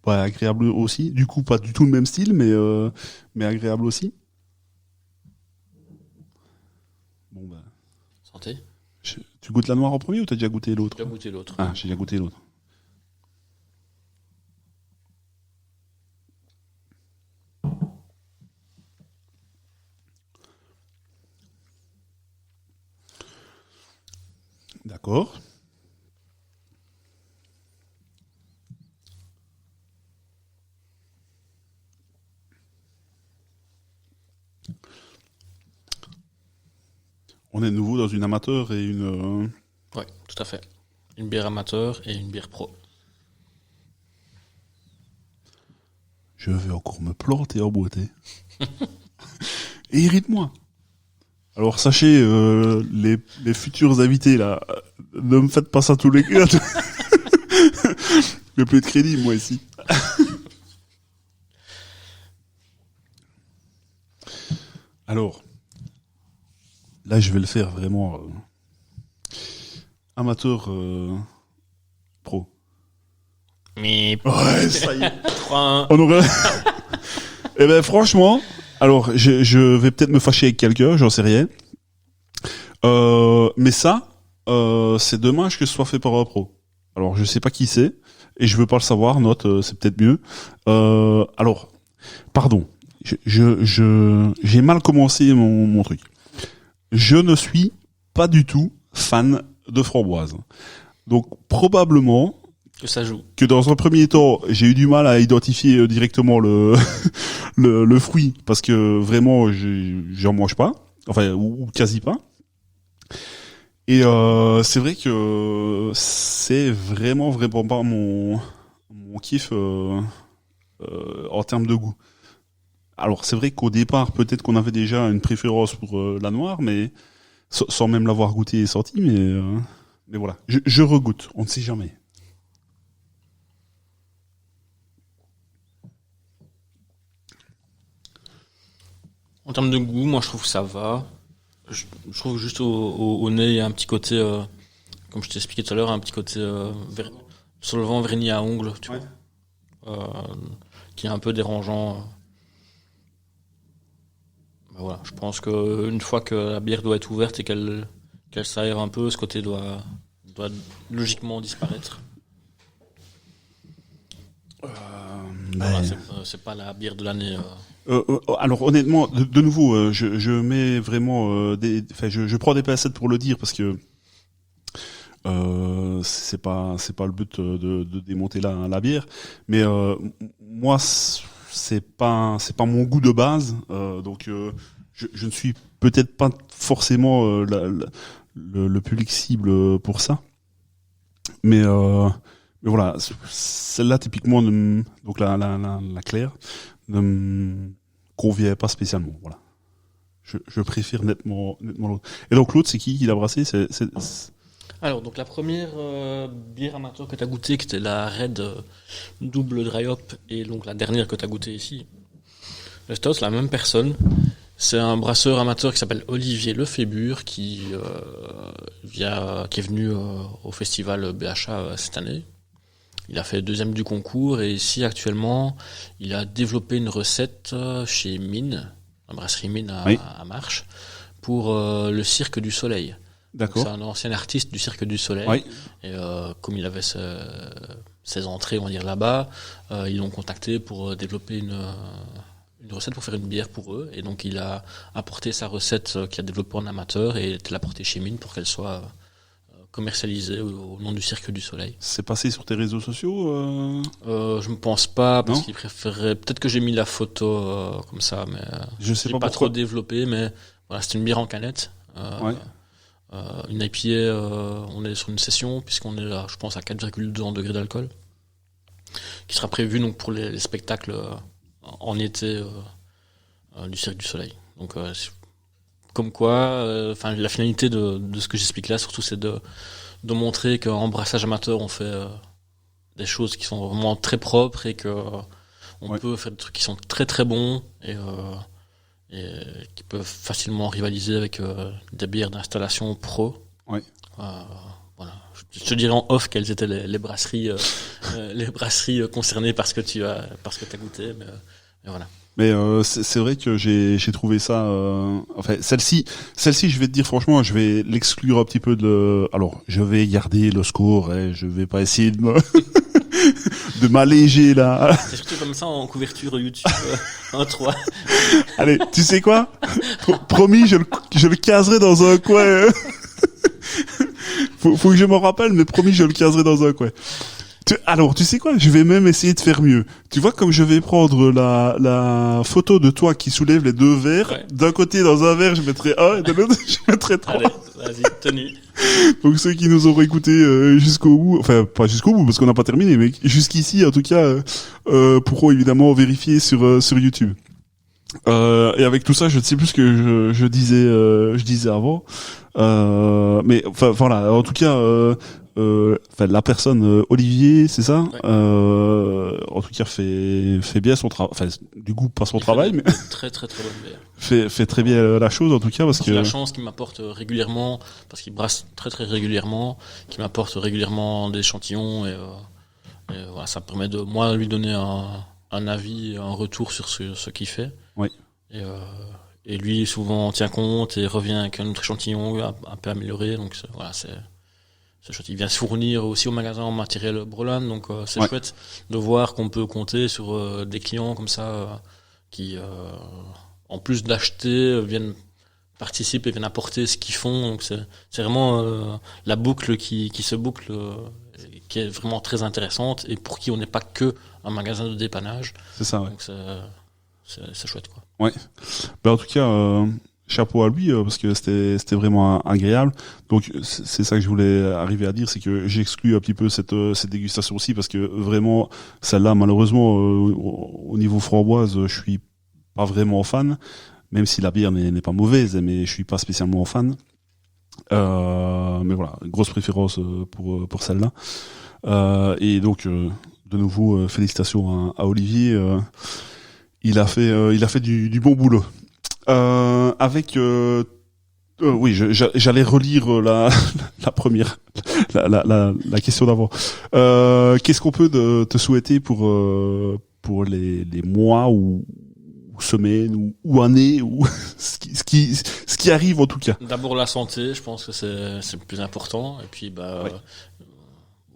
[SPEAKER 1] Ouais, agréable aussi. Du coup, pas du tout le même style, mais agréable aussi. Bon bah.
[SPEAKER 2] Santé.
[SPEAKER 1] Tu goûtes la noire en premier ou t'as déjà goûté l'autre?
[SPEAKER 2] J'ai goûté l'autre.
[SPEAKER 1] Ah, j'ai déjà goûté l'autre. D'accord. On est de nouveau dans une amateur et une...
[SPEAKER 2] Ouais, tout à fait. Une bière amateur et une bière pro.
[SPEAKER 1] Je vais encore me planter en beauté. Et irrite-moi. Alors sachez, les futurs invités là, ne me faites pas ça tous les gars. J'ai plus de crédit moi ici. Alors, là je vais le faire vraiment amateur pro.
[SPEAKER 2] Mais
[SPEAKER 1] Ouais, ça y est.
[SPEAKER 2] 3-1.
[SPEAKER 1] On aurait... Eh ben franchement, alors je vais peut-être me fâcher avec quelqu'un, j'en sais rien. Mais ça, c'est dommage que ce soit fait par un pro. Alors je sais pas qui c'est et je veux pas le savoir. Note, c'est peut-être mieux. Alors, pardon, j'ai mal commencé mon truc. Je ne suis pas du tout fan de framboise. Donc probablement
[SPEAKER 2] Que ça joue.
[SPEAKER 1] que dans un premier temps, j'ai eu du mal à identifier directement le le fruit parce que vraiment j'en mange pas, enfin ou quasi pas. Et c'est vrai que c'est vraiment pas mon kiff en termes de goût. Alors c'est vrai qu'au départ peut-être qu'on avait déjà une préférence pour la noire, mais sans même l'avoir goûté et senti, mais voilà, je regoute, on ne sait jamais.
[SPEAKER 2] En termes de goût, moi je trouve que ça va. Je trouve juste au nez, il y a un petit côté, comme je t'ai expliqué tout à l'heure, un petit côté solvant vernis à ongles, tu vois, qui est un peu dérangeant. Ben voilà, je pense qu'une fois que la bière doit être ouverte et qu'elle s'aère un peu, ce côté doit logiquement disparaître. Voilà, c'est pas la bière de l'année.
[SPEAKER 1] Alors honnêtement, de nouveau, je mets vraiment je prends des pincettes pour le dire parce que c'est pas le but de démonter la bière, mais moi c'est pas mon goût de base, donc je ne suis peut-être pas forcément le public cible pour ça, mais voilà, celle-là typiquement donc la claire ne me convient pas spécialement, voilà. Je préfère nettement l'autre. Et donc l'autre, c'est qui l'a brassé?
[SPEAKER 2] Alors, donc la première bière amateur que tu as goûtée, qui était la Red double dry hop, et donc la dernière que tu as goûtée ici, c'est la même personne. C'est un brasseur amateur qui s'appelle Olivier Lefébure qui est venu au festival BHA cette année. Il a fait deuxième du concours et ici actuellement il a développé une recette chez Mine, la brasserie Mine
[SPEAKER 1] Oui.
[SPEAKER 2] à Marche, pour le Cirque du Soleil.
[SPEAKER 1] D'accord.
[SPEAKER 2] C'est un ancien artiste du Cirque du Soleil.
[SPEAKER 1] Oui.
[SPEAKER 2] Et comme il avait ses entrées, on va dire, là-bas, ils l'ont contacté pour développer une recette pour faire une bière pour eux. Et donc il a apporté sa recette qu'il a développée en amateur et l'a portée chez Mine pour qu'elle soit commercialisée au nom du Cirque du Soleil.
[SPEAKER 1] C'est passé sur tes réseaux sociaux
[SPEAKER 2] Je ne pense pas, parce
[SPEAKER 1] Non.
[SPEAKER 2] qu'il préférait... Peut-être que j'ai mis la photo comme ça, mais
[SPEAKER 1] Je sais
[SPEAKER 2] j'ai
[SPEAKER 1] pas
[SPEAKER 2] pas
[SPEAKER 1] pourquoi.
[SPEAKER 2] trop développé. Mais voilà, c'est une bière en canette.
[SPEAKER 1] Ouais.
[SPEAKER 2] Une IPA, on est sur une session, puisqu'on est là, je pense, à 4,2 en degrés d'alcool, qui sera prévu donc, pour les spectacles en été du Cirque du Soleil. Donc, comme quoi, la finalité de ce que j'explique là, surtout, c'est de montrer qu'en brassage amateur, on fait des choses qui sont vraiment très propres et que on peut faire des trucs qui sont très très bons et qui peuvent facilement rivaliser avec des bières d'installation pro.
[SPEAKER 1] Ouais.
[SPEAKER 2] Voilà. Je te dirai en off quelles étaient les brasseries, les brasseries concernées parce que tu as goûté, mais voilà.
[SPEAKER 1] Mais c'est vrai que j'ai trouvé ça. Enfin, celle-ci, je vais te dire franchement, je vais l'exclure un petit peu de. Alors, je vais garder le score. Je vais pas essayer de me de m'alléger là.
[SPEAKER 2] C'est surtout comme ça en couverture YouTube en 3.
[SPEAKER 1] Allez, tu sais quoi? Promis, je le caserai dans un coin. Faut que je m'en rappelle, mais promis, je le caserai dans un coin. Alors, tu sais quoi? Je vais même essayer de faire mieux. Tu vois, comme je vais prendre la photo de toi qui soulève les deux verres.
[SPEAKER 2] Ouais.
[SPEAKER 1] D'un côté, dans un verre, je mettrai 1 et de l'autre, je mettrai 3.
[SPEAKER 2] Allez, vas-y, tenue.
[SPEAKER 1] Donc, ceux qui nous auront écoutés jusqu'au bout, enfin, pas jusqu'au bout, parce qu'on n'a pas terminé, mais jusqu'ici, en tout cas, pourront évidemment vérifier sur YouTube. Et avec tout ça, je ne sais plus ce que je disais avant. Mais enfin voilà, en tout cas, la personne Olivier, c'est ça.
[SPEAKER 2] Ouais.
[SPEAKER 1] En tout cas, fait bien son travail. Enfin, du coup, pas son travail, mais
[SPEAKER 2] Très très très bonne bière.
[SPEAKER 1] fait très bien la chose en tout cas parce que
[SPEAKER 2] J'ai la chance qu'il m'apporte régulièrement, parce qu'il brasse très très régulièrement, qu'il m'apporte régulièrement des échantillons et voilà, ça permet de moi lui donner un avis, un retour sur ce qu'il fait.
[SPEAKER 1] Oui.
[SPEAKER 2] Et lui souvent tient compte et revient avec un autre échantillon un peu amélioré, donc voilà, c'est chouette. Il vient se fournir aussi au magasin en matériel Brolan, donc c'est
[SPEAKER 1] Ouais.
[SPEAKER 2] chouette de voir qu'on peut compter sur des clients comme ça qui en plus d'acheter viennent participer et viennent apporter ce qu'ils font, donc c'est vraiment la boucle qui se boucle qui est vraiment très intéressante et pour qui on n'est pas que un magasin de dépannage,
[SPEAKER 1] c'est ça. Ouais.
[SPEAKER 2] donc c'est chouette quoi.
[SPEAKER 1] Ouais. Ben en tout cas, chapeau à lui parce que c'était vraiment agréable. Donc c'est ça que je voulais arriver à dire, c'est que j'exclus un petit peu cette dégustation aussi parce que vraiment celle-là malheureusement au niveau framboise, je suis pas vraiment fan, même si la bière n'est pas mauvaise, mais je suis pas spécialement fan. Mais voilà, grosse préférence pour celle-là. Et donc de nouveau félicitations à Olivier. Il a fait du bon boulot. Oui, j'allais relire la première, la question d'avant. Qu'est-ce qu'on peut te souhaiter pour les mois ou semaines ou années ou ce qui arrive en tout cas.
[SPEAKER 2] D'abord la santé, je pense que c'est le plus important, et puis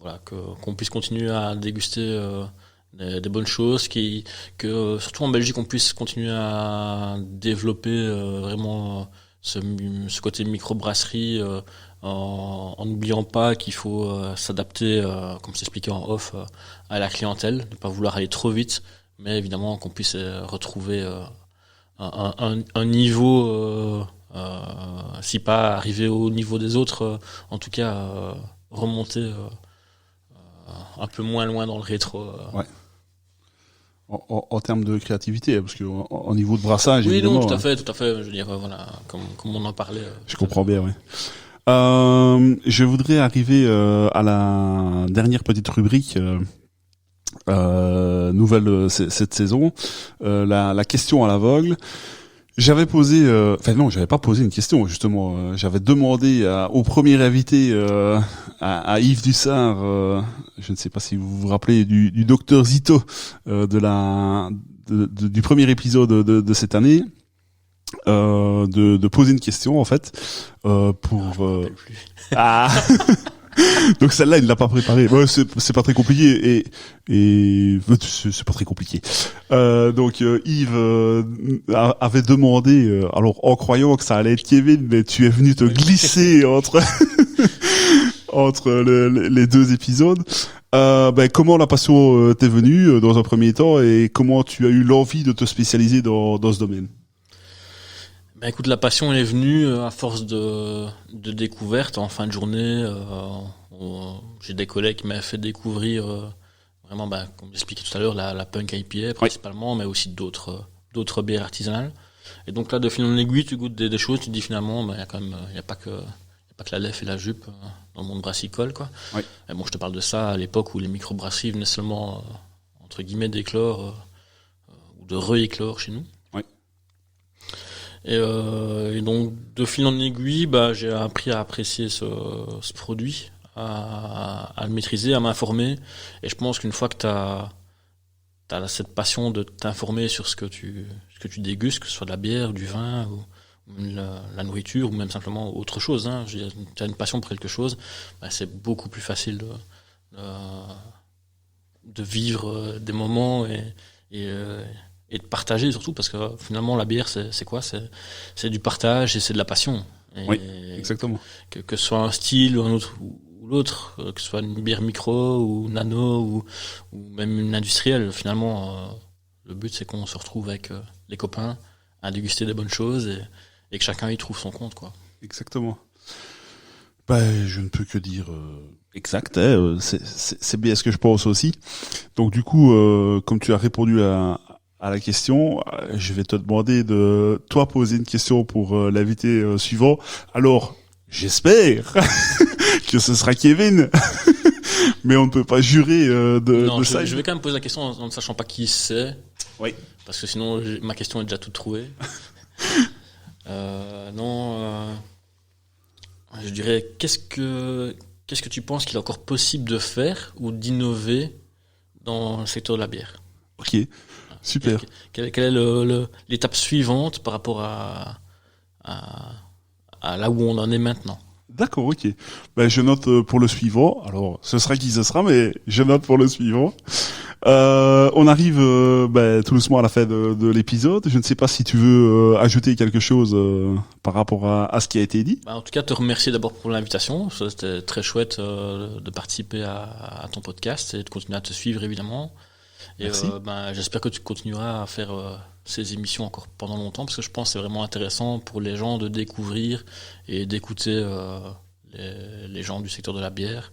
[SPEAKER 2] voilà qu'on puisse continuer à déguster des bonnes choses, que surtout en Belgique on puisse continuer à développer vraiment ce côté microbrasserie en n'oubliant pas qu'il faut s'adapter, comme je t'expliquais en off, à la clientèle, ne pas vouloir aller trop vite, mais évidemment qu'on puisse retrouver un niveau, si pas arriver au niveau des autres, en tout cas remonter un peu moins loin dans le rétro.
[SPEAKER 1] Ouais. En termes de créativité, parce que en niveau de brassage,
[SPEAKER 2] oui,
[SPEAKER 1] évidemment.
[SPEAKER 2] non, tout à fait. Je veux dire, voilà, comme on en parlait.
[SPEAKER 1] Je comprends bien, oui. Je voudrais arriver à la dernière petite rubrique nouvelle cette saison, la question à l'aveugle. J'avais posé, j'avais pas posé une question justement. J'avais demandé au premier invité, à Yves Dussard, je ne sais pas si vous vous rappelez du docteur Zito du premier épisode de cette année. de poser une question en fait
[SPEAKER 2] Plus.
[SPEAKER 1] Ah donc celle-là, il l'a pas préparée. Ouais, c'est pas très compliqué et c'est pas très compliqué. Donc Yves avait demandé, alors en croyant que ça allait être Kevin, mais tu es venu te glisser entre les deux épisodes. Comment la passion t'est venue dans un premier temps et comment tu as eu l'envie de te spécialiser dans ce domaine?
[SPEAKER 2] Ben écoute, la passion elle est venue à force de découvertes en fin de journée. J'ai des collègues qui m'avaient fait découvrir vraiment, comme j'expliquais tout à l'heure, la punk IPA principalement, mais aussi d'autres bières artisanales. Et donc là, de fil en aiguille, tu goûtes des choses, tu te dis finalement, il y a quand même, il n'y a pas que la lèvre et la jupe dans le monde brassicole, quoi.
[SPEAKER 1] Oui.
[SPEAKER 2] Et bon, je te parle de ça à l'époque où les microbrasseries venaient seulement entre guillemets d'éclore ou de rééclore chez nous. Et donc, de fil en aiguille, j'ai appris à apprécier ce produit, à le maîtriser, à m'informer. Et je pense qu'une fois que t'as cette passion de t'informer sur ce que tu dégustes, que ce soit de la bière, du vin, ou la nourriture, ou même simplement autre chose, hein, tu as une passion pour quelque chose, c'est beaucoup plus facile de vivre des moments et de partager surtout, parce que finalement la bière c'est quoi, c'est du partage et c'est de la passion.
[SPEAKER 1] Oui, exactement.
[SPEAKER 2] Que ce soit un style ou un autre ou l'autre, que ce soit une bière micro ou nano ou même une industrielle, finalement le but c'est qu'on se retrouve avec les copains à déguster des bonnes choses et que chacun y trouve son compte, quoi.
[SPEAKER 1] Exactement. Je ne peux que dire exact, hein, c'est bien ce que je pense aussi. Donc du coup, comme tu as répondu à la question, je vais te demander de toi poser une question pour l'invité suivant. Alors, j'espère que ce sera Kevin, mais on ne peut pas jurer de ça.
[SPEAKER 2] Je vais quand même poser la question en ne sachant pas qui c'est.
[SPEAKER 1] Oui.
[SPEAKER 2] Parce que sinon, ma question est déjà toute trouvée. Je dirais, qu'est-ce que tu penses qu'il est encore possible de faire ou d'innover dans le secteur de la bière?
[SPEAKER 1] Ok, super.
[SPEAKER 2] Quelle est l'étape suivante par rapport à là où on en est maintenant?
[SPEAKER 1] D'accord, ok. Je note pour le suivant. Alors, ce sera qui ce sera, mais je note pour le suivant. On arrive tout doucement à la fin de l'épisode. Je ne sais pas si tu veux ajouter quelque chose par rapport à ce qui a été dit.
[SPEAKER 2] En tout cas, te remercier d'abord pour l'invitation. C'était très chouette de participer à ton podcast et de continuer à te suivre, évidemment. Et
[SPEAKER 1] merci.
[SPEAKER 2] J'espère que tu continueras à faire ces émissions encore pendant longtemps, parce que je pense que c'est vraiment intéressant pour les gens de découvrir et d'écouter les gens du secteur de la bière.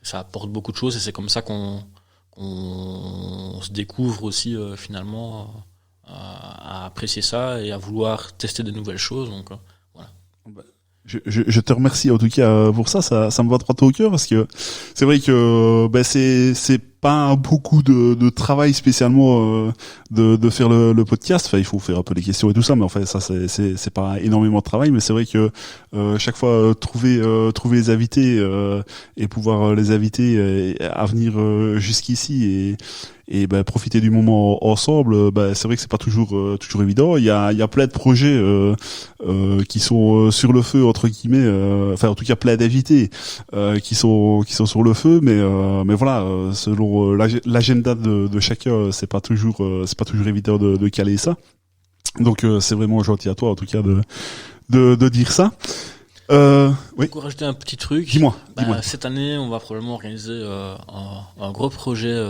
[SPEAKER 2] Ça apporte beaucoup de choses et c'est comme ça qu'on se découvre aussi finalement à apprécier ça et à vouloir tester de nouvelles choses. Donc voilà.
[SPEAKER 1] Je te remercie en tout cas pour ça me va droit au cœur, parce que c'est vrai que c'est pas beaucoup de travail spécialement de faire le podcast. Enfin, il faut faire un peu les questions et tout ça, mais en fait ça c'est pas énormément de travail, mais c'est vrai que chaque fois trouver les invités et pouvoir les inviter à venir jusqu'ici et profiter du moment ensemble, c'est vrai que c'est pas toujours évident. Il y a plein de projets qui sont sur le feu entre guillemets, enfin en tout cas plein d'invités qui sont sur le feu, mais voilà, selon l'agenda de chacun, c'est pas toujours évident de caler ça. Donc c'est vraiment gentil à toi en tout cas de dire ça. Oui.
[SPEAKER 2] Pour rajouter un petit truc.
[SPEAKER 1] Dis-moi.
[SPEAKER 2] Cette année, on va probablement organiser un gros projet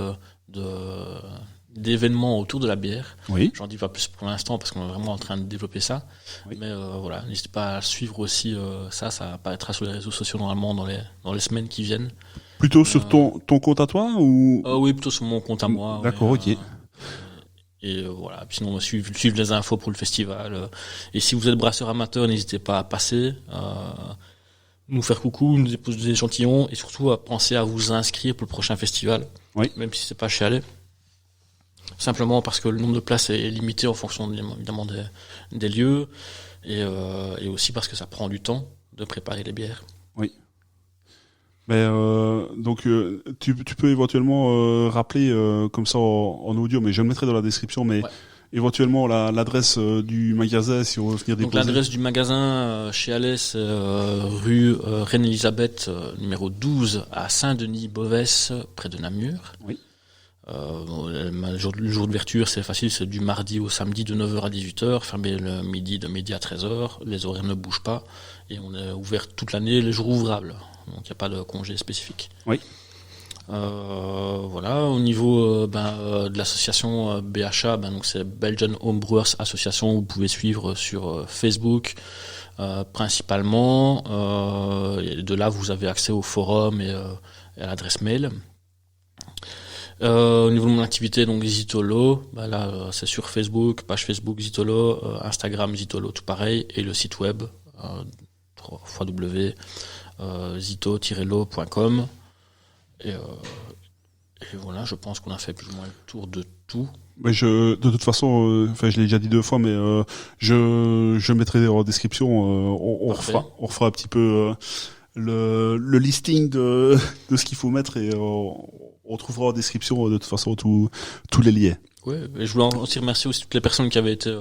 [SPEAKER 2] d'événements autour de la bière.
[SPEAKER 1] Oui.
[SPEAKER 2] J'en dis pas plus pour l'instant parce qu'on est vraiment en train de développer ça. Oui. Mais voilà, n'hésitez pas à suivre aussi ça apparaîtra sur les réseaux sociaux normalement dans les semaines qui viennent.
[SPEAKER 1] Plutôt sur ton compte à toi ou
[SPEAKER 2] oui, plutôt sur mon compte à moi.
[SPEAKER 1] D'accord, ok.
[SPEAKER 2] Et voilà, puis sinon suivre les infos pour le festival. Et si vous êtes brasseur amateur, n'hésitez pas à passer, nous faire coucou, nous déposer des échantillons et surtout à penser à vous inscrire pour le prochain festival.
[SPEAKER 1] Oui.
[SPEAKER 2] Même si c'est pas chialé. Simplement parce que le nombre de places est limité en fonction évidemment des lieux et aussi parce que ça prend du temps de préparer les bières.
[SPEAKER 1] Oui. Mais donc tu peux éventuellement rappeler comme ça en audio, mais je le mettrai dans la description, mais éventuellement l'adresse du magasin si on veut venir déposer.
[SPEAKER 2] Donc l'adresse du magasin chez Alès, rue Reine-Élisabeth, numéro 12 à Saint-Denis-Bovès, près de Namur.
[SPEAKER 1] Oui.
[SPEAKER 2] Le jour d'ouverture, c'est facile, c'est du mardi au samedi de 9h à 18h, fermé le midi de midi à 13h, les horaires ne bougent pas et on est ouvert toute l'année les jours ouvrables, donc il n'y a pas de congé spécifique.
[SPEAKER 1] Oui.
[SPEAKER 2] Voilà, au niveau de l'association BHA, donc c'est Belgian Home Brewers Association, vous pouvez suivre sur Facebook principalement, et de là vous avez accès au forum et à l'adresse mail. Au niveau de mon activité, donc Zitolo, là c'est sur Facebook, page Facebook Zitolo, Instagram Zitolo, tout pareil, et le site web www.zito-lo.com. Et voilà, je pense qu'on a fait plus ou moins le tour de tout.
[SPEAKER 1] Mais de toute façon, je l'ai déjà dit 2 fois, mais je mettrai en description. On refera un petit peu le listing de ce qu'il faut mettre et on trouvera en description de toute façon tous les liens.
[SPEAKER 2] Oui, et je voulais aussi remercier aussi toutes les personnes qui avaient été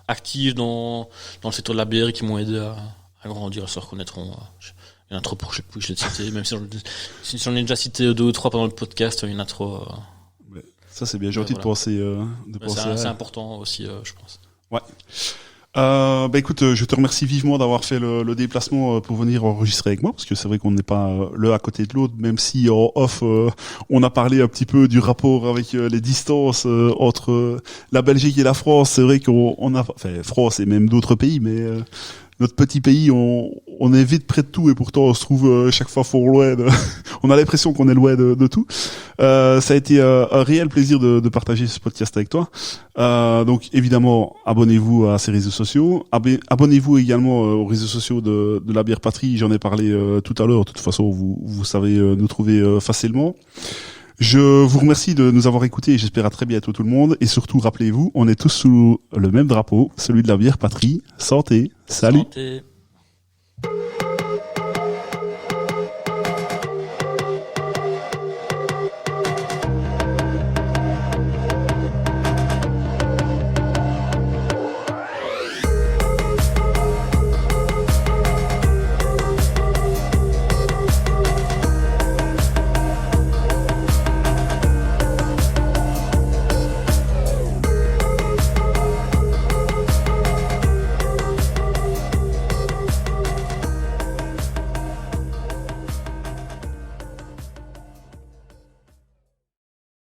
[SPEAKER 2] actives dans le secteur de la bière et qui m'ont aidé à grandir, à se reconnaîtront. Il y en a trop pour que je l'ai cité, même si j'en ai déjà cité 2 ou 3 pendant le podcast, il y en a trop.
[SPEAKER 1] Ça c'est bien gentil de penser.
[SPEAKER 2] C'est important aussi, je pense.
[SPEAKER 1] Ouais. Écoute, je te remercie vivement d'avoir fait le déplacement pour venir enregistrer avec moi, parce que c'est vrai qu'on n'est pas l'un à côté de l'autre, même si en off on a parlé un petit peu du rapport avec les distances entre la Belgique et la France. C'est vrai qu'on a, France et même d'autres pays, mais notre petit pays, on est vite près de tout et pourtant on se trouve chaque fois fort loin. On a l'impression qu'on est loin de tout. Ça a été un réel plaisir de partager ce podcast avec toi. Donc évidemment, abonnez-vous à ces réseaux sociaux. Abonnez-vous également aux réseaux sociaux de la bière Patrie. J'en ai parlé tout à l'heure. De toute façon, vous savez nous trouver facilement. Je vous remercie de nous avoir écoutés et j'espère à très bientôt tout le monde. Et surtout, rappelez-vous, on est tous sous le même drapeau, celui de la bière Patrie. Santé, salut.
[SPEAKER 2] Santé.